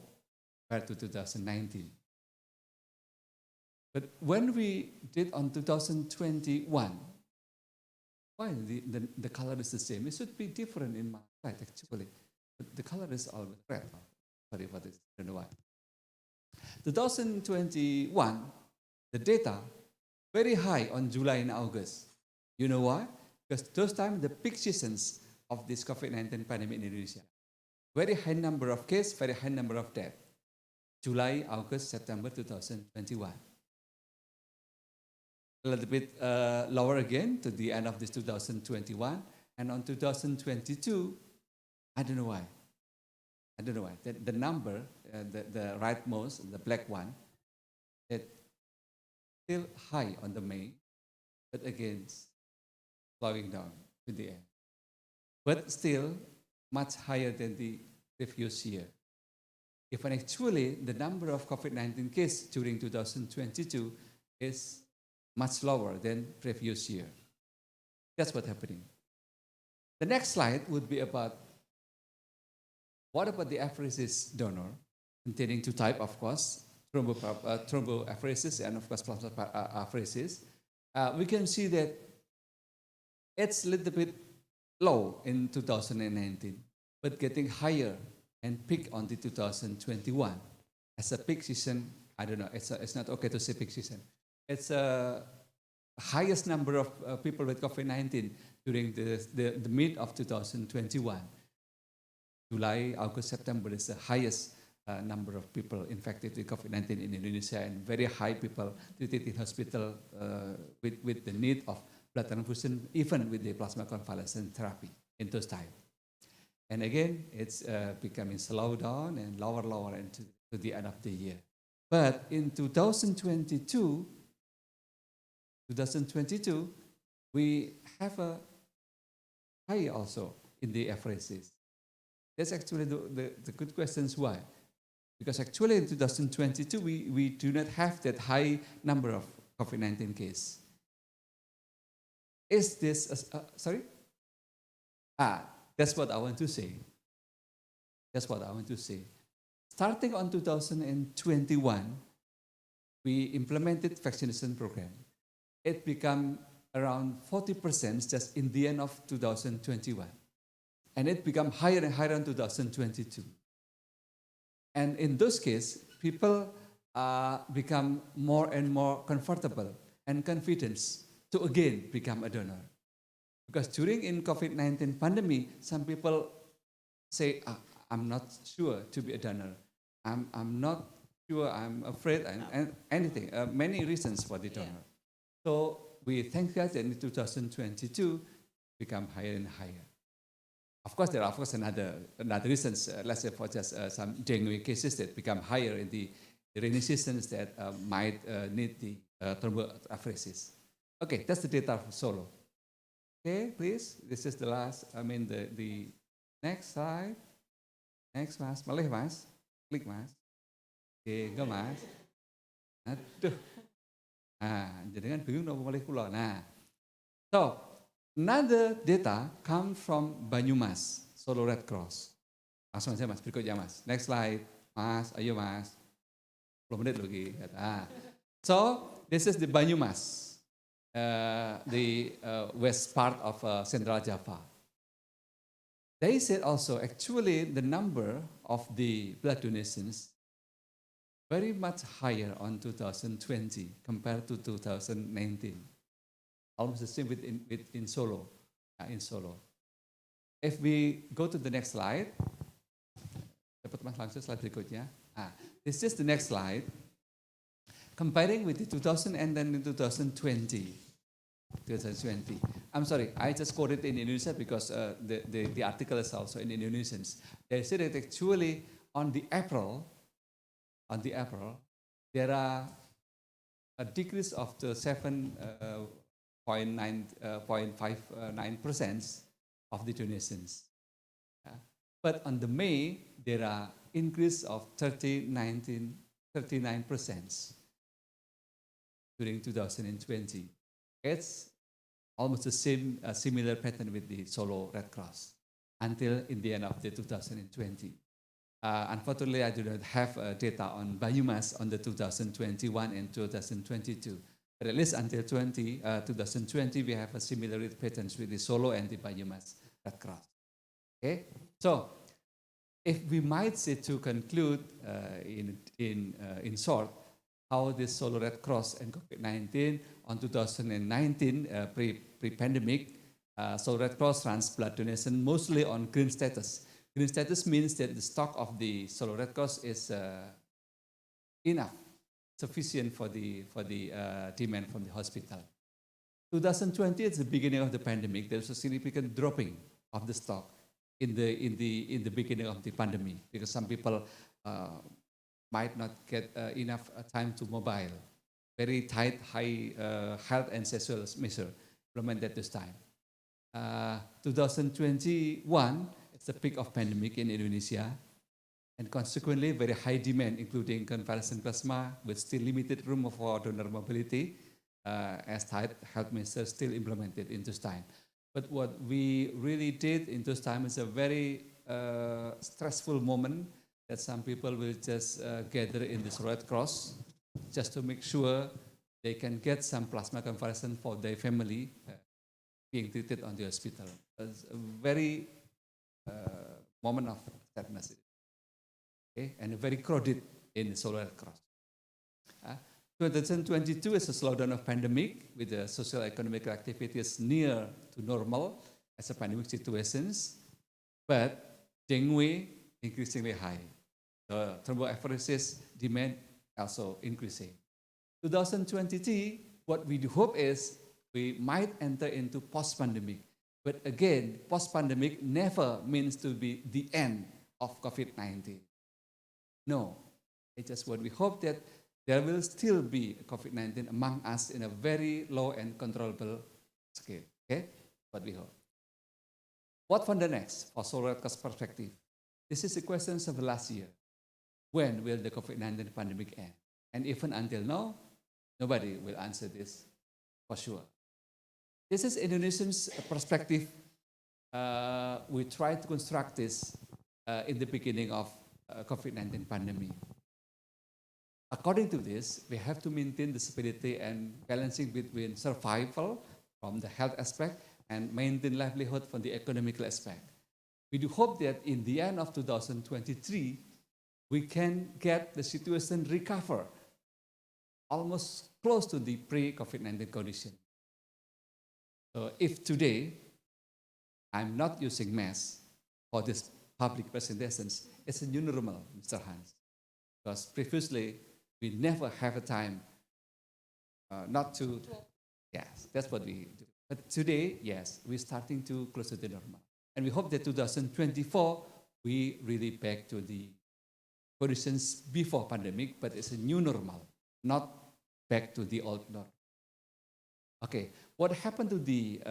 Speaker 11: compared to 2019. But when we did on 2021, why the color is the same? It should be different in my slide, actually. But the color is all red. Sorry for this, I don't know why. 2021, the data very high on July and August. You know why? Because those times the peak seasons of this COVID-19 pandemic in Indonesia. Very high number of cases, very high number of deaths. July, August, September 2021. A little bit lower again to the end of this 2021. And on 2022, I don't know why. The number, the rightmost, the black one, it's still high on the May, but again, slowing down to the end. But still much higher than the previous year. Even actually, the number of COVID-19 cases during 2022 is much lower than previous year. That's what's happening. The next slide would be about what about the apheresis donor, containing 2 types, of course, thromboapheresis and, of course, plasma apheresis. We can see that it's a little bit low in 2019, but getting higher and peak on the 2021. As a peak season, I don't know, it's not okay to say peak season. it's a highest number of people with COVID-19 during the mid of 2021. July, August, September is the highest number of people infected with COVID-19 in Indonesia, and very high people treated in hospital with the need of blood transfusion, even with the plasma convalescent therapy in those times. And again, it's becoming slow down and lower into to the end of the year. But in 2022, we have a high also in the averages. That's actually the good questions why. Because actually in 2022, we do not have that high number of COVID-19 cases. Is this, sorry? That's what I want to say. Starting on 2021, we implemented vaccination program. It became around 40% just in the end of 2021. And it became higher and higher in 2022. And in those cases, people become more and more comfortable and confident to again become a donor. Because during in COVID-19 pandemic, some people say, I'm not sure to be a donor. I'm not sure, I'm afraid, and anything. Many reasons for the donor. So we thank God that in 2022 become higher and higher. Of course, there are another reasons. Let's say for just some genuine cases that become higher in the rainy seasons that might need the thromboapheresis. Okay, that's the data for Solo. Okay, please. This is the last. The next slide. Next, Mas. Malih, Mas. Klik, Mas. Okay, go, Mas. Aduh. Jadi kan bingung dong malih kula. So another data come from Banyumas, Solo Red Cross. Langsung aja Mas, berikutnya Mas. Next slide, Mas. Ayo Mas. 10 menit lagi. So this is the Banyumas, the west part of Central Java. They said also actually the number of the blood donations very much higher on 2020 compared to 2019. Almost the same in Solo. If we go to the next slide, dapat Mas langsung slide berikutnya. This is the next slide. Comparing with the 2000 and then in 2020. I'm sorry, I just quoted in Indonesian because the article is also in Indonesian. They said that actually on the April, there are a decrease of the 7.59% of the donations. But on the May, there are increase of 39% during 2020. It's almost the same similar pattern with the Solo Red Cross until in the end of the 2020. Unfortunately, I do not have data on Banyumas on the 2021 and 2022. But at least until 2020, we have a similar patterns with the Solo and the Banyumas Red Cross. Okay, so if we might say to conclude in short, how this Solo Red Cross and COVID-19 on 2019 pre-pandemic, Solo Red Cross runs blood donation mostly on green status. Green status means that the stock of the Solo Red Cross is enough, sufficient for the demand from the hospital. 2020 is the beginning of the pandemic. There's a significant dropping of the stock in the beginning of the pandemic because some people might not get enough time to mobile. Very tight, high health and social measure implemented this time. 2021, it's the peak of pandemic in Indonesia, and consequently very high demand, including convalescent plasma, with still limited room for donor mobility, as tight health measures still implemented in this time. But what we really did in this time is a very stressful moment that some people will just gather in this Red Cross just to make sure they can get some plasma convalescent for their family being treated on the hospital. It's a very moment of sadness. Okay? And very crowded in the Solo Red Cross. 2022 is a slowdown of pandemic with the social economic activities near to normal as a pandemic situations, but dengue increasingly high. The thromboepheresis demand also increasing. 2023, what we do hope is we might enter into post-pandemic. But again, post-pandemic never means to be the end of COVID-19. No, it's just what we hope that there will still be COVID-19 among us in a very low and controllable scale. Okay, what we hope. What for the next? For Solar Cost perspective, this is the questions of last year. When will the COVID-19 pandemic end? And even until now, nobody will answer this for sure. This is Indonesians' perspective. We tried to construct this in the beginning of COVID-19 pandemic. According to this, we have to maintain the stability and balancing between survival from the health aspect and maintain livelihood from the economical aspect. We do hope that in the end of 2023, we can get the situation recover almost close to the pre-COVID-19 condition. So if today I'm not using masks for this public presentations, it's a new normal, Mr. Hans. Because previously, we never have a time not to, yes, that's what we do. But today, yes, we're starting to close to the normal. And we hope that 2024, we really back to the conditions before pandemic, but it's a new normal, not back to the old normal. Okay, what happened to the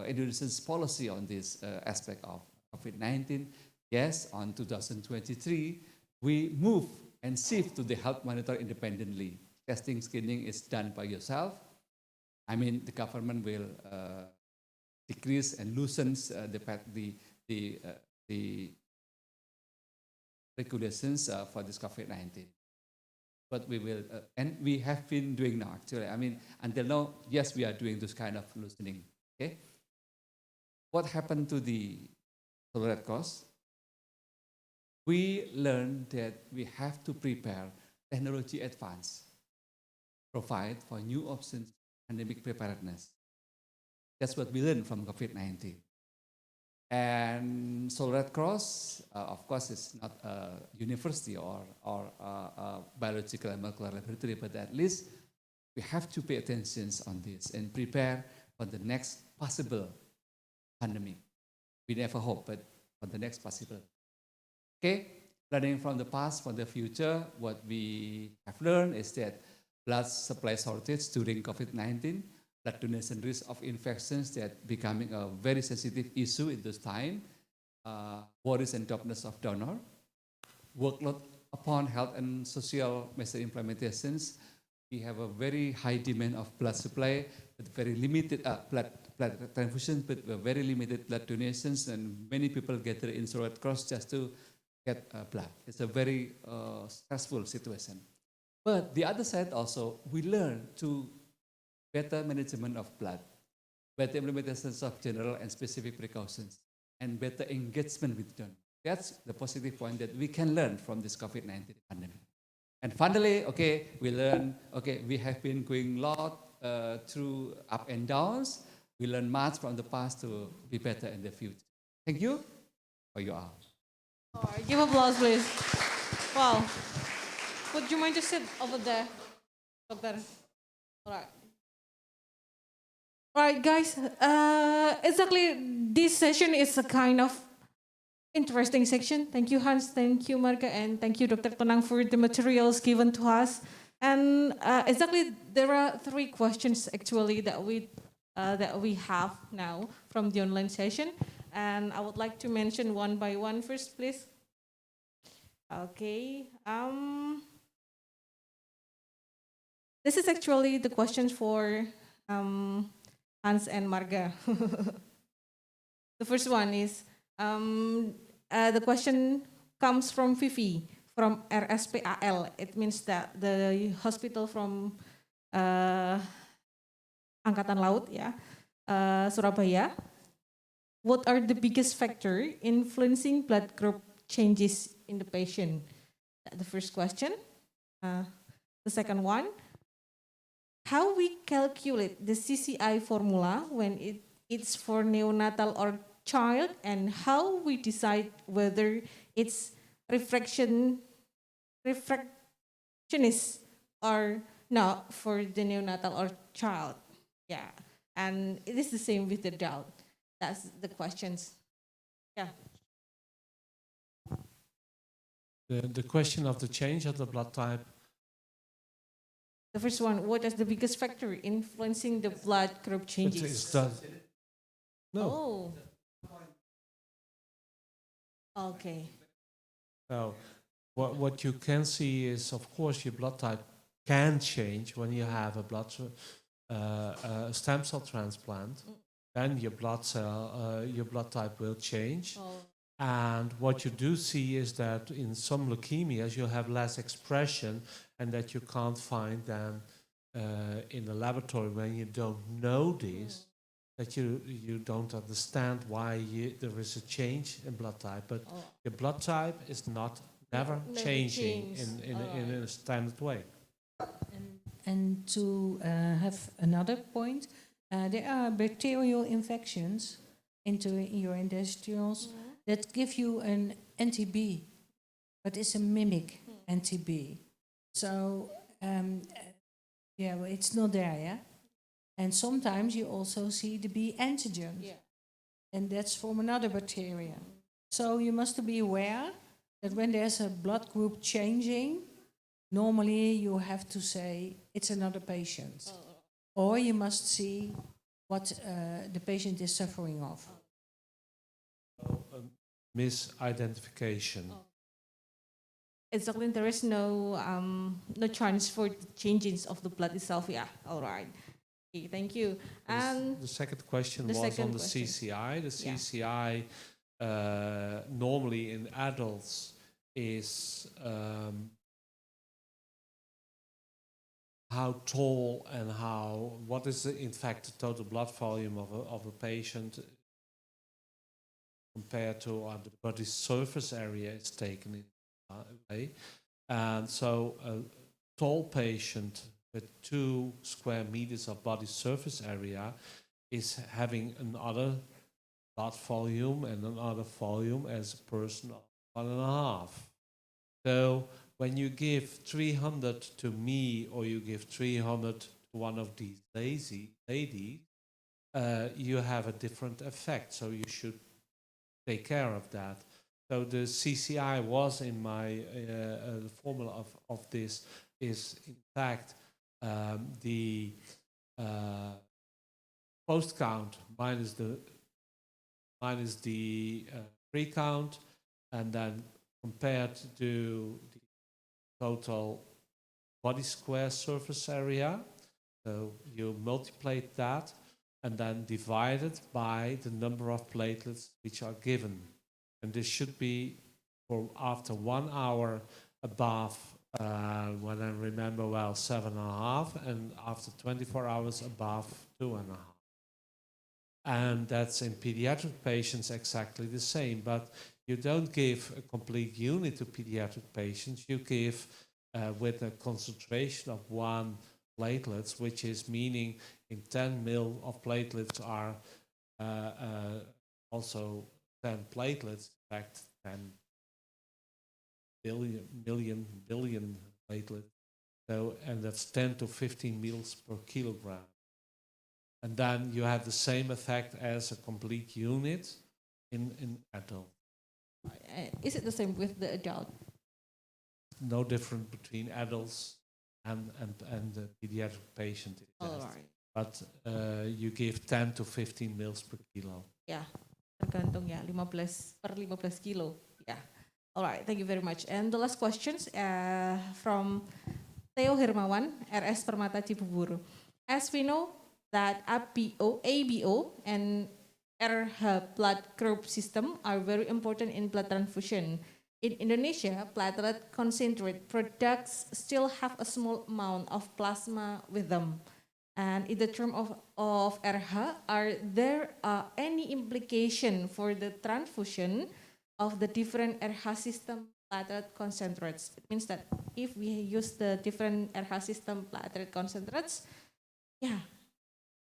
Speaker 11: Indonesia's policy on this aspect of COVID-19? Yes, on 2023, we move and shift to the health monitor independently. Testing, screening is done by yourself. I mean, the government will decrease and loosens the regulations for this COVID-19. But we will, and we have been doing now actually. I mean, until now, yes, we are doing this kind of loosening. Okay. What happened to the Red Cross? We learned that we have to prepare technology advance, provide for new options, pandemic preparedness. That's what we learned from COVID-19. And so Red Cross, of course, is not a university or a biological and molecular laboratory, but at least we have to pay attention on this and prepare for the next possible pandemic. We never hope, but for the next possible. Okay, learning from the past for the future, what we have learned is that blood supply shortage during COVID-19, blood donation risk of infections that becoming a very sensitive issue in this time, worries and doubtness of donor, workload upon health and social measure implementations. We have a very high demand of blood supply, but very limited blood transfusions, but very limited blood donations, and many people gather in Red Cross just to get blood. It's a very stressful situation. But the other side also, we learn to better management of blood, better implementations of general and specific precautions, and better engagement with donors. That's the positive point that we can learn from this COVID-19 pandemic. And finally, okay, we learn, okay, we have been going a lot through up and downs. We learn much from the past to be better in the future. Thank you for your all.
Speaker 7: All right, give applause, please. Wow. Would you mind to sit over there, Doctor? All right. All right, guys. Exactly, this session is a kind of interesting section. Thank you, Hans. Thank you, Marga, and thank you, Dr. Tonang, for the materials given to us. And exactly, there are 3 questions actually that we have now from the online session, and I would like to mention one by one first, please. Okay. This is actually the questions for Hans and Marga. The first one is, the question comes from Vivi, from RSPAL. It means that the hospital from Angkatan Laut, Surabaya. What are the biggest factor influencing blood group changes in the patient? That's the first question. The second one, how we calculate the CCI formula when it's for neonatal or child, and how we decide whether it's refractionist or not for the neonatal or child. Yeah, and it is the same with the adult. That's the questions. Yeah.
Speaker 8: The question of the change of the blood type.
Speaker 7: The first one, what is the biggest factor influencing the blood group changes?
Speaker 8: It is done. No.
Speaker 7: Oh. Okay.
Speaker 8: So what you can see is, of course, your blood type can change when you have a stem cell transplant. Then your blood type will change.
Speaker 7: Oh.
Speaker 8: And what you do see is that in some leukemias you have less expression, and that you can't find them in the laboratory when you don't know this, that you don't understand why there is a change in blood type. But your blood type is never changing in a standard way.
Speaker 9: And to have another point, there are bacterial infections into your intestines that give you an NTB, but it's a mimic NTB. So, well, it's not there, yeah? And sometimes you also see the B antigen, and that's from another bacteria. So you must be aware that when there's a blood group changing, normally you have to say it's another patient. Or you must see what the patient is suffering of.
Speaker 8: Misidentification.
Speaker 7: Exactly, there is no chance for the changes of the blood itself. Yeah, all right. Okay, thank you. And
Speaker 8: the second question was on the CCI. The CCI normally in adults is how tall and what is in fact the total blood volume of a patient compared to the body surface area is taken in away. And so a tall patient with 2 square meters of body surface area is having another blood volume and another volume as a person of 1.5. So when you give 300 to me, or you give 300 to one of these ladies, you have a different effect. So you should take care of that. So the CCI was in my the formula of this is in fact the post count minus the pre count, and then compared to the total body square surface area. So you multiply that and then divide it by the number of platelets which are given. And this should be for after 1 hour above, when I remember well, 7.5, and after 24 hours above 2.5. And that's in pediatric patients exactly the same, but you don't give a complete unit to pediatric patients. You give with a concentration of 1 platelets, which is meaning in 10 mil of platelets are also 10 platelets, in fact 10 billion platelets. So, and that's 10 to 15 mils per kilogram. And then you have the same effect as a complete unit in adult.
Speaker 7: Is it the same with the adult?
Speaker 8: No different between adults and the pediatric patient.
Speaker 7: All right.
Speaker 8: But you give 10 to 15 mils per kilo.
Speaker 7: Yeah, tergantung ya, 15 per 15 kilo. Yeah. All right, thank you very much. And the last questions from Theo Hermawan, RS Permata Cibubur. As we know that ABO and RH blood group system are very important in blood transfusion. In Indonesia, platelet concentrate products still have a small amount of plasma with them. And in the term of RH, are there any implication for the transfusion of the different RH system platelet concentrates? It means that if we use the different RH system platelet concentrates, Yeah.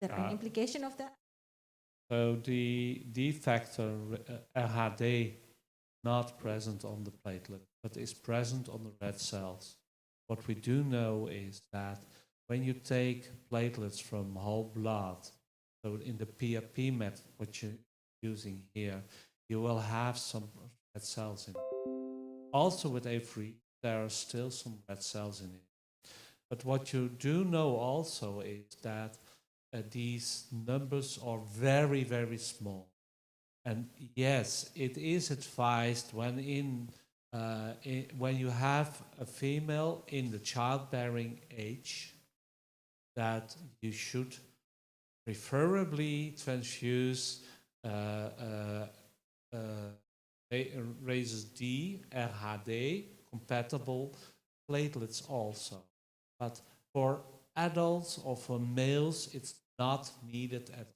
Speaker 7: Is there an implication of that?
Speaker 8: So the D factor RHD not present on the platelet, but is present on the red cells. What we do know is that when you take platelets from whole blood, so in the PRP method, what you're using here, you will have some red cells in it. Also with AFRI, there are still some red cells in it. But what you do know also is that these numbers are very, very small. And yes, it is advised when when you have a female in the childbearing age that you should preferably transfuse rhesus D, RHD compatible platelets also. But for adults or for males, it's not needed at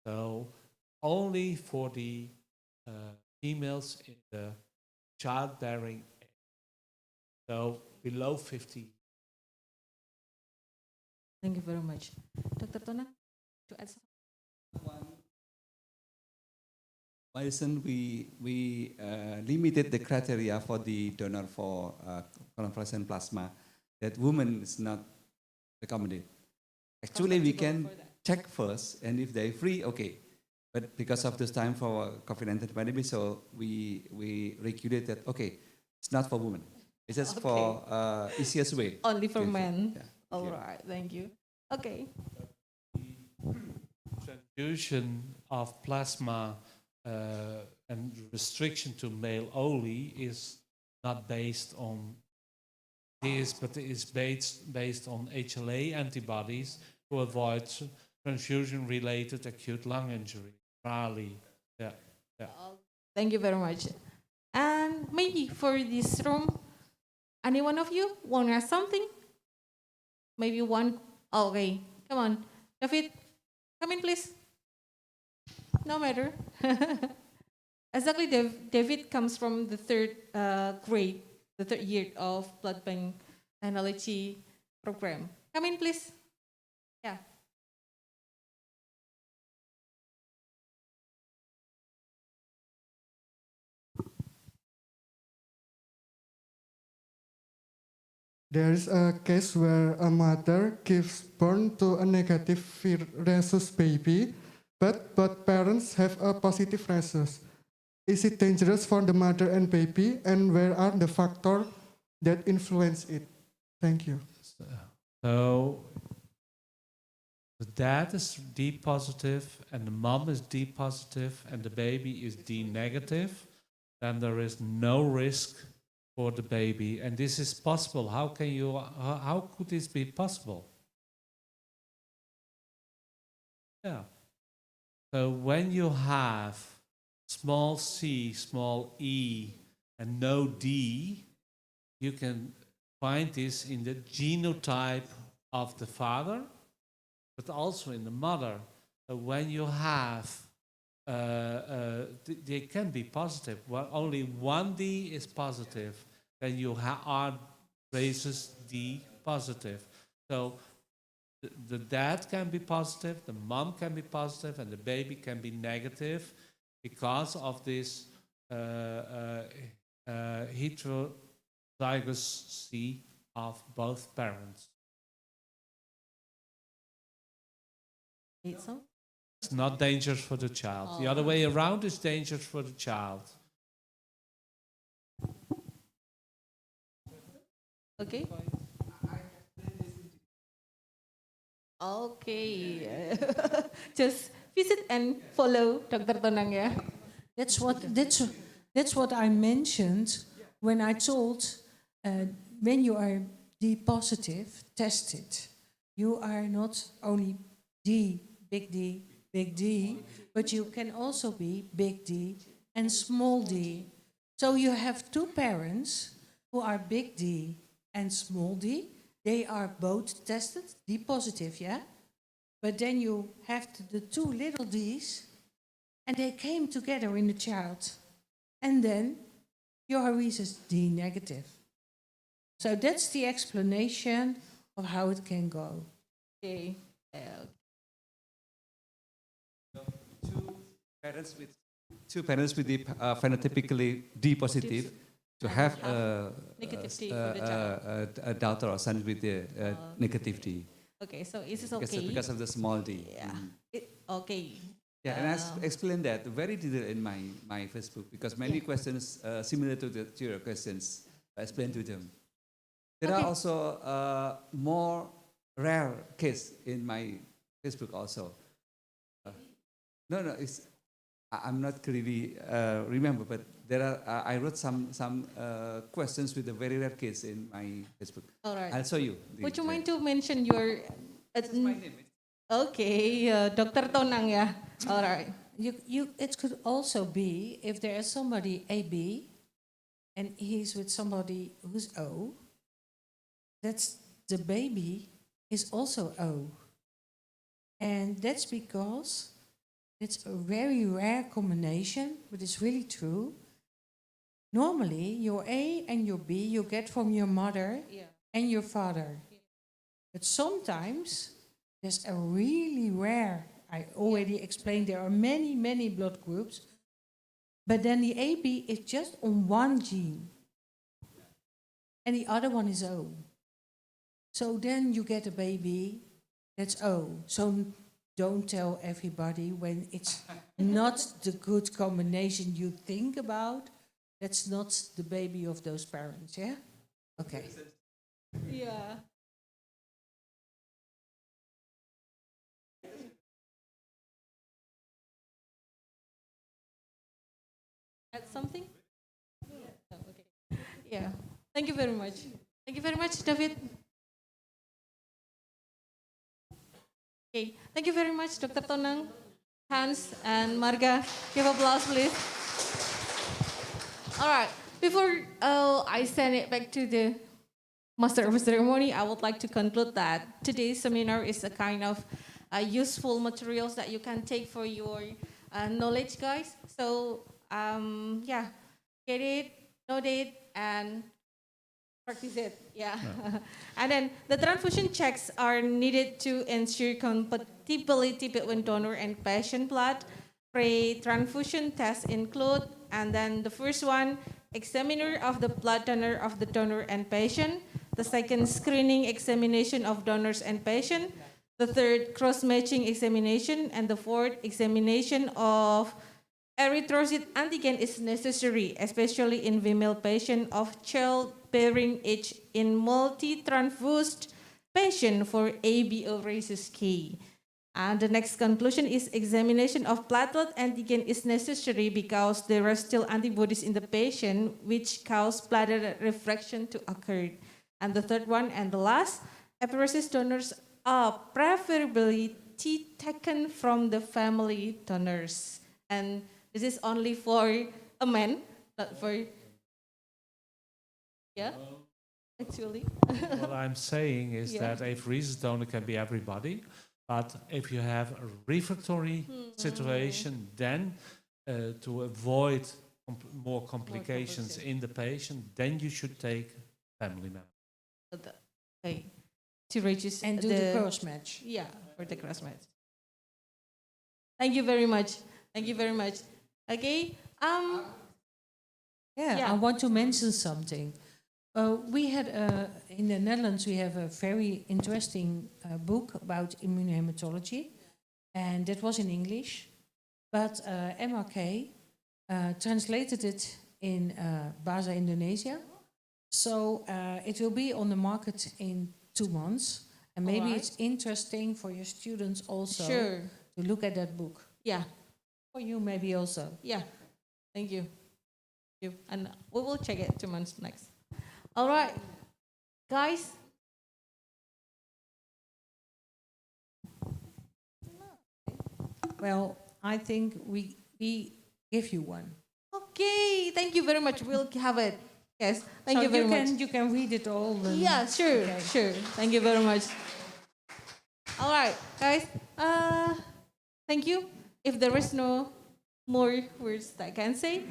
Speaker 8: all. So only for the females in the childbearing age. So below 50.
Speaker 7: Thank you very much. Dr. Tonang, to add something?
Speaker 11: Medicine, we limited the criteria for the donor for convalescent plasma that women is not recommended. Actually, we can check first, and if they're free, okay. But because of this time for COVID-19 pandemic, so we regulated that, okay, it's not for women. It's just for easiest way.
Speaker 7: Only for
Speaker 11: Okay,
Speaker 7: men.
Speaker 11: yeah.
Speaker 7: All right, thank you. Okay.
Speaker 8: Transfusion of plasma and restriction to male only is not based on this, but it is based on HLA antibodies to avoid transfusion-related acute lung injury. Raleigh, yeah.
Speaker 7: Thank you very much. And maybe for this room, any one of you want to ask something? Maybe one. Oh, okay, come on, David, come in, please. No matter. Exactly, David comes from the third grade, the third year of blood bank technology program. Come in, please. Yeah.
Speaker 12: There is a case where a mother gives birth to a negative rhesus baby, but both parents have a positive rhesus. Is it dangerous for the mother and baby, and where are the factors that influence it? Thank you.
Speaker 8: So the dad is D positive and the mom is D positive and the baby is D negative, then there is no risk for the baby, and this is possible. How could this be possible? Yeah. So when you have small c, small e, and no D, you can find this in the genotype of the father, but also in the mother. When you have, they can be positive. Well, only one D is positive, then you are rhesus D positive. So the dad can be positive, the mom can be positive, and the baby can be negative because of this heterozygous C of both parents. It's not dangerous for the child. The other way around is dangerous for the child.
Speaker 7: Okay. Okay. Just visit and follow Dr. Tonang, yeah.
Speaker 9: That's what I mentioned when I told when you are D positive, test it. You are not only D, big D, but you can also be big D and small d. So you have two parents who are big D and small d. They are both tested, D positive, yeah? But then you have the two little d's, and they came together in the child. And then your rhesus D negative. So that's the explanation of how it can go.
Speaker 7: Okay.
Speaker 11: Two parents with the phenotypically D positive to have
Speaker 7: negative D for the child.
Speaker 11: a daughter or son with the negative D.
Speaker 7: Okay, so is this
Speaker 11: Because,
Speaker 7: okay?
Speaker 11: because of the small D.
Speaker 7: Yeah. Okay.
Speaker 11: Yeah, and I explained that very detailed in my Facebook because many questions similar to your questions. I explained to them. There are also more rare case in my Facebook also. No, I'm not clearly remember, but there are. I wrote some questions with the very rare case in my Facebook.
Speaker 7: All right.
Speaker 11: I'll show you.
Speaker 7: Would you mind to mention your?
Speaker 11: My name.
Speaker 7: Okay, Dr. Tonang, yeah. All right.
Speaker 9: It could also be if there is somebody AB and he's with somebody who's O, that's the baby is also O. And that's because it's a very rare combination, but it's really true. Normally, your A and your B you get from your mother and your father. But sometimes there's a really rare, I already explained there are many, many blood groups, but then the AB is just on one gene and the other one is O. So then you get a baby that's O. So don't tell everybody when it's not the good combination you think about, that's not the baby of those parents, yeah? Okay.
Speaker 7: Yeah. Add something? No, okay. Yeah. Thank you very much. Thank you very much, David. Okay. Thank you very much, Dr. Tonang, Hans, and Marga. Give applause, please. All right. Before I send it back to the Master of Ceremony, I would like to conclude that today's seminar is a kind of useful materials that you can take for your knowledge, guys. So, yeah, get it, note it, and practice it. Yeah. And then the transfusion checks are needed to ensure compatibility between donor and patient blood. Pre-transfusion tests include, and then the first one, examiner of the blood donor of the donor and patient. The second, screening examination of donors and patient. The third, cross-matching examination. And the fourth, examination of erythrocyte antigen is necessary, especially in female patient of childbearing age in multi-transfused patient for ABO rhesus K. And the next conclusion is examination of platelet antigen is necessary because there are still antibodies in the patient which cause platelet refraction to occur. And the third one and the last, apheresis donors are preferably taken from the family donors. And this is only for a man, not for, yeah, actually.
Speaker 8: What I'm saying is that apheresis donor can be everybody, but if you have a refractory situation, then to avoid more complications in the patient, then you should take family member.
Speaker 7: Okay, to reduce
Speaker 9: and do the cross match.
Speaker 7: Yeah, for the cross match. Thank you very much. Thank you very much. Okay.
Speaker 9: Yeah, I want to mention something. We had in the Netherlands we have a very interesting book about immunohematology, and that was in English, but MRK translated it in Bahasa Indonesia. So it will be on the market in 2 months, and maybe it's interesting for your students also to look at that book.
Speaker 7: Yeah.
Speaker 9: For you maybe also.
Speaker 7: Yeah. Thank you. Thank you. And we will check it 2 months next. All right, guys.
Speaker 9: Well, I think we give you one.
Speaker 7: Okay, thank you very much. We'll have it. Yes, thank you very much.
Speaker 9: You can read it all.
Speaker 7: Yeah, sure, sure. Thank you very much. All right, guys. Thank you. If there is no more words that I can say,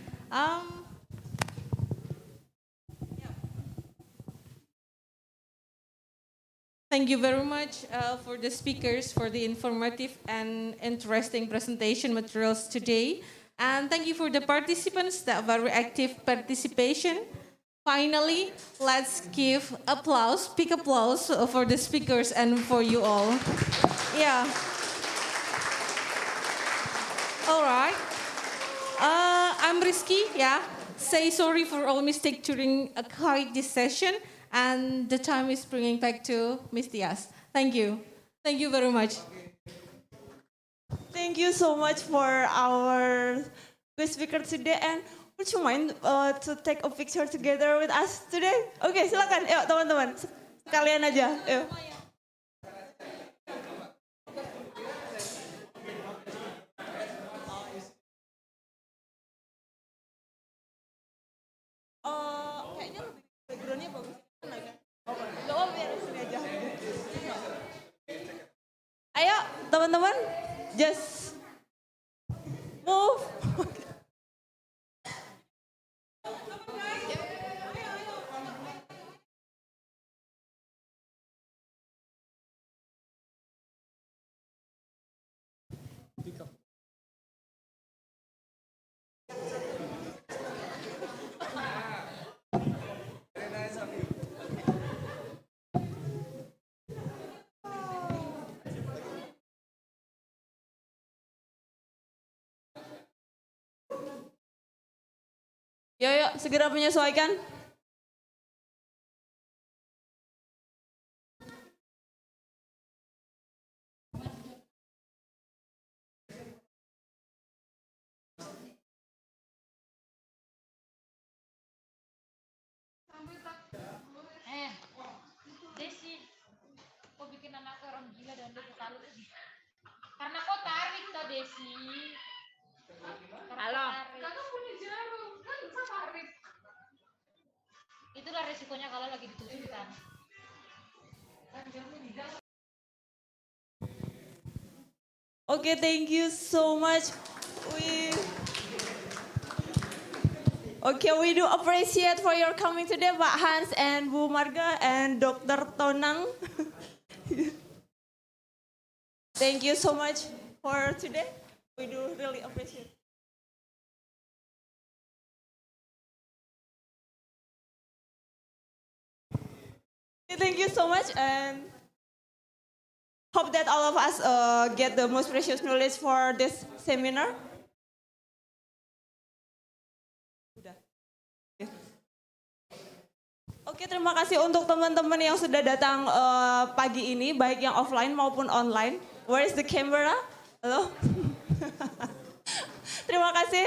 Speaker 7: Thank you very much for the speakers for the informative and interesting presentation materials today. And thank you for the participants that very active participation. Finally, let's give applause, big applause for the speakers and for you all. Yeah. All right. I'm Rizky, yeah. Say sorry for all mistake during a quite this session. And the time is bringing back to Miss Tias. Thank you. Thank you very much.
Speaker 6: Thank you so much for our guest speaker today. And would you mind to take a picture together with us today? Oke, silakan. Yuk teman-teman, sekalian aja. Yuk. Kayaknya lebih backgroundnya bagus. Gak apa biar sini aja. Ayo teman-teman, just move. Yuk, segera menyesuaikan.
Speaker 13: Desi, kok bikin anak orang gila dan dia ketalut sih? Karena kok tarik toh Desi. Halo. Kakak punya jarum, kan bisa tarik. Itulah resikonya kalau lagi ditusukkan.
Speaker 6: Okay, thank you so much. We do appreciate for your coming today, Pak Hans and Bu Marga and Dr. Tonang. Thank you so much for today. We do really appreciate. Thank you so much and hope that all of us get the most precious knowledge for this seminar. Oke, terima kasih untuk teman-teman yang sudah datang pagi ini, baik yang offline maupun online. Where is the camera? Halo? Terima kasih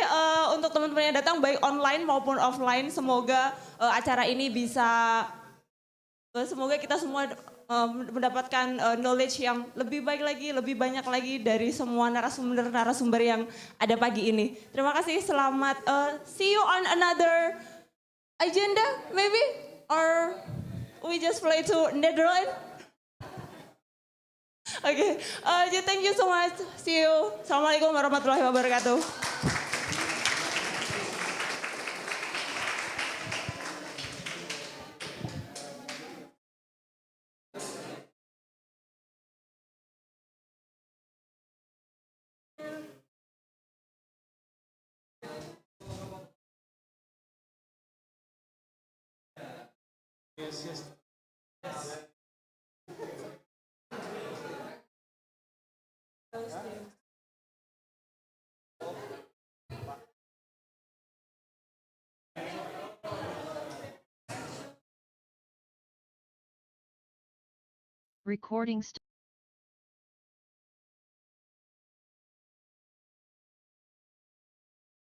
Speaker 6: untuk teman-teman yang datang, baik online maupun offline. Semoga acara ini bisa, semoga kita semua mendapatkan knowledge yang lebih baik lagi, lebih banyak lagi dari semua narasumber-narasumber yang ada pagi ini. Terima kasih, selamat. See you on another agenda, maybe? Or we just play to Netherlands? Okay, thank you so much. See you. Assalamualaikum warahmatullahi wabarakatuh.
Speaker 8: Yes.
Speaker 14: Recording